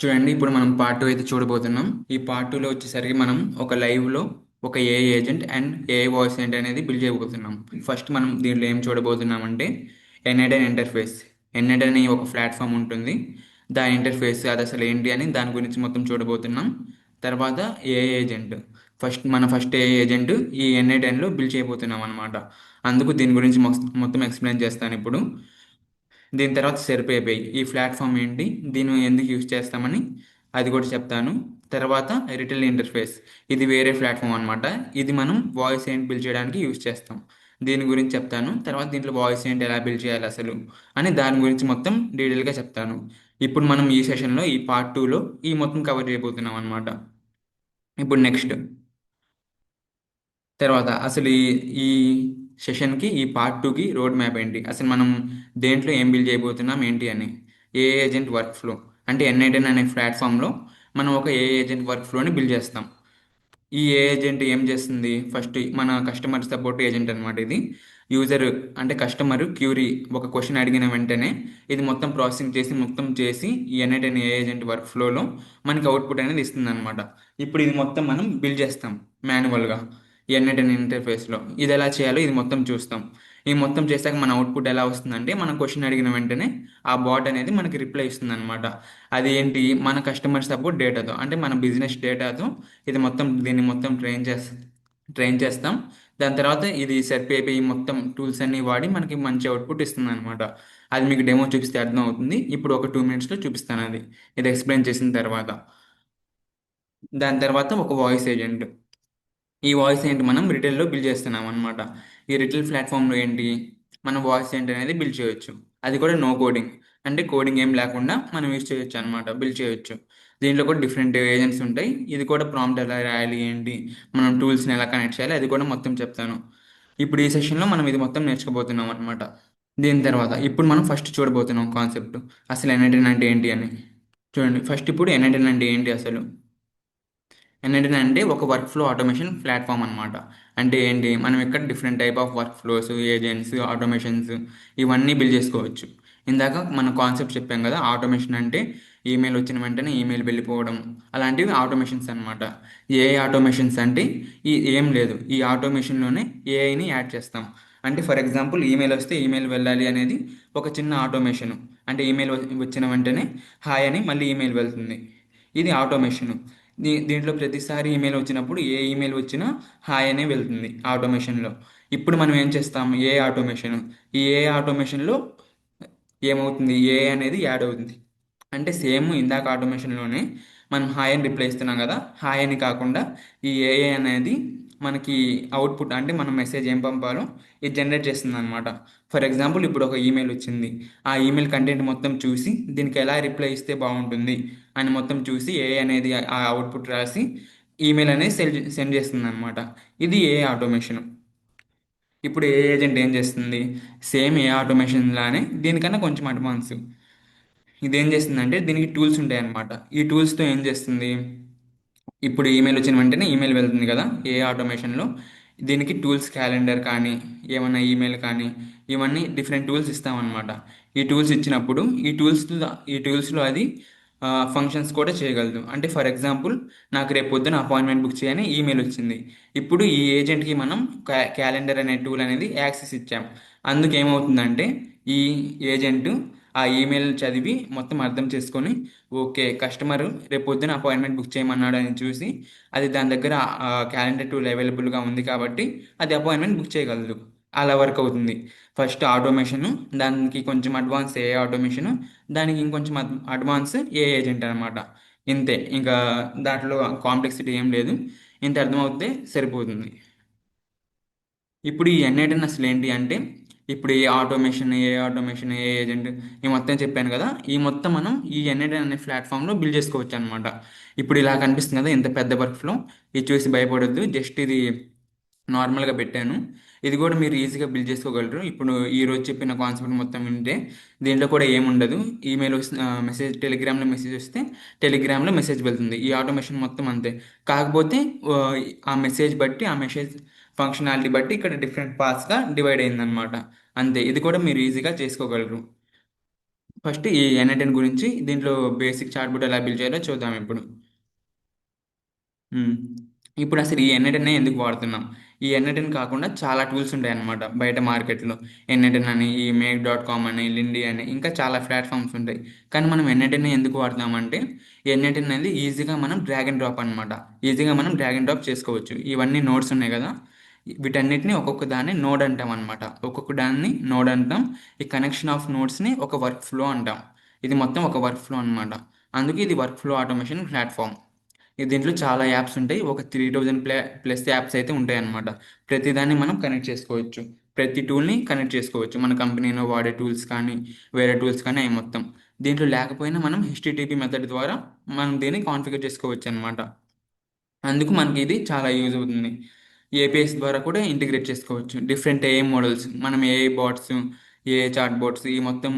చూడండి, ఇప్పుడు మనం పార్ట్ 2 అయితే చూడబోతున్నాం. ఈ పార్ట్ 2లో వచ్చేసరికి మనం ఒక లైవ్లో ఒక AI agent and AI voice ఏంటి అనేది బిల్డ్ చేయబోతున్నాం. ఫస్ట్ మనం దీంట్లో ఏం చూడబోతున్నాం అంటే ఎన్ఐడెన్ ఇంటర్ఫేస్. ఎన్ఐడెన్ అనే ఒక ప్లాట్ఫామ్ ఉంటుంది. దాని ఇంటర్ఫేస్ అది అసలు ఏంటి అని దాని గురించి మొత్తం చూడబోతున్నాం. తర్వాత AI agent. First AI agent ఈ ఎన్ఐడెన్లో బిల్డ్ చేయబోతున్నాం అనమాట. అందుకు దీని గురించి మొత్తం ఎక్స్ప్లెయిన్ చేస్తాను ఇప్పుడు. దీని తర్వాత సెర్ప్ ఏపీఐ ఈ ప్లాట్ఫామ్ ఏంటి, దీన్ని ఎందుకు యూజ్ చేస్తామని అది కూడా చెప్తాను. తర్వాత రిటైల్ ఇంటర్ఫేస్, ఇది వేరే ప్లాట్ఫామ్ అనమాట. ఇది మనం వాయిస్ ఏంటి బిల్డ్ చేయడానికి యూజ్ చేస్తాం. దీని గురించి చెప్తాను. తర్వాత దీంట్లో వాయిస్ ఏంటి ఎలా బిల్డ్ చేయాలి అసలు అని దాని గురించి మొత్తం డీటెయిల్గా చెప్తాను. ఇప్పుడు మనం ఈ సెషన్లో ఈ పార్ట్ 2లో ఈ మొత్తం కవర్ చేయబోతున్నాం అనమాట. ఇప్పుడు నెక్స్ట్ తర్వాత అసలు ఈ సెషన్కి ఈ పార్ట్ 2కి రోడ్ మ్యాప్ ఏంటి, అసలు మనం దేంట్లో ఏం బిల్డ్ చేయబోతున్నాం ఏంటి అని. ఏ ఏజెంట్ వర్క్ ఫ్లో అంటే ఎన్ఐటెన్ అనే ప్లాట్ఫామ్లో మనం ఒక ఏ ఏజెంట్ వర్క్ ఫ్లోని బిల్డ్ చేస్తాం. ఈ ఏ ఏజెంట్ ఏం చేస్తుంది, ఫస్ట్ మన కస్టమర్ సపోర్ట్ ఏజెంట్ అనమాట. ఇది యూజర్ అంటే కస్టమర్ క్యూరీ ఒక క్వశ్చన్ అడిగిన వెంటనే ఇది మొత్తం ప్రాసెసింగ్ చేసి మొత్తం చేసి ఈ ఎన్ఐటెన్ ఏ ఏజెంట్ వర్క్ ఫ్లోలో మనకి అవుట్పుట్ అనేది ఇస్తుంది అనమాట. ఇప్పుడు ఇది మొత్తం మనం బిల్డ్ చేస్తాం మాన్యువల్గా ఎన్ఐటెన్ ఇంటర్ఫేస్లో. ఇది ఎలా చేయాలో ఇది మొత్తం చూస్తాం. ఈ మొత్తం చేశాక మన అవుట్పుట్ ఎలా వస్తుందంటే మన క్వశ్చన్ అడిగిన వెంటనే ఆ బాట్ అనేది మనకి రిప్లై ఇస్తుంది అనమాట. అది ఏంటి, మన కస్టమర్ సపోర్ట్ డేటాతో అంటే మన బిజినెస్ డేటాతో ఇది మొత్తం దీన్ని మొత్తం ట్రైన్ చేస్తాం. దాని తర్వాత ఇది సెర్ప్ ఏపీఐ మొత్తం టూల్స్ అన్ని వాడి మనకి మంచి అవుట్పుట్ ఇస్తుంది అనమాట. అది మీకు డెమో చూపిస్తే అర్థం అవుతుంది. ఇప్పుడు ఒక 2 minutes చూపిస్తాను అది, ఇది ఎక్స్ప్లెయిన్ చేసిన తర్వాత. దాని తర్వాత ఒక వాయిస్ ఏజెంట్. ఈ వాయిస్ ఏంటి మనం రిటైల్లో బిల్డ్ చేస్తున్నాం అనమాట. ఈ రిటైల్ ప్లాట్ఫామ్లో ఏంటి, మనం వాయిస్ ఏంటి అనేది బిల్డ్ చేయొచ్చు. అది కూడా నో కోడింగ్, అంటే కోడింగ్ ఏం లేకుండా మనం యూజ్ చేయొచ్చు అనమాట, బిల్డ్ చేయొచ్చు. దీంట్లో కూడా డిఫరెంట్ ఏజెంట్స్ ఉంటాయి. ఇది కూడా ప్రాంప్ట్ ఎలా రాయాలి ఏంటి, మనం టూల్స్ని ఎలా కనెక్ట్ చేయాలి అది కూడా మొత్తం చెప్తాను. ఇప్పుడు ఈ సెషన్లో మనం ఇది మొత్తం నేర్చుకోబోతున్నాం అనమాట. దీని తర్వాత ఇప్పుడు మనం ఫస్ట్ చూడబోతున్నాం కాన్సెప్ట్, అసలు ఎన్ఐటెన్ అంటే ఏంటి అని. చూడండి, ఫస్ట్ ఇప్పుడు ఎన్ఐటెన్ అంటే ఏంటి అసలు. ఏంటంటే ఒక వర్క్ ఫ్లో ఆటోమేషన్ ప్లాట్ఫామ్ అనమాట. అంటే ఏంటి, మనం ఇక్కడ different type of work flows, agents, automations ఇవన్నీ బిల్డ్ చేసుకోవచ్చు. ఇందాక మన కాన్సెప్ట్ చెప్పాం కదా, ఆటోమేషన్ అంటే ఈమెయిల్ వచ్చిన వెంటనే ఈమెయిల్ వెళ్ళిపోవడం, అలాంటివి ఆటోమేషన్స్ అనమాట. ఏఐ ఆటోమేషన్స్ అంటే ఏం లేదు, ఈ ఆటోమేషన్లోనే ఏఐని యాడ్ చేస్తాం. అంటే ఫర్ ఎగ్జాంపుల్ ఈమెయిల్ వస్తే ఈమెయిల్ వెళ్ళాలి అనేది ఒక చిన్న ఆటోమేషన్. అంటే ఈమెయిల్ వచ్చిన వెంటనే హాయ్ అని మళ్ళీ ఈమెయిల్ వెళ్తుంది. ఇది ఆటోమేషన్. దీంట్లో ప్రతిసారి ఈమెయిల్ వచ్చినప్పుడు ఏ ఈమెయిల్ వచ్చినా హాయ్ అనే వెళ్తుంది ఆటోమేషన్లో. ఇప్పుడు మనం ఏం చేస్తాం, ఏ ఆటోమేషన్. ఈ ఏ ఆటోమేషన్లో ఏమవుతుంది, ఏ అనేది యాడ్ అవుతుంది. అంటే సేమ్ ఇందాక ఆటోమేషన్లోనే మనం హాయ్ అని రిప్లై ఇస్తున్నాం కదా, హాయ్ అని కాకుండా ఈ ఏఐ అనేది మనకి అవుట్పుట్ అంటే మనం మెసేజ్ ఏం పంపాలో ఇది జనరేట్ చేస్తుంది అనమాట. ఫర్ ఎగ్జాంపుల్ ఇప్పుడు ఒక ఈమెయిల్ వచ్చింది, ఆ ఈమెయిల్ కంటెంట్ మొత్తం చూసి దీనికి ఎలా రిప్లై ఇస్తే బాగుంటుంది అని మొత్తం చూసి ఏఐ అనేది ఆ అవుట్పుట్ రాసి ఈమెయిల్ అనేది సెండ్ చేస్తుంది అనమాట. ఇది ఏ ఆటోమేషన్. ఇప్పుడు ఏ ఏజెంట్ ఏం చేస్తుంది, సేమ్ ఏ ఆటోమేషన్ లానే దీనికన్నా కొంచెం అడ్వాన్స్. ఇదేం చేస్తుందంటే దీనికి టూల్స్ ఉంటాయి అన్నమాట. ఈ టూల్స్తో ఏం చేస్తుంది, ఇప్పుడు ఈమెయిల్ వచ్చిన వెంటనే ఈమెయిల్ వెళ్తుంది కదా ఏ ఆటోమేషన్లో. దీనికి టూల్స్ క్యాలెండర్ కానీ ఏమన్నా ఈమెయిల్ కానీ ఇవన్నీ డిఫరెంట్ టూల్స్ ఇస్తామన్నమాట. ఈ టూల్స్ ఇచ్చినప్పుడు ఈ టూల్స్లో అది ఫంక్షన్స్ కూడా చేయగలదు. అంటే ఫర్ ఎగ్జాంపుల్ నాకు రేపు పొద్దున అపాయింట్మెంట్ బుక్ చేయని ఈమెయిల్ వచ్చింది. ఇప్పుడు ఈ ఏజెంట్కి మనం క్యాలెండర్ అనే టూల్ అనేది యాక్సెస్ ఇచ్చాం. అందుకు ఏమవుతుందంటే ఈ ఏజెంట్ ఆ ఈమెయిల్ చదివి మొత్తం అర్థం చేసుకొని ఓకే కస్టమర్ రేపు పొద్దున అపాయింట్మెంట్ బుక్ చేయమన్నాడు అని చూసి అది దాని దగ్గర క్యాలెండర్ టూల్ అవైలబుల్గా ఉంది కాబట్టి అది అపాయింట్మెంట్ బుక్ చేయగలదు. అలా వర్క్ అవుతుంది. ఫస్ట్ ఆటోమేషన్, దానికి కొంచెం అడ్వాన్స్ ఏ ఆటోమేషన్, దానికి ఇంకొంచెం అడ్వాన్స్ ఏ ఏజెంట్ అనమాట. ఇంతే, ఇంకా దాంట్లో కాంప్లెక్సిటీ ఏం లేదు. ఇంత అర్థమవుతే సరిపోతుంది. ఇప్పుడు ఈ ఎన్ఐటన్ అసలు ఏంటి అంటే, ఇప్పుడు ఏ ఏజెంట్ ఈ మొత్తం చెప్పాను కదా, ఈ మొత్తం మనం ఈ ఎన్ఐటన్ అనే ప్లాట్ఫామ్లో బిల్డ్ చేసుకోవచ్చు అనమాట. ఇప్పుడు ఇలా కనిపిస్తుంది కదా ఇంత పెద్ద వర్క్ ఫ్లో, ఇది చూసి భయపడొద్దు, జస్ట్ ఇది నార్మల్గా పెట్టాను. ఇది కూడా మీరు ఈజీగా బిల్డ్ చేసుకోగలరు. ఇప్పుడు ఈ రోజు చెప్పిన కాన్సెప్ట్ మొత్తం వింటే దీంట్లో కూడా ఏముండదు. ఈమెయిల్ వస్తే మెసేజ్, టెలిగ్రామ్లో మెసేజ్ వస్తే టెలిగ్రామ్లో మెసేజ్ వెళ్తుంది. ఈ ఆటోమేషన్ మొత్తం అంతే. కాకపోతే ఆ, ఆ మెసేజ్ బట్టి ఆ మెసేజ్ ఫంక్షనాలిటీ బట్టి ఇక్కడ డిఫరెంట్ పార్ట్స్గా డివైడ్ అయిందనమాట. అంతే, ఇది కూడా మీరు ఈజీగా చేసుకోగలరు. ఫస్ట్ ఈ N10 గురించి దీంట్లో బేసిక్ చార్ట్బుట్ ఎలా బిల్డ్ చేయాలో చూద్దాం ఇప్పుడు. ఉమ్. ఇప్పుడు అసలు ఈ ఎన్ఎటెన్ ఎందుకు వాడుతున్నాం? ఈ ఎన్ఎటెన్ కాకుండా చాలా టూల్స్ ఉంటాయన్నమాట బయట మార్కెట్లో. ఎన్ఎటెన్ అని, ఈ మేక్.com అని, లిండి అని, ఇంకా చాలా ప్లాట్ఫామ్స్ ఉంటాయి. కానీ మనం ఎన్ఎటెన్ ఎందుకు వాడుతున్నామంటే ఎన్ఎటెన్ అనేది ఈజీగా మనం డ్రాగ్ అండ్ డ్రాప్ అనమాట. ఈజీగా మనం డ్రాగ్ అండ్ డ్రాప్ చేసుకోవచ్చు. ఇవన్నీ నోడ్స్ ఉన్నాయి కదా, వీటన్నిటిని ఒక్కొక్క దాన్ని నోడ్ అంటాం అనమాట. ఒక్కొక్క దాన్ని నోడ్ అంటాం. ఈ కనెక్షన్ ఆఫ్ నోడ్స్ని ఒక వర్క్ ఫ్లో అంటాం. ఇది మొత్తం ఒక వర్క్ ఫ్లో అనమాట. అందుకే ఇది వర్క్ ఫ్లో ఆటోమేషన్ ప్లాట్ఫామ్. దీంట్లో చాలా యాప్స్ ఉంటాయి. ఒక 3000 ప్లస్ యాప్స్ అయితే ఉంటాయి అన్నమాట. ప్రతిదాన్ని మనం కనెక్ట్ చేసుకోవచ్చు. ప్రతి టూల్ని కనెక్ట్ చేసుకోవచ్చు. మన కంపెనీలో వాడే టూల్స్ కానీ, వేరే టూల్స్ కానీ అవి మొత్తం. దీంట్లో లేకపోయినా మనం హెచ్టిటిపి మెథడ్ ద్వారా మనం దీన్ని కాన్ఫిగర్ చేసుకోవచ్చు అనమాట. అందుకు మనకి ఇది చాలా యూజ్ అవుతుంది. ఏపీఎస్ ద్వారా కూడా ఇంటిగ్రేట్ చేసుకోవచ్చు. డిఫరెంట్ ఏఐ మోడల్స్, మనం AI bots, AI chat bots ఈ మొత్తం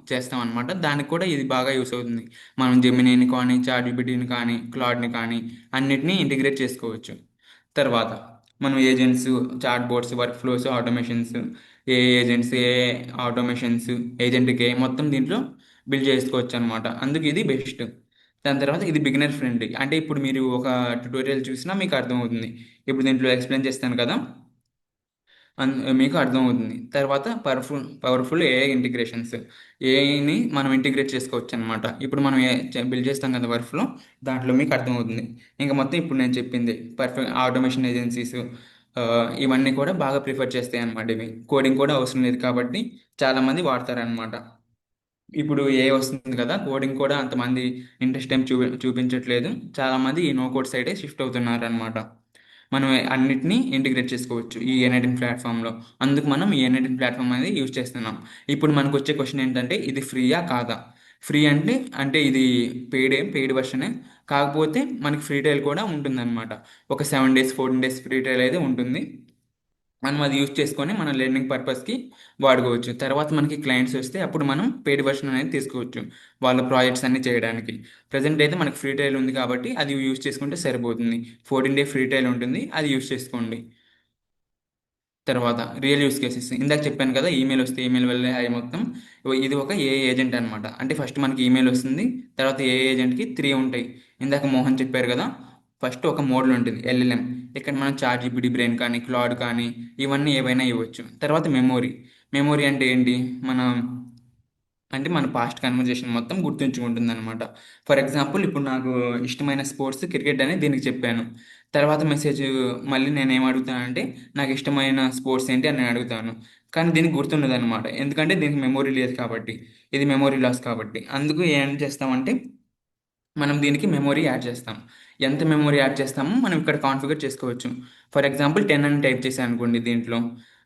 చేస్తాం అనమాట. దానికి కూడా ఇది బాగా యూస్ అవుతుంది. మనం జెమినీని కానీ, చాట్ జీపీటీని కానీ, క్లాడ్ని కానీ అన్నిటినీ ఇంటిగ్రేట్ చేసుకోవచ్చు. తర్వాత మనం agents, chat bots, work flows, automations, ఏ ఏజెంట్స్, ఏ ఆటోమేషన్స్, ఏజెంట్కి ఏ మొత్తం దీంట్లో బిల్డ్ చేసుకోవచ్చు అనమాట. అందుకు ఇది బెస్ట్. దాని తర్వాత ఇది బిగినర్ ఫ్రెండ్లీ. అంటే ఇప్పుడు మీరు ఒక ట్యుటోరియల్ చూసినా మీకు అర్థమవుతుంది. ఇప్పుడు దీంట్లో ఎక్స్ప్లెయిన్ చేస్తాను కదా, మీకు అర్థమవుతుంది. తర్వాత పవర్ఫుల్ ఏఐ ఇంటిగ్రేషన్స్. ఏఐని మనం ఇంటిగ్రేట్ చేసుకోవచ్చు అనమాట. ఇప్పుడు మనం బిల్డ్ చేస్తాం కదా వర్క్ఫ్లో, దాంట్లో మీకు అర్థమవుతుంది. ఇంకా మొత్తం ఇప్పుడు నేను చెప్పింది పర్ఫెక్ట్ ఆటోమేషన్ ఏజెన్సీస్, ఇవన్నీ కూడా బాగా ప్రిఫర్ చేస్తాయి అనమాట. ఇవి కోడింగ్ కూడా అవసరం లేదు కాబట్టి చాలామంది వాడతారనమాట. ఇప్పుడు ఏ వస్తుంది కదా, కోడింగ్ కూడా అంతమంది ఇంట్రెస్ట్ ఏం చూపించట్లేదు. చాలామంది ఈ నో కోడ్ సైడే షిఫ్ట్ అవుతున్నారు అనమాట. మనం అన్నిటినీ ఇంటిగ్రేట్ చేసుకోవచ్చు ఈ ఎన్ఐటిన్ ప్లాట్ఫామ్లో. అందుకు మనం ఈ ఎన్ఐటిన్ ప్లాట్ఫామ్ అనేది యూజ్ చేస్తున్నాం. ఇప్పుడు మనకు వచ్చే క్వశ్చన్ ఏంటంటే ఇది ఫ్రీయా కాదా? ఫ్రీ అంటే ఇది పెయిడ్ వర్షనే. కాకపోతే మనకి ఫ్రీ ట్రయల్ కూడా ఉంటుందన్నమాట. ఒక 7 days 14 days ఫ్రీ ట్రయల్ అయితే ఉంటుంది. మనం అది యూజ్ చేసుకొని మన లెర్నింగ్ పర్పస్కి వాడుకోవచ్చు. తర్వాత మనకి క్లయింట్స్ వస్తే అప్పుడు మనం పెయిడ్ వర్షన్ అనేది తీసుకోవచ్చు వాళ్ళ ప్రాజెక్ట్స్ అన్ని చేయడానికి. ప్రజెంట్ అయితే మనకి ఫ్రీ ట్రయల్ ఉంది కాబట్టి అది యూజ్ చేసుకుంటే సరిపోతుంది. 14 day ఫ్రీ ట్రయల్ ఉంటుంది, అది యూజ్ చేసుకోండి. తర్వాత రియల్ యూస్ కేసెస్ ఇందాక చెప్పాను కదా, ఈమెయిల్ వస్తే ఈమెయిల్ వల్లే అవి మొత్తం. ఇది ఒక ఏ ఏజెంట్ అనమాట. అంటే ఫస్ట్ మనకి ఈమెయిల్ వస్తుంది, తర్వాత ఏ ఏజెంట్కి 3 ఉంటాయి. ఇందాక మోహన్ చెప్పారు కదా, ఫస్ట్ ఒక మోడల్ ఉంటుంది ఎల్ఎల్ఎం. ఇక్కడ మనం చాట్ జీపీటీ, బ్రెయిన్ కానీ, క్లాడ్ కానీ ఇవన్నీ ఏవైనా ఇవ్వచ్చు. తర్వాత మెమొరీ. మెమొరీ అంటే ఏంటి? మన మన పాస్ట్ కన్వర్జేషన్ మొత్తం గుర్తుంచుకుంటుంది అనమాట. ఫర్ ఎగ్జాంపుల్ ఇప్పుడు నాకు ఇష్టమైన స్పోర్ట్స్ క్రికెట్ అని దీనికి చెప్పాను. తర్వాత మెసేజ్ మళ్ళీ నేను ఏం అడుగుతానంటే నాకు ఇష్టమైన స్పోర్ట్స్ ఏంటి అని నేను అడుగుతాను. కానీ దీనికి గుర్తుండదు అనమాట, ఎందుకంటే దీనికి మెమొరీ లేదు కాబట్టి. ఇది మెమొరీ లాస్ కాబట్టి. అందుకు ఏం చేస్తామంటే మనం దీనికి మెమొరీ యాడ్ చేస్తాం. ఎంత మెమొరీ యాడ్ చేస్తామో మనం ఇక్కడ కాన్ఫిగర్ చేసుకోవచ్చు. ఫర్ ఎగ్జాంపుల్ 10 అని టైప్ చేశాను అనుకోండి దీంట్లో,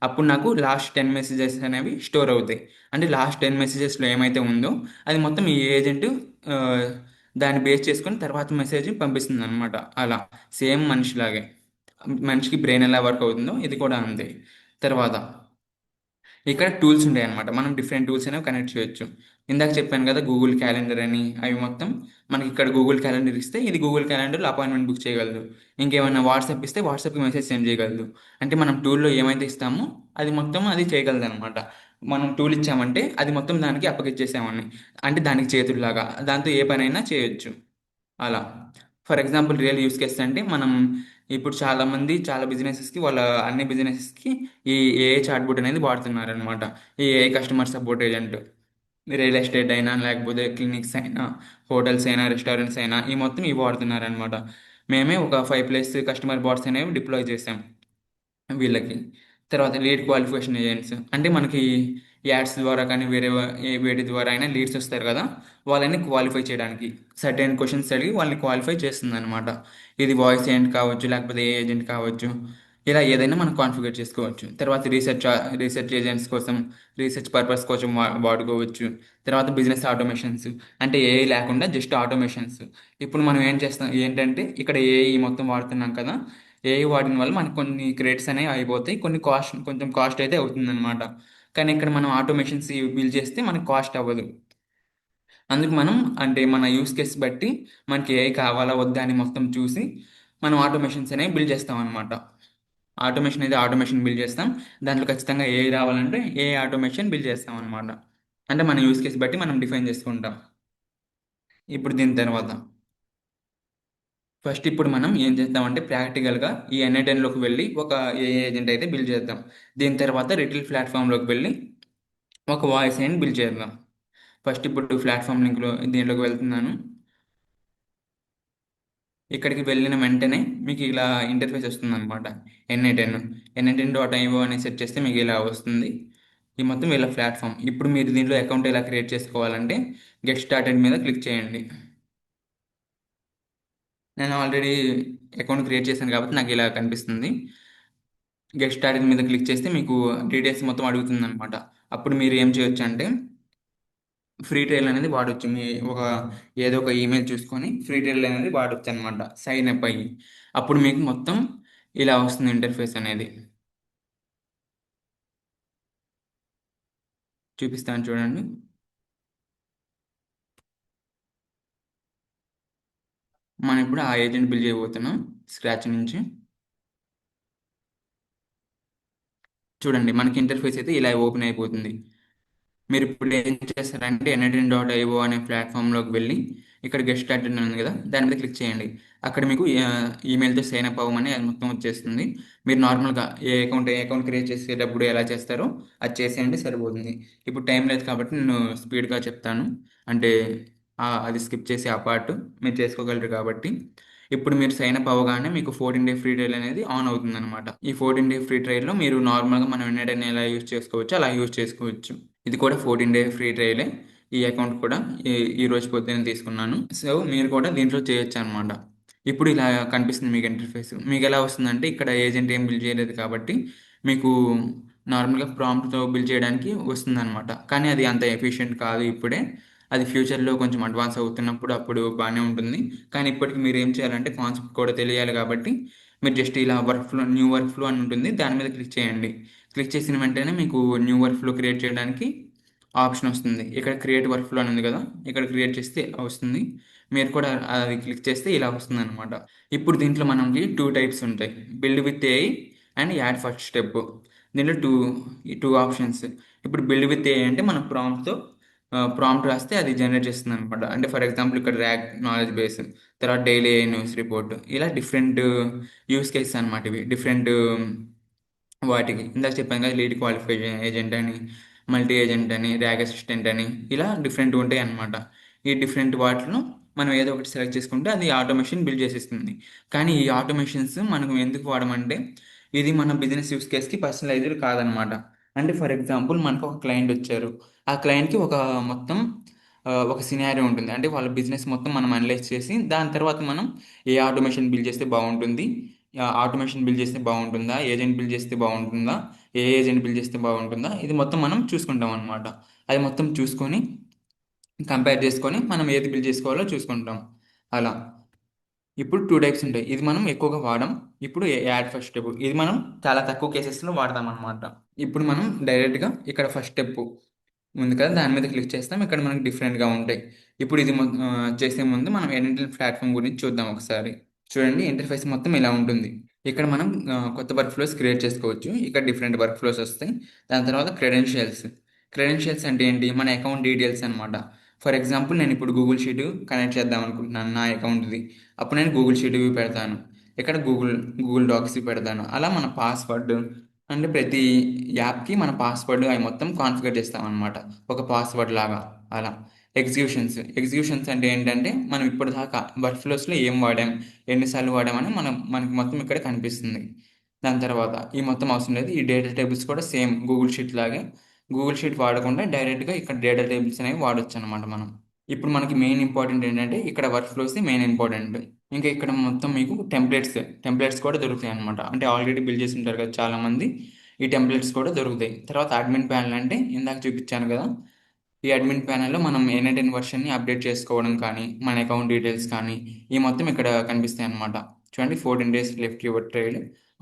అప్పుడు నాకు లాస్ట్ 10 మెసేజెస్ అనేవి స్టోర్ అవుతాయి. అంటే లాస్ట్ 10 మెసేజెస్లో ఏమైతే ఉందో అది మొత్తం ఈ ఏజెంట్ దాన్ని బేస్ చేసుకొని తర్వాత మెసేజ్ పంపిస్తుంది అనమాట. అలా సేమ్ మనిషిలాగే. మనిషికి బ్రెయిన్ ఎలా వర్క్ అవుతుందో ఇది కూడా అంతే. తర్వాత ఇక్కడ టూల్స్ ఉంటాయి అనమాట. మనం డిఫరెంట్ టూల్స్ అనేవి కనెక్ట్ చేయొచ్చు. ఇందాక చెప్పాను కదా గూగుల్ క్యాలెండర్ అని, అవి మొత్తం మనకి ఇక్కడ గూగుల్ క్యాలెండర్ ఇస్తే ఇది గూగుల్ క్యాలెండర్లో అపాయింట్మెంట్ బుక్ చేయగలదు. ఇంకేమైనా వాట్సాప్ ఇస్తే వాట్సాప్కి మెసేజ్ సెండ్ చేయగలదు. అంటే మనం టూల్లో ఏమైతే ఇస్తామో అది మొత్తం అది చేయగలదు అనమాట. మనం టూల్ ఇచ్చామంటే అది మొత్తం దానికి అప్పగిచ్చేసామని, అంటే దానికి చేతుల్లాగా దాంతో ఏ పనైనా చేయొచ్చు. అలా for example real use case అంటే మనం ఇప్పుడు చాలా మంది చాలా బిజినెసెస్కి వాళ్ళ అన్ని బిజినెసెస్కి ఈ ఏఐ చాట్బోట్ అనేది వాడుతున్నారు అనమాట. ఈ AI customer support agent. Real estate అయినా, లేకపోతే క్లినిక్స్ అయినా, హోటల్స్ అయినా, రెస్టారెంట్స్ అయినా ఈ మొత్తం ఇవి వాడుతున్నారు అనమాట. మేమే ఒక 5+ కస్టమర్ బాట్స్ అనేవి డిప్లాయ్ చేసాం వీళ్ళకి. తర్వాత లీడ్ క్వాలిఫికేషన్ ఏజెంట్స్ అంటే మనకి యాడ్స్ ద్వారా కానీ వేటి ద్వారా అయినా లీడ్స్ వస్తారు కదా, వాళ్ళని క్వాలిఫై చేయడానికి సర్టెన్ క్వశ్చన్స్ అడిగి వాళ్ళని క్వాలిఫై చేస్తుంది అనమాట. ఇది వాయిస్ ఏజెంట్ కావచ్చు, లేకపోతే ఏ ఏజెంట్ కావచ్చు. ఇలా ఏదైనా మనం కాన్ఫిగర్ చేసుకోవచ్చు. తర్వాత రీసెర్చ్ ఏజెంట్స్ కోసం, రీసెర్చ్ పర్పస్ కోసం వాడుకోవచ్చు. తర్వాత బిజినెస్ ఆటోమేషన్స్ అంటే ఏఐ లేకుండా జస్ట్ ఆటోమేషన్స్. ఇప్పుడు మనం ఏం చేస్తాం ఏంటంటే ఇక్కడ ఏఐ మొత్తం వాడుతున్నాం కదా, ఏఐ వాడిన వల్ల మనకు కొన్ని క్రెడిట్స్ అనేవి అయిపోతాయి, కొంచెం కాస్ట్ అయితే అవుతుందన్నమాట. కానీ ఇక్కడ మనం ఆటోమేషన్స్ బిల్ చేస్తే మనకు కాస్ట్ అవ్వదు. అందుకు మనం మన యూస్ కేస్ బట్టి మనకి ఏఐ కావాలా వద్దా అని మొత్తం చూసి మనం ఆటోమేషన్స్ అనేవి బిల్డ్ చేస్తాం అనమాట. ఆటోమేషన్ బిల్డ్ చేస్తాం. దాంట్లో ఖచ్చితంగా ఏఐ రావాలంటే ఏ ఆటోమేషన్ బిల్డ్ చేస్తాం అనమాట. అంటే మన యూస్ కేస్ బట్టి మనం డిఫైన్ చేసుకుంటాం. ఇప్పుడు దీని తర్వాత ఫస్ట్ ఇప్పుడు మనం ఏం చేద్దామంటే ప్రాక్టికల్గా ఈ ఎన్ఐటెన్లోకి వెళ్ళి ఒక ఏ ఏజెంట్ అయితే బిల్డ్ చేద్దాం. దీని తర్వాత రిటిల్ ప్లాట్ఫామ్లోకి వెళ్ళి ఒక వాయిస్ అయిన బిల్డ్ చేద్దాం. ఫస్ట్ ఇప్పుడు ప్లాట్ఫామ్ లింక్లో దీంట్లోకి వెళ్తున్నాను. ఇక్కడికి వెళ్ళిన వెంటనే మీకు ఇలా ఇంటర్ఫేస్ వస్తుంది అనమాట. ఎన్ఐటెన్ ఎన్ఐటెన్.io అని సెట్ చేస్తే మీకు ఇలా వస్తుంది. ఈ మొత్తం వీళ్ళ ప్లాట్ఫామ్. ఇప్పుడు మీరు దీంట్లో అకౌంట్ ఎలా క్రియేట్ చేసుకోవాలంటే గెట్ స్టార్టెడ్ మీద క్లిక్ చేయండి. నేను ఆల్రెడీ అకౌంట్ క్రియేట్ చేశాను కాబట్టి నాకు ఇలా కనిపిస్తుంది. గెట్ స్టార్టెడ్ మీద క్లిక్ చేస్తే మీకు డీటెయిల్స్ మొత్తం అడుగుతుంది అనమాట. అప్పుడు మీరు ఏం చేయొచ్చు అంటే ఫ్రీ ట్రయల్ అనేది వాడొచ్చు. మీ ఒక ఏదో ఒక ఈమెయిల్ చూసుకొని ఫ్రీ ట్రయల్ అనేది వాడొచ్చు అనమాట, సైన్ అప్ అయ్యి. అప్పుడు మీకు మొత్తం ఇలా వస్తుంది ఇంటర్ఫేస్ అనేది. చూపిస్తాను చూడండి. మనం ఇప్పుడు ఆ ఏజెంట్ బిల్ చేయబోతున్నాం స్క్రాచ్ నుంచి. చూడండి మనకి ఇంటర్ఫేస్ అయితే ఇలా ఓపెన్ అయిపోతుంది. మీరు ఇప్పుడు ఏం చేస్తారంటే ఎన్ఐటెన్.io అనే ప్లాట్ఫామ్లోకి వెళ్ళి ఇక్కడ గెస్ట్ స్టార్టెడ్ ఉంది కదా, దాని మీద క్లిక్ చేయండి. అక్కడ మీకు ఈమెయిల్తో సైన్ అప్ అవ్వమని అది మొత్తం వచ్చేస్తుంది. మీరు నార్మల్గా ఏ అకౌంట్ క్రియేట్ చేసేటప్పుడు ఎలా చేస్తారో అది చేసేయండి, సరిపోతుంది. ఇప్పుడు టైం లేదు కాబట్టి నేను స్పీడ్గా చెప్తాను. అంటే అది స్కిప్ చేసి ఆ పార్ట్ మీరు చేసుకోగలరు కాబట్టి. ఇప్పుడు మీరు సైన్ అప్ అవ్వగానే మీకు 14 డే ఫ్రీ ట్రయల్ అనేది ఆన్ అవుతుంది. ఈ 14 డే ఫ్రీ ట్రయల్లో మీరు నార్మల్గా మనం ఎన్ఐటెన్ ఎలా యూజ్ చేసుకోవచ్చు అలా యూజ్ చేసుకోవచ్చు. ఇది కూడా 14 డే ఫ్రీ ట్రయలే. ఈ అకౌంట్ కూడా ఈ ఈ రోజు పొద్దున్న తీసుకున్నాను. సో మీరు కూడా దీంట్లో చేయొచ్చు అనమాట. ఇప్పుడు ఇలా కనిపిస్తుంది మీకు ఇంటర్ఫేస్. మీకు ఎలా వస్తుందంటే ఇక్కడ ఏజెంట్ ఏం బిల్ చేయలేదు కాబట్టి మీకు నార్మల్గా ప్రాంప్ట్తో బిల్ చేయడానికి వస్తుందన్నమాట. కానీ అది అంత ఎఫిషియెంట్ కాదు ఇప్పుడే. అది ఫ్యూచర్లో కొంచెం అడ్వాన్స్ అవుతున్నప్పుడు అప్పుడు బాగానే ఉంటుంది. కానీ ఇప్పటికి మీరు ఏం చేయాలంటే కాన్సెప్ట్ కూడా తెలియాలి కాబట్టి మీరు జస్ట్ ఇలా work flow, new work flow అని ఉంటుంది, దాని మీద క్లిక్ చేయండి. క్లిక్ చేసిన వెంటనే మీకు న్యూ వర్క్ ఫ్లో క్రియేట్ చేయడానికి ఆప్షన్ వస్తుంది. ఇక్కడ క్రియేట్ వర్క్ ఫ్లో అని ఉంది కదా, ఇక్కడ క్రియేట్ చేస్తే వస్తుంది. మీరు కూడా అది క్లిక్ చేస్తే ఇలా వస్తుంది అనమాట. ఇప్పుడు దీంట్లో మనకి టూ టైప్స్ ఉంటాయి, build with AI and add first step. దీంట్లో ఈ టూ ఆప్షన్స్. ఇప్పుడు బిల్డ్ విత్ ఏఐ అంటే మనం ప్రాంప్ట్ రాస్తే అది జనరేట్ చేస్తుంది అనమాట. అంటే ఫర్ ఎగ్జాంపుల్ ఇక్కడ ర్యాక్ నాలెడ్జ్ బేస్, తర్వాత డైలీ న్యూస్ రిపోర్ట్, ఇలా డిఫరెంట్ యూస్ కేసెస్ అనమాట. ఇవి డిఫరెంట్ వాటికి ఇందాక చెప్పాను కదా, లీడ్ క్వాలిఫైడ్ ఏజెంట్ అని, మల్టీ ఏజెంట్ అని, ర్యాగ్ అసిస్టెంట్ అని, ఇలా డిఫరెంట్ ఉంటాయి అన్నమాట. ఈ డిఫరెంట్ వాటిలో మనం ఏదో ఒకటి సెలెక్ట్ చేసుకుంటే అది ఆటోమేషన్ బిల్డ్ చేసేస్తుంది. కానీ ఈ ఆటోమేషన్స్ మనం ఎందుకు వాడమంటే ఇది మన బిజినెస్ యూస్ కేస్కి పర్సనలైజ్డ్ కాదనమాట. అంటే ఫర్ ఎగ్జాంపుల్ మనకు ఒక క్లయింట్ వచ్చారు. ఆ క్లయింట్కి మొత్తం ఒక సినారియో ఉంటుంది. అంటే వాళ్ళ బిజినెస్ మొత్తం మనం అనలైజ్ చేసి దాని తర్వాత మనం ఏ ఆటోమేషన్ బిల్డ్ చేస్తే బాగుంటుంది, ఆటోమేషన్ బిల్డ్ చేస్తే బాగుంటుందా, ఏజెంట్ బిల్డ్ చేస్తే బాగుంటుందా, ఏ ఏజెంట్ బిల్డ్ చేస్తే బాగుంటుందా, ఇది మొత్తం మనం చూసుకుంటాం అనమాట. అది మొత్తం చూసుకొని కంపేర్ చేసుకొని మనం ఏది బిల్డ్ చేసుకోవాలో చూసుకుంటాం. అలా ఇప్పుడు టూ టైప్స్ ఉంటాయి. ఇది మనం ఎక్కువగా వాడడం. ఇప్పుడు యాడ్ ఫస్ట్ స్టెప్ ఇది మనం చాలా తక్కువ కేసెస్లో వాడదాం అనమాట. ఇప్పుడు మనం డైరెక్ట్గా ఇక్కడ ఫస్ట్ స్టెప్ ఉంది కదా, దాని మీద క్లిక్ చేస్తాం. ఇక్కడ మనకి డిఫరెంట్గా ఉంటాయి. ఇప్పుడు ఇది చేసే ముందు మనం ఎన్ఎల్టీ ప్లాట్ఫామ్ గురించి చూద్దాం ఒకసారి. చూడండి ఇంటర్ఫేస్ మొత్తం ఇలా ఉంటుంది. ఇక్కడ మనం కొత్త వర్క్ ఫ్లోస్ క్రియేట్ చేసుకోవచ్చు. ఇక్కడ డిఫరెంట్ వర్క్ ఫ్లోస్ వస్తాయి. దాని తర్వాత క్రెడెన్షియల్స్ అంటే ఏంటి, మన అకౌంట్ డీటెయిల్స్ అనమాట. ఫర్ ఎగ్జాంపుల్ నేను ఇప్పుడు గూగుల్ షీట్ కనెక్ట్ చేద్దాం అనుకుంటున్నాను నా అకౌంట్ది. అప్పుడు నేను గూగుల్ షీట్ పెడతాను. ఇక్కడ గూగుల్ డాక్స్ పెడతాను. అలా మన పాస్వర్డ్ అంటే ప్రతి యాప్కి మన పాస్వర్డ్ అవి మొత్తం కాన్ఫిగర్ చేస్తాం అనమాట, ఒక పాస్వర్డ్ లాగా. అలా ఎగ్జిక్యూషన్స్ అంటే ఏంటంటే మనం ఇప్పటిదాకా వర్క్ ఫ్లోస్లో ఏం వాడాం, ఎన్నిసార్లు వాడామని మనకి మొత్తం ఇక్కడ కనిపిస్తుంది. దాని తర్వాత ఈ మొత్తం అవసరం లేదు. ఈ డేటా టేబుల్స్ కూడా సేమ్ గూగుల్ షీట్ లాగే. గూగుల్ షీట్ వాడకుండా డైరెక్ట్గా ఇక్కడ డేటా టేబుల్స్ అనేవి వాడొచ్చు అనమాట మనం. ఇప్పుడు మనకి మెయిన్ ఇంపార్టెంట్ ఏంటంటే ఇక్కడ వర్క్ ఫ్లోస్ మెయిన్ ఇంపార్టెంట్. ఇంకా ఇక్కడ మొత్తం మీకు టెంప్లెట్స్ కూడా దొరుకుతాయి అనమాట. అంటే ఆల్రెడీ బిల్డ్ చేసి ఉంటారు కదా చాలామంది, ఈ టెంప్లెట్స్ కూడా దొరుకుతాయి. తర్వాత అడ్మిన్ ప్యానల్ అంటే ఇందాక చూపించాను కదా, ఈ అడ్మిన్ ప్యానెల్లో మనం ఎన్ఐటెన్ వర్షన్ని అప్డేట్ చేసుకోవడం కానీ, మన అకౌంట్ డీటెయిల్స్ కానీ ఈ మొత్తం ఇక్కడ కనిపిస్తాయి అనమాట. చూడండి 14 days left your trial,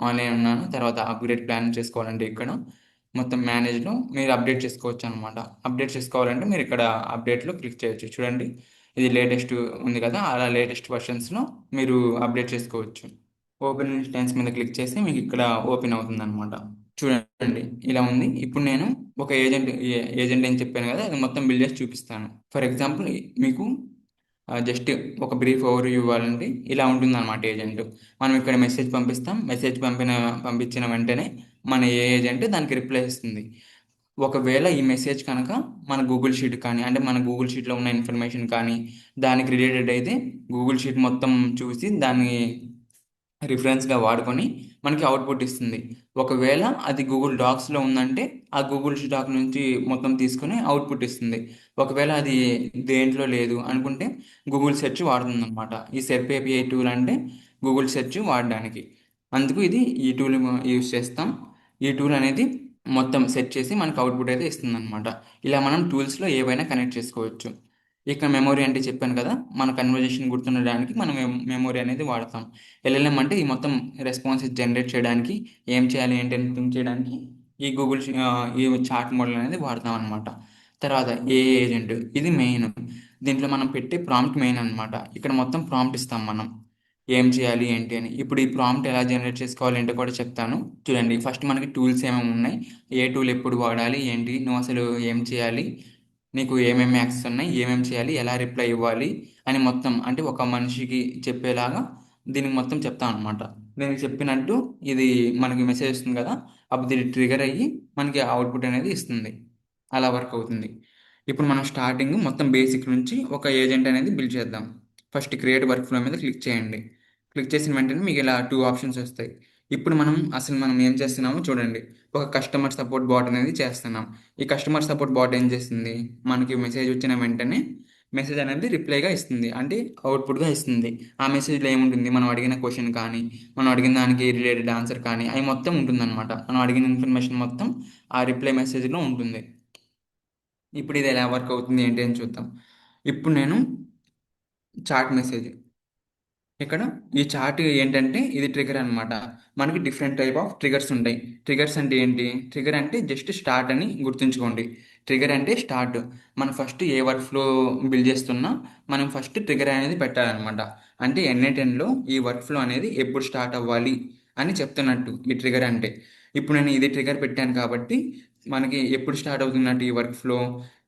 online ఉన్నాను. తర్వాత అప్గ్రేడ్ ప్లాన్ చేసుకోవాలంటే ఇక్కడ మొత్తం మేనేజ్లో మీరు అప్డేట్ చేసుకోవచ్చు అనమాట. అప్డేట్ చేసుకోవాలంటే మీరు ఇక్కడ అప్డేట్లో క్లిక్ చేయొచ్చు. చూడండి ఇది లేటెస్ట్ ఉంది కదా, అలా లేటెస్ట్ వర్షన్స్లో మీరు అప్డేట్ చేసుకోవచ్చు. ఓపెన్ ఇన్స్టెన్స్ మీద క్లిక్ చేస్తే మీకు ఇక్కడ ఓపెన్ అవుతుంది అనమాట. చూడండి ఇలా ఉంది. ఇప్పుడు నేను ఒక ఏజెంట్ అని చెప్పాను కదా, అది మొత్తం బిల్డ్ చేసి చూపిస్తాను. ఫర్ ఎగ్జాంపుల్ మీకు జస్ట్ ఒక బ్రీఫ్ ఓవర్ ఇవ్వాలంటే ఇలా ఉంటుందన్నమాట ఏజెంట్. మనం ఇక్కడ మెసేజ్ పంపిస్తాం, మెసేజ్ పంపించిన వెంటనే మన ఏజెంట్ దానికి రిప్లై ఇస్తుంది. ఒకవేళ ఈ మెసేజ్ కనుక మన గూగుల్ షీట్ కానీ, అంటే మన గూగుల్ షీట్లో ఉన్న ఇన్ఫర్మేషన్ కానీ దానికి రిలేటెడ్ అయితే, గూగుల్ షీట్ మొత్తం చూసి దాన్ని రిఫరెన్స్గా వాడుకొని మనకి అవుట్పుట్ ఇస్తుంది. ఒకవేళ అది గూగుల్ డాక్స్లో ఉందంటే ఆ గూగుల్ డాక్ నుంచి మొత్తం తీసుకొని అవుట్పుట్ ఇస్తుంది. ఒకవేళ అది దేంట్లో లేదు అనుకుంటే గూగుల్ సెర్చ్ వాడుతుంది అనమాట. ఈ సెర్ప్ ఏపీఐ టూల్ అంటే గూగుల్ సెర్చ్ వాడడానికి. అందుకు ఈ టూల్ యూస్ చేస్తాం. ఈ టూల్ అనేది మొత్తం సెట్ చేసి మనకు అవుట్పుట్ అయితే ఇస్తుంది అనమాట. ఇలా మనం టూల్స్లో ఏవైనా కనెక్ట్ చేసుకోవచ్చు. ఇక మెమొరీ అంటే చెప్పాను కదా, మన కన్వర్జేషన్ గుర్తుండడానికి మనం మెమొరీ అనేది వాడతాం. ఎల్ఎల్ఎం అంటే ఈ మొత్తం రెస్పాన్సెస్ జనరేట్ చేయడానికి, ఏం చేయాలి ఏంటి అని థింక్ చేయడానికి ఈ ఈ చాట్ మోడల్ అనేది వాడతాం అనమాట. తర్వాత ఏఏ ఏజెంట్, ఇది మెయిన్. దీంట్లో మనం పెట్టే ప్రాంప్ట్ మెయిన్ అనమాట. ఇక్కడ మొత్తం ప్రాంప్ట్ ఇస్తాం మనం, ఏం చేయాలి ఏంటి అని. ఇప్పుడు ఈ ప్రాంప్ట్ ఎలా జనరేట్ చేసుకోవాలి ఏంటో కూడా చెప్తాను. చూడండి, ఫస్ట్ మనకి టూల్స్ ఏమేమి ఉన్నాయి, ఏ టూల్ ఎప్పుడు వాడాలి ఏంటి, నువ్వు అసలు ఏం చేయాలి, నీకు ఏమేమి యాక్సెస్ ఉన్నాయి, ఏమేమి చేయాలి, ఎలా రిప్లై ఇవ్వాలి అని మొత్తం, అంటే ఒక మనిషికి చెప్పేలాగా దీనికి మొత్తం చెప్తాం అనమాట. దీనికి చెప్పినట్టు ఇది మనకి మెసేజ్ వస్తుంది కదా, అప్పుడు ఇది ట్రిగర్ అయ్యి మనకి అవుట్పుట్ అనేది ఇస్తుంది. అలా వర్క్ అవుతుంది. ఇప్పుడు మనం స్టార్టింగ్ మొత్తం బేసిక్ నుంచి ఒక ఏజెంట్ అనేది బిల్డ్ చేద్దాం. ఫస్ట్ క్రియేట్ వర్క్ ఫ్లో మీద క్లిక్ చేయండి. క్లిక్ చేసిన వెంటనే మీకు ఇలా టూ ఆప్షన్స్ వస్తాయి. ఇప్పుడు మనం ఏం చేస్తున్నామో చూడండి. ఒక కస్టమర్ సపోర్ట్ బాట్ అనేది చేస్తున్నాం. ఈ కస్టమర్ సపోర్ట్ బాట్ ఏం చేస్తుంది, మనకి మెసేజ్ వచ్చిన వెంటనే మెసేజ్ అనేది రిప్లైగా ఇస్తుంది, అంటే అవుట్పుట్గా ఇస్తుంది. ఆ మెసేజ్లో ఏముంటుంది, మనం అడిగిన క్వశ్చన్ కానీ, మనం అడిగిన దానికి రిలేటెడ్ ఆన్సర్ కానీ అవి మొత్తం ఉంటుందన్నమాట. మనం అడిగిన ఇన్ఫర్మేషన్ మొత్తం ఆ రిప్లై మెసేజ్లో ఉంటుంది. ఇప్పుడు ఇది ఎలా వర్క్ అవుతుంది ఏంటి అని చూద్దాం. ఇప్పుడు నేను చాట్ మెసేజ్, ఇక్కడ ఈ చార్ట్ ఏంటంటే ఇది ట్రిగర్ అన్నమాట. మనకి డిఫరెంట్ టైప్ ఆఫ్ ట్రిగర్స్ ఉంటాయి. ట్రిగర్స్ అంటే ఏంటి, ట్రిగర్ అంటే జస్ట్ స్టార్ట్ అని గుర్తుంచుకోండి. ట్రిగర్ అంటే స్టార్ట్. మనం ఫస్ట్ ఏ వర్క్ ఫ్లో బిల్డ్ చేస్తున్నా మనం ఫస్ట్ ట్రిగర్ అనేది పెట్టాలన్నమాట. అంటే ఎన్ఏ10లో ఈ వర్క్ ఫ్లో అనేది ఎప్పుడు స్టార్ట్ అవ్వాలి అని చెప్తున్నట్టు ఈ ట్రిగర్ అంటే. ఇప్పుడు నేను ఇది ట్రిగర్ పెట్టాను కాబట్టి మనకి ఎప్పుడు స్టార్ట్ అవుతున్నట్టు ఈ వర్క్ ఫ్లో,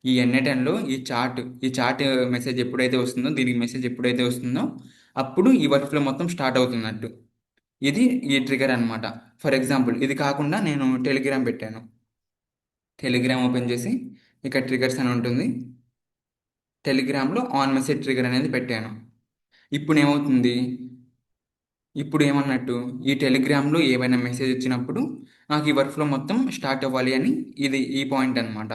ఈ ఎన్ఏ10లో ఈ చార్ట్ మెసేజ్ ఎప్పుడైతే వస్తుందో, దీనికి మెసేజ్ ఎప్పుడైతే వస్తుందో అప్పుడు ఈ వర్క్ ఫ్లో మొత్తం స్టార్ట్ అవుతున్నట్టు. ఇది ఈ ట్రిగర్ అన్నమాట. ఫర్ ఎగ్జాంపుల్ ఇది కాకుండా నేను టెలిగ్రామ్ పెట్టాను. టెలిగ్రామ్ ఓపెన్ చేసి ఇక్కడ ట్రిగర్స్ అని ఉంటుంది. టెలిగ్రామ్లో ఆన్ మెసేజ్ ట్రిగర్ అనేది పెట్టాను. ఇప్పుడు ఏమవుతుంది, ఇప్పుడు ఏమన్నట్టు, ఈ టెలిగ్రామ్లో ఏవైనా మెసేజ్ వచ్చినప్పుడు నాకు ఈ వర్క్ ఫ్లో మొత్తం స్టార్ట్ అవ్వాలి అని, ఇది ఈ పాయింట్ అన్నమాట,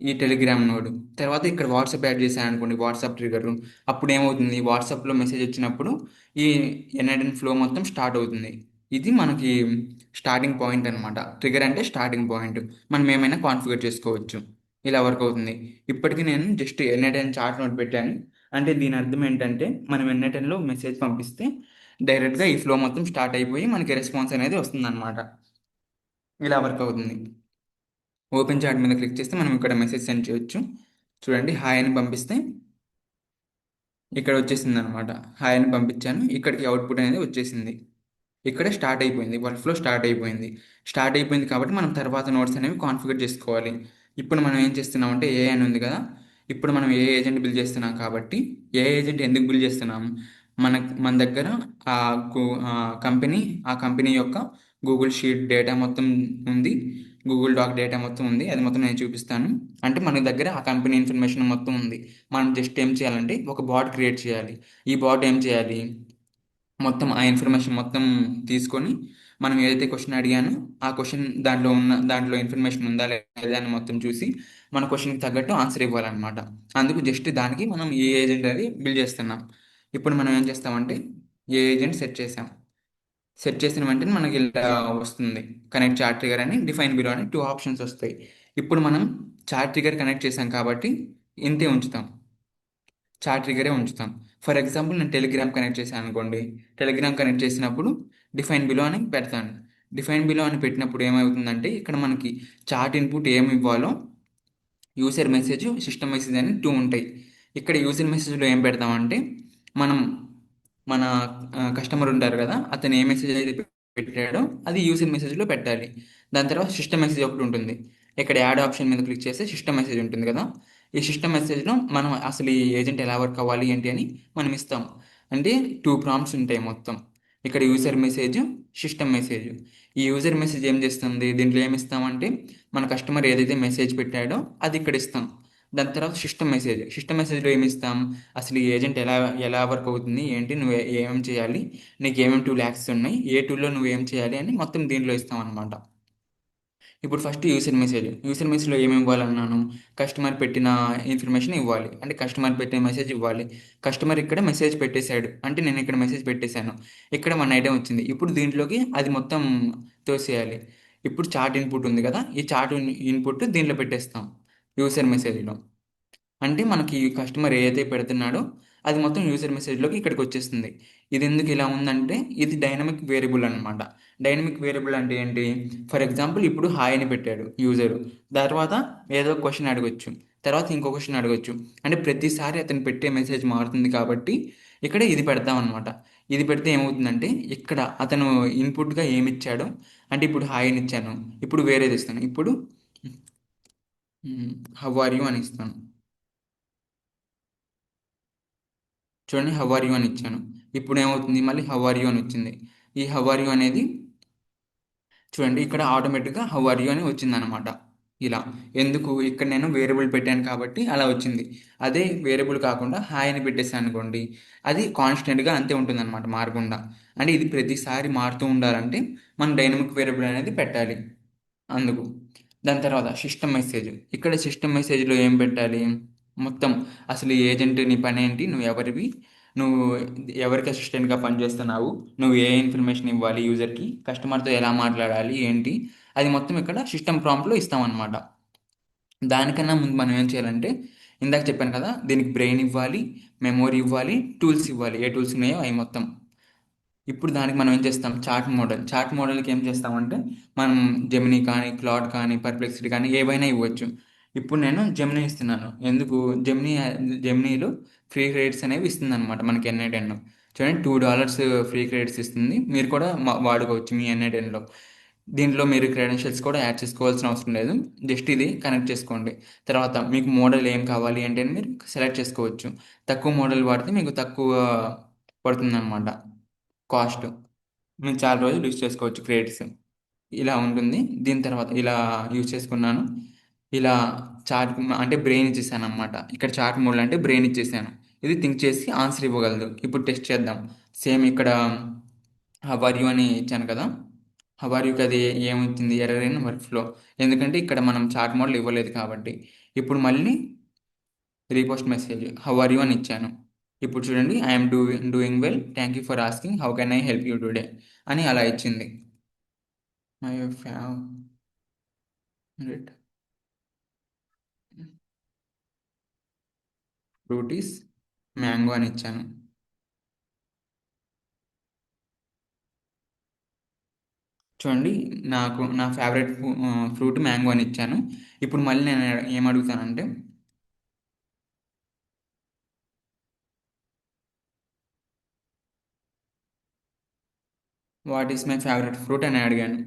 ఈ టెలిగ్రామ్ నోడ్. తర్వాత ఇక్కడ వాట్సాప్ యాడ్ చేశాను అనుకోండి, వాట్సాప్ ట్రిగర్. అప్పుడు ఏమవుతుంది, వాట్సాప్లో మెసేజ్ వచ్చినప్పుడు ఈ ఎన్ఐడెన్ ఫ్లో మొత్తం స్టార్ట్ అవుతుంది. ఇది మనకి స్టార్టింగ్ పాయింట్ అనమాట. ట్రిగర్ అంటే స్టార్టింగ్ పాయింట్. మనం ఏమైనా కాన్ఫిగర్ చేసుకోవచ్చు. ఇలా వర్క్ అవుతుంది. ఇప్పటికీ నేను జస్ట్ ఎన్ఐటెన్ చార్ట్ నోట్ పెట్టాను. అంటే దీని అర్థం ఏంటంటే మనం ఎన్ఐటెన్లో మెసేజ్ పంపిస్తే డైరెక్ట్గా ఈ ఫ్లో మొత్తం స్టార్ట్ అయిపోయి మనకి రెస్పాన్స్ అనేది వస్తుంది అనమాట. ఇలా వర్క్ అవుతుంది. ఓపెన్ చాట్ మీద క్లిక్ చేస్తే మనం ఇక్కడ మెసేజ్ సెండ్ చేయొచ్చు. చూడండి, హాయ్ అని పంపిస్తే ఇక్కడ వచ్చేసింది అనమాట. హాయ్ అని పంపించాను, ఇక్కడికి అవుట్పుట్ అనేది వచ్చేసింది. ఇక్కడ స్టార్ట్ అయిపోయింది, వర్క్ ఫ్లో స్టార్ట్ అయిపోయింది. స్టార్ట్ అయిపోయింది కాబట్టి మనం తర్వాత నోట్స్ అనేవి కాన్ఫిగర్ చేసుకోవాలి. ఇప్పుడు మనం ఏం చేస్తున్నామంటే ఏ అని ఉంది కదా, ఇప్పుడు మనం ఏ ఏజెంట్ బిల్డ్ చేస్తున్నాం కాబట్టి, ఏ ఏజెంట్ ఎందుకు బిల్డ్ చేస్తున్నాం, మన మన దగ్గర ఆ ఆ కంపెనీ ఆ కంపెనీ యొక్క గూగుల్ షీట్ డేటా మొత్తం ఉంది, గూగుల్ డాక్ డేటా మొత్తం ఉంది. అది మొత్తం నేను చూపిస్తాను. అంటే మన దగ్గర ఆ కంపెనీ ఇన్ఫర్మేషన్ మొత్తం ఉంది. మనం జస్ట్ ఏం చేయాలంటే ఒక బాట్ క్రియేట్ చేయాలి. ఈ బాట్ ఏం చేయాలి, మొత్తం ఆ ఇన్ఫర్మేషన్ మొత్తం తీసుకొని, మనం ఏదైతే క్వశ్చన్ అడిగానో ఆ క్వశ్చన్ దాంట్లో ఇన్ఫర్మేషన్ ఉందా లేదా అని మొత్తం చూసి మన క్వశ్చన్కి తగ్గట్టు ఆన్సర్ ఇవ్వాలన్నమాట. అందుకు జస్ట్ దానికి మనం ఏ ఏజెంట్ అది బిల్డ్ చేస్తున్నాం. ఇప్పుడు మనం ఏం చేస్తామంటే ఏ ఏజెంట్ సెట్ చేసాం. సెట్ చేసిన వెంటనే మనకి ఇలా వస్తుంది, కనెక్ట్ చార్ట్ ట్రిగర్ అని, డిఫైన్ బిలో అని టూ ఆప్షన్స్ వస్తాయి. ఇప్పుడు మనం చార్ట్ ట్రిగర్ కనెక్ట్ చేసాం కాబట్టి ఇంతే ఉంచుతాం, చార్ట్ ట్రిగరే ఉంచుతాం. ఫర్ ఎగ్జాంపుల్ నేను టెలిగ్రామ్ కనెక్ట్ చేశాను అనుకోండి, టెలిగ్రామ్ కనెక్ట్ చేసినప్పుడు డిఫైన్ బిలో అని పెడతాను. డిఫైన్ బిలో అని పెట్టినప్పుడు ఏమవుతుందంటే ఇక్కడ మనకి చార్ట్ ఇన్పుట్ ఏమి ఇవ్వాలో యూసర్ మెసేజ్, సిస్టమ్ మెసేజ్ అని టూ ఉంటాయి. ఇక్కడ యూసర్ మెసేజ్లో ఏం పెడతామంటే మనం మన కస్టమర్ ఉంటారు కదా, అతను ఏ మెసేజ్ అయితే పెట్టాడో అది యూసర్ మెసేజ్లో పెట్టాలి. దాని తర్వాత సిస్టమ్ మెసేజ్ ఒకటి ఉంటుంది. ఇక్కడ యాడ్ ఆప్షన్ మీద క్లిక్ చేస్తే సిస్టమ్ మెసేజ్ ఉంటుంది కదా. ఈ సిస్టమ్ మెసేజ్లో మనం అసలు ఈ ఏజెంట్ ఎలా వర్క్ అవ్వాలి ఏంటి అని మనం ఇస్తాం. అంటే టూ ప్రాంప్ట్స్ ఉంటాయి మొత్తం. ఇక్కడ యూజర్ మెసేజ్, సిస్టమ్ మెసేజ్. ఈ యూజర్ మెసేజ్ ఏం చేస్తుంది, దీంట్లో ఏమి ఇస్తామంటే మన కస్టమర్ ఏదైతే మెసేజ్ పెట్టాడో అది ఇక్కడ ఇస్తాం. దాని తర్వాత సిస్టమ్ మెసేజ్. సిస్టమ్ మెసేజ్లో ఏమి ఇస్తాం, అసలు ఈ ఏజెంట్ ఎలా ఎలా వర్క్ అవుతుంది ఏంటి, నువ్వు ఏమేమి చేయాలి, నీకు ఏమేమి టూ ల్యాక్స్ ఉన్నాయి, ఏ టూల్లో నువ్వు ఏం చేయాలి అని మొత్తం దీంట్లో ఇస్తాం అనమాట. ఇప్పుడు ఫస్ట్ యూసర్ మెసేజ్. యూసర్ మెసేజ్లో ఏమి ఇవ్వాలన్నాను, కస్టమర్ పెట్టిన ఇన్ఫర్మేషన్ ఇవ్వాలి. అంటే కస్టమర్ పెట్టిన మెసేజ్ ఇవ్వాలి. కస్టమర్ ఇక్కడ మెసేజ్ పెట్టేశాడు అంటే నేను ఇక్కడ మెసేజ్ పెట్టేశాను, ఇక్కడ మన ఐటెం వచ్చింది. ఇప్పుడు దీంట్లోకి అది మొత్తం తోసేయాలి. ఇప్పుడు చార్ట్ ఇన్పుట్ ఉంది కదా, ఈ చార్ట్ ఇన్పుట్ దీంట్లో పెట్టేస్తాం యూసర్ మెసేజ్లో. అంటే మనకి కస్టమర్ ఏదైతే పెడుతున్నాడో అది మొత్తం యూజర్ మెసేజ్లోకి ఇక్కడికి వచ్చేస్తుంది. ఇది ఎందుకు ఇలా ఉందంటే ఇది డైనమిక్ వేరియబుల్ అనమాట. డైనమిక్ వేరియబుల్ అంటే ఏంటి, ఫర్ ఎగ్జాంపుల్ ఇప్పుడు హాయ్ అని పెట్టాడు యూజర్, తర్వాత ఏదో క్వశ్చన్ అడగొచ్చు, తర్వాత ఇంకో క్వశ్చన్ అడగొచ్చు. అంటే ప్రతిసారి అతను పెట్టే మెసేజ్ మారుతుంది కాబట్టి ఇక్కడ ఇది పెడతాం అనమాట. ఇది పెడితే ఏమవుతుందంటే ఇక్కడ అతను ఇన్పుట్గా ఏమి ఇచ్చాడో, అంటే ఇప్పుడు హాయ్ అని ఇచ్చాను, ఇప్పుడు వేరేది ఇస్తాను. ఇప్పుడు హౌ ఆర్ యూ అని ఇస్తాను. చూడండి హౌ ఆర్ యూ అని ఇచ్చాను. ఇప్పుడు ఏమవుతుంది, మళ్ళీ హౌ ఆర్ యూ అని వచ్చింది. ఈ హౌ ఆర్ యూ అనేది చూడండి ఇక్కడ ఆటోమేటిక్గా హౌ ఆర్ యూ అని వచ్చిందనమాట. ఇలా ఎందుకు, ఇక్కడ నేను వేరియబుల్ పెట్టాను కాబట్టి అలా వచ్చింది. అదే వేరియబుల్ కాకుండా హాయ్ అని పెట్టేసాను అనుకోండి, అది కాన్స్టెంట్గా అంతే ఉంటుందన్నమాట, మారకుండా. అంటే ఇది ప్రతిసారి మారుతూ ఉండాలంటే మనం డైనమిక్ వేరియబుల్ అనేది పెట్టాలి అందుకు. దాని తర్వాత సిస్టమ్ మెసేజ్. ఇక్కడ సిస్టమ్ మెసేజ్లో ఏం పెట్టాలి, మొత్తం అసలు ఈ ఏజెంట్ నీ పని ఏంటి, నువ్వు ఎవరివి, నువ్వు ఎవరికి అసిస్టెంట్గా పనిచేస్తున్నావు, నువ్వు ఏ ఇన్ఫర్మేషన్ ఇవ్వాలి యూజర్కి, కస్టమర్తో ఎలా మాట్లాడాలి ఏంటి, అది మొత్తం ఇక్కడ సిస్టమ్ ప్రాంప్ట్లో ఇస్తామన్నమాట. దానికన్నా ముందు మనం ఏం చేయాలంటే ఇందాక చెప్పాను కదా, దీనికి బ్రెయిన్ ఇవ్వాలి, మెమొరీ ఇవ్వాలి, టూల్స్ ఇవ్వాలి. ఏ టూల్స్ ఉన్నాయో అవి మొత్తం. ఇప్పుడు దానికి మనం ఏం చేస్తాం, చార్ట్ మోడల్. చార్ట్ మోడల్కి ఏం చేస్తామంటే మనం జెమినీ కానీ, క్లాడ్ కానీ, పర్ప్లెక్సిటీ కానీ ఏవైనా ఇవ్వచ్చు. ఇప్పుడు నేను జెమినీ ఇస్తున్నాను. ఎందుకు, జెమినీ జెమినీలో ఫ్రీ క్రెడిట్స్ అనేవి ఇస్తుంది అనమాట మనకి ఎన్ఐ10. చూడండి $2 ఫ్రీ క్రెడిట్స్ ఇస్తుంది. మీరు కూడా వాడుకోవచ్చు మీ ఎన్ఐ10లో. దీంట్లో మీరు క్రెడెన్షియల్స్ కూడా యాడ్ చేసుకోవాల్సిన అవసరం లేదు. జస్ట్ ఇది కనెక్ట్ చేసుకోండి. తర్వాత మీకు మోడల్ ఏం కావాలి అంటే మీరు సెలెక్ట్ చేసుకోవచ్చు. తక్కువ మోడల్ వాడితే మీకు తక్కువ పడుతుందన్నమాట కాస్ట్. మేము చాలా రోజులు యూజ్ చేసుకోవచ్చు క్రెడిట్స్. ఇలా ఉంటుంది. దీని తర్వాత ఇలా యూజ్ చేసుకున్నాను. ఇలా చార్ట్ అంటే బ్రెయిన్ ఇచ్చేసాను అనమాట. ఇక్కడ చార్ట్ మోడల్ అంటే బ్రెయిన్ ఇచ్చేసాను. ఇది థింక్ చేసి ఆన్సర్ ఇవ్వగలదు. ఇప్పుడు టెస్ట్ చేద్దాం. సేమ్ ఇక్కడ హౌ ఆర్ యూ అని ఇచ్చాను కదా, హౌ ఆర్ యూకి అది ఏమవుతుంది, ఎర్రర్ ఇన్ వర్క్ ఫ్లో. ఎందుకంటే ఇక్కడ మనం చార్ట్ మోడల్ ఇవ్వలేదు కాబట్టి. ఇప్పుడు మళ్ళీ repost message how are you అని ఇచ్చాను. ఇప్పుడు చూడండి I'm doing well, thank you for asking, how can I help you today అని అలా ఇచ్చింది. My favourite fruit is mango అని ఇచ్చాను. చూడండి నాకు నా ఫేవరెట్ ఫ్రూట్ మ్యాంగో అని ఇచ్చాను. ఇప్పుడు మళ్ళీ నేను ఏం అడుగుతానంటే what is my favourite fruit అని అడిగాను.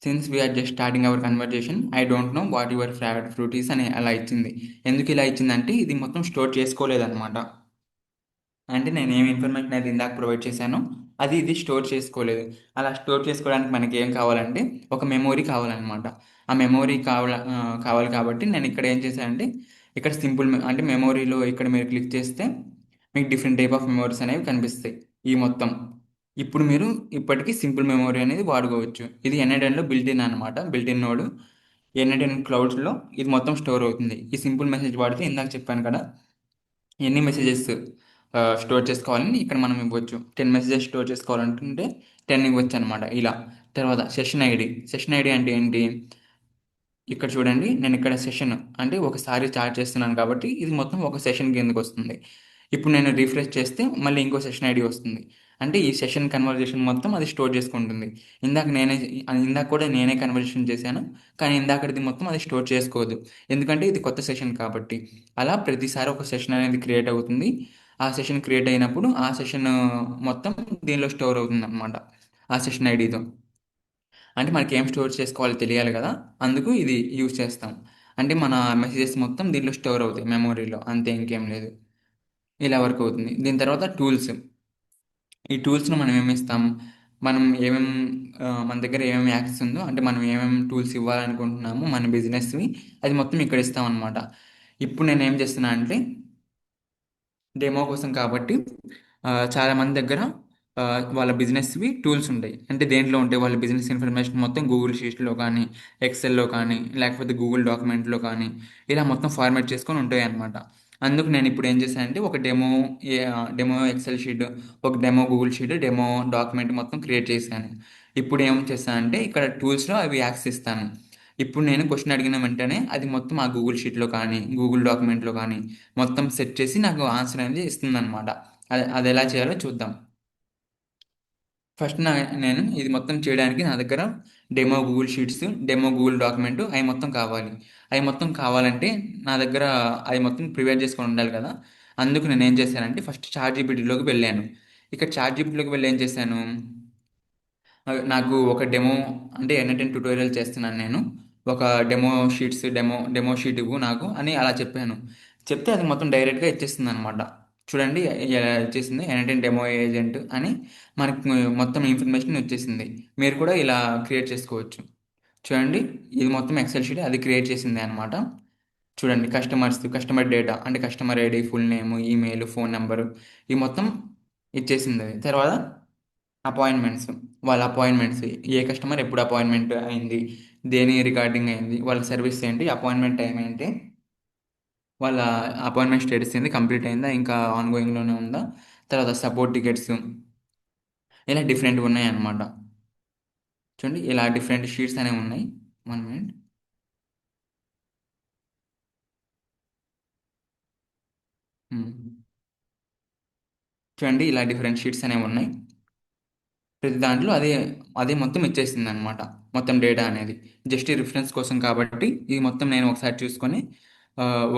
Since we are just starting our conversation I don't know what your favourite fruit is అని అలా ఇచ్చింది. ఎందుకు ఇలా ఇచ్చిందంటే ఇది మొత్తం స్టోర్ చేసుకోలేదన్నమాట. అంటే నేను ఏం ఇన్ఫర్మేషన్ అయితే ఇందాక ప్రొవైడ్ చేశానో అది ఇది స్టోర్ చేసుకోలేదు. అలా స్టోర్ చేసుకోవడానికి మనకి ఏం కావాలంటే ఒక మెమొరీ కావాలన్నమాట. ఆ మెమొరీ కావాలి కాబట్టి నేను ఇక్కడ ఏం చేశానంటే ఇక్కడ సింపుల్ అంటే మెమొరీలో ఇక్కడ మీరు క్లిక్ చేస్తే మీకు డిఫరెంట్ టైప్ ఆఫ్ మెమొరీస్ అనేవి కనిపిస్తాయి ఈ మొత్తం. ఇప్పుడు మీరు ఇప్పటికీ సింపుల్ మెమొరీ అనేది వాడుకోవచ్చు. ఇది ఎన్ఐ10లో బిల్ట్ ఇన్ అనమాట, బిల్ట్ ఇన్ నోడ్. ఎన్ఐ10 క్లౌడ్స్లో ఇది మొత్తం స్టోర్ అవుతుంది. ఈ సింపుల్ మెసేజ్ వాడితే ఇందాక చెప్పాను కదా ఎన్ని మెసేజెస్ స్టోర్ చేసుకోవాలని ఇక్కడ మనం ఇవ్వచ్చు. 10 మెసేజెస్ స్టోర్ చేసుకోవాలంటే 10 ఇవ్వచ్చు అనమాట ఇలా. తర్వాత సెషన్ ఐడి అంటే ఏంటి, ఇక్కడ చూడండి నేను ఇక్కడ సెషన్ అంటే ఒకసారి చార్జ్ చేస్తున్నాను కాబట్టి ఇది మొత్తం ఒక సెషన్ కిందకి వస్తుంది. ఇప్పుడు నేను రిఫ్రెష్ చేస్తే మళ్ళీ ఇంకో సెషన్ ఐడి వస్తుంది. అంటే ఈ సెషన్ కన్వర్జేషన్ మొత్తం అది స్టోర్ చేసుకుంటుంది. ఇందాక కూడా నేనే కన్వర్జేషన్ చేశాను, కానీ ఇందాకటిది మొత్తం అది స్టోర్ చేసుకోదు. ఎందుకంటే ఇది కొత్త సెషన్ కాబట్టి. అలా ప్రతిసారి ఒక సెషన్ అనేది క్రియేట్ అవుతుంది. ఆ సెషన్ క్రియేట్ అయినప్పుడు ఆ సెషన్ మొత్తం దీనిలో స్టోర్ అవుతుంది అనమాట, ఆ సెషన్ ఐడితో. అంటే మనకి ఏం స్టోర్ చేసుకోవాలో తెలియాలి కదా, అందుకు ఇది యూజ్ చేస్తాం. అంటే మన మెసేజెస్ మొత్తం దీంట్లో స్టోర్ అవుతాయి మెమొరీలో, అంతే, ఇంకేం లేదు. ఇలా వర్క్ అవుతుంది. దీని తర్వాత టూల్స్. ఈ టూల్స్‌ను మనం ఏమిస్తాం? మనం మన దగ్గర ఏమేమి యాక్సెస్ ఉందో, అంటే మనం ఏమేమి టూల్స్ ఇవ్వాలనుకుంటున్నామో మన బిజినెస్‌వి, అది మొత్తం ఇక్కడ ఇస్తామనమాట. ఇప్పుడు నేనేం చేస్తున్నా అంటే డెమో కోసం కాబట్టి చాలా మంది దగ్గర వాళ్ళ బిజినెస్వి టూల్స్ ఉంటాయి. అంటే దేంట్లో ఉంటాయి వాళ్ళ బిజినెస్ ఇన్ఫర్మేషన్ మొత్తం గూగుల్ షీట్స్‌లో కానీ, ఎక్సెల్‌లో కానీ, లేకపోతే గూగుల్ డాక్యుమెంట్‌లో కానీ, ఇలా మొత్తం ఫార్మాట్ చేసుకొని ఉంటాయన్నమాట. అందుకు నేను ఇప్పుడు ఏం చేశానంటే ఒక డెమో ఎక్సెల్ షీట్, ఒక demo Google sheet, demo document మొత్తం క్రియేట్ చేశాను. ఇప్పుడు ఏం చేశానంటే ఇక్కడ టూల్స్‌లో అవి యాక్సెస్ ఇస్తాను. ఇప్పుడు నేను క్వెషన్ అడిగిన వెంటనే అది మొత్తం ఆ గూగుల్ షీట్‌లో కానీ, గూగుల్ డాక్యుమెంట్‌లో కానీ మొత్తం సెట్ చేసి నాకు ఆన్సర్ అనేది ఇస్తుందన్నమాట. అది ఎలా చేయాలో చూద్దాం. ఫస్ట్ నేను ఇది మొత్తం చేయడానికి నా దగ్గర demo Google sheets, demo Google document అవి మొత్తం కావాలి. అవి మొత్తం కావాలంటే నా దగ్గర అవి మొత్తం ప్రిపేర్ చేసుకొని ఉండాలి కదా. అందుకు నేను ఏం చేశానంటే ఫస్ట్ చాట్ జీపీటీలోకి వెళ్ళాను. ఇక్కడ చాట్ జీపీటీలోకి వెళ్ళి ఏం చేశాను, నాకు ఒక డెమో, అంటే ఎన్ఎటెన్ ట్యుటోరియల్ చేస్తున్నాను నేను. ఒక డెమో షీట్ ఇవ్వు నాకు అని అలా చెప్పాను. చెప్తే అది మొత్తం డైరెక్ట్గా ఇచ్చేస్తుంది అనమాట. చూడండి ఎలా ఇచ్చేసింది, ఎన్ఎటెన్ డెమో ఏజెంట్ అని మనకి మొత్తం ఇన్ఫర్మేషన్ వచ్చేసింది. మీరు కూడా ఇలా క్రియేట్ చేసుకోవచ్చు. చూడండి, ఇది మొత్తం ఎక్సెల్ షీట్ అది క్రియేట్ చేసింది అనమాట. చూడండి, కస్టమర్ డేటా అంటే customer ID, full name, email, phone number, ఇవి మొత్తం ఇచ్చేసింది. అది తర్వాత అపాయింట్మెంట్స్, వాళ్ళ అపాయింట్మెంట్స్, ఏ కస్టమర్ ఎప్పుడు అపాయింట్మెంట్ అయింది, దేని రిగార్డింగ్ అయింది, వాళ్ళ సర్వీస్ ఏంటి, అపాయింట్మెంట్ టైం ఏంటి, వాళ్ళ అపాయింట్మెంట్ స్టేటస్ ఏంది, కంప్లీట్ అయిందా ఇంకా ఆన్గోయింగ్లోనే ఉందా, తర్వాత సపోర్ట్ టికెట్స్, ఇలా డిఫరెంట్గా ఉన్నాయి అన్నమాట. చూడండి, ఇలా డిఫరెంట్ షీట్స్ అనేవి ఉన్నాయి. 1 మినిట్. చూడండి, ఇలా డిఫరెంట్ షీట్స్ అనేవి ఉన్నాయి. ప్రతి దాంట్లో అదే అదే మొత్తం ఇచ్చేసింది అనమాట. మొత్తం డేటా అనేది జస్ట్ రిఫరెన్స్ కోసం కాబట్టి ఇది మొత్తం నేను ఒకసారి చూసుకొని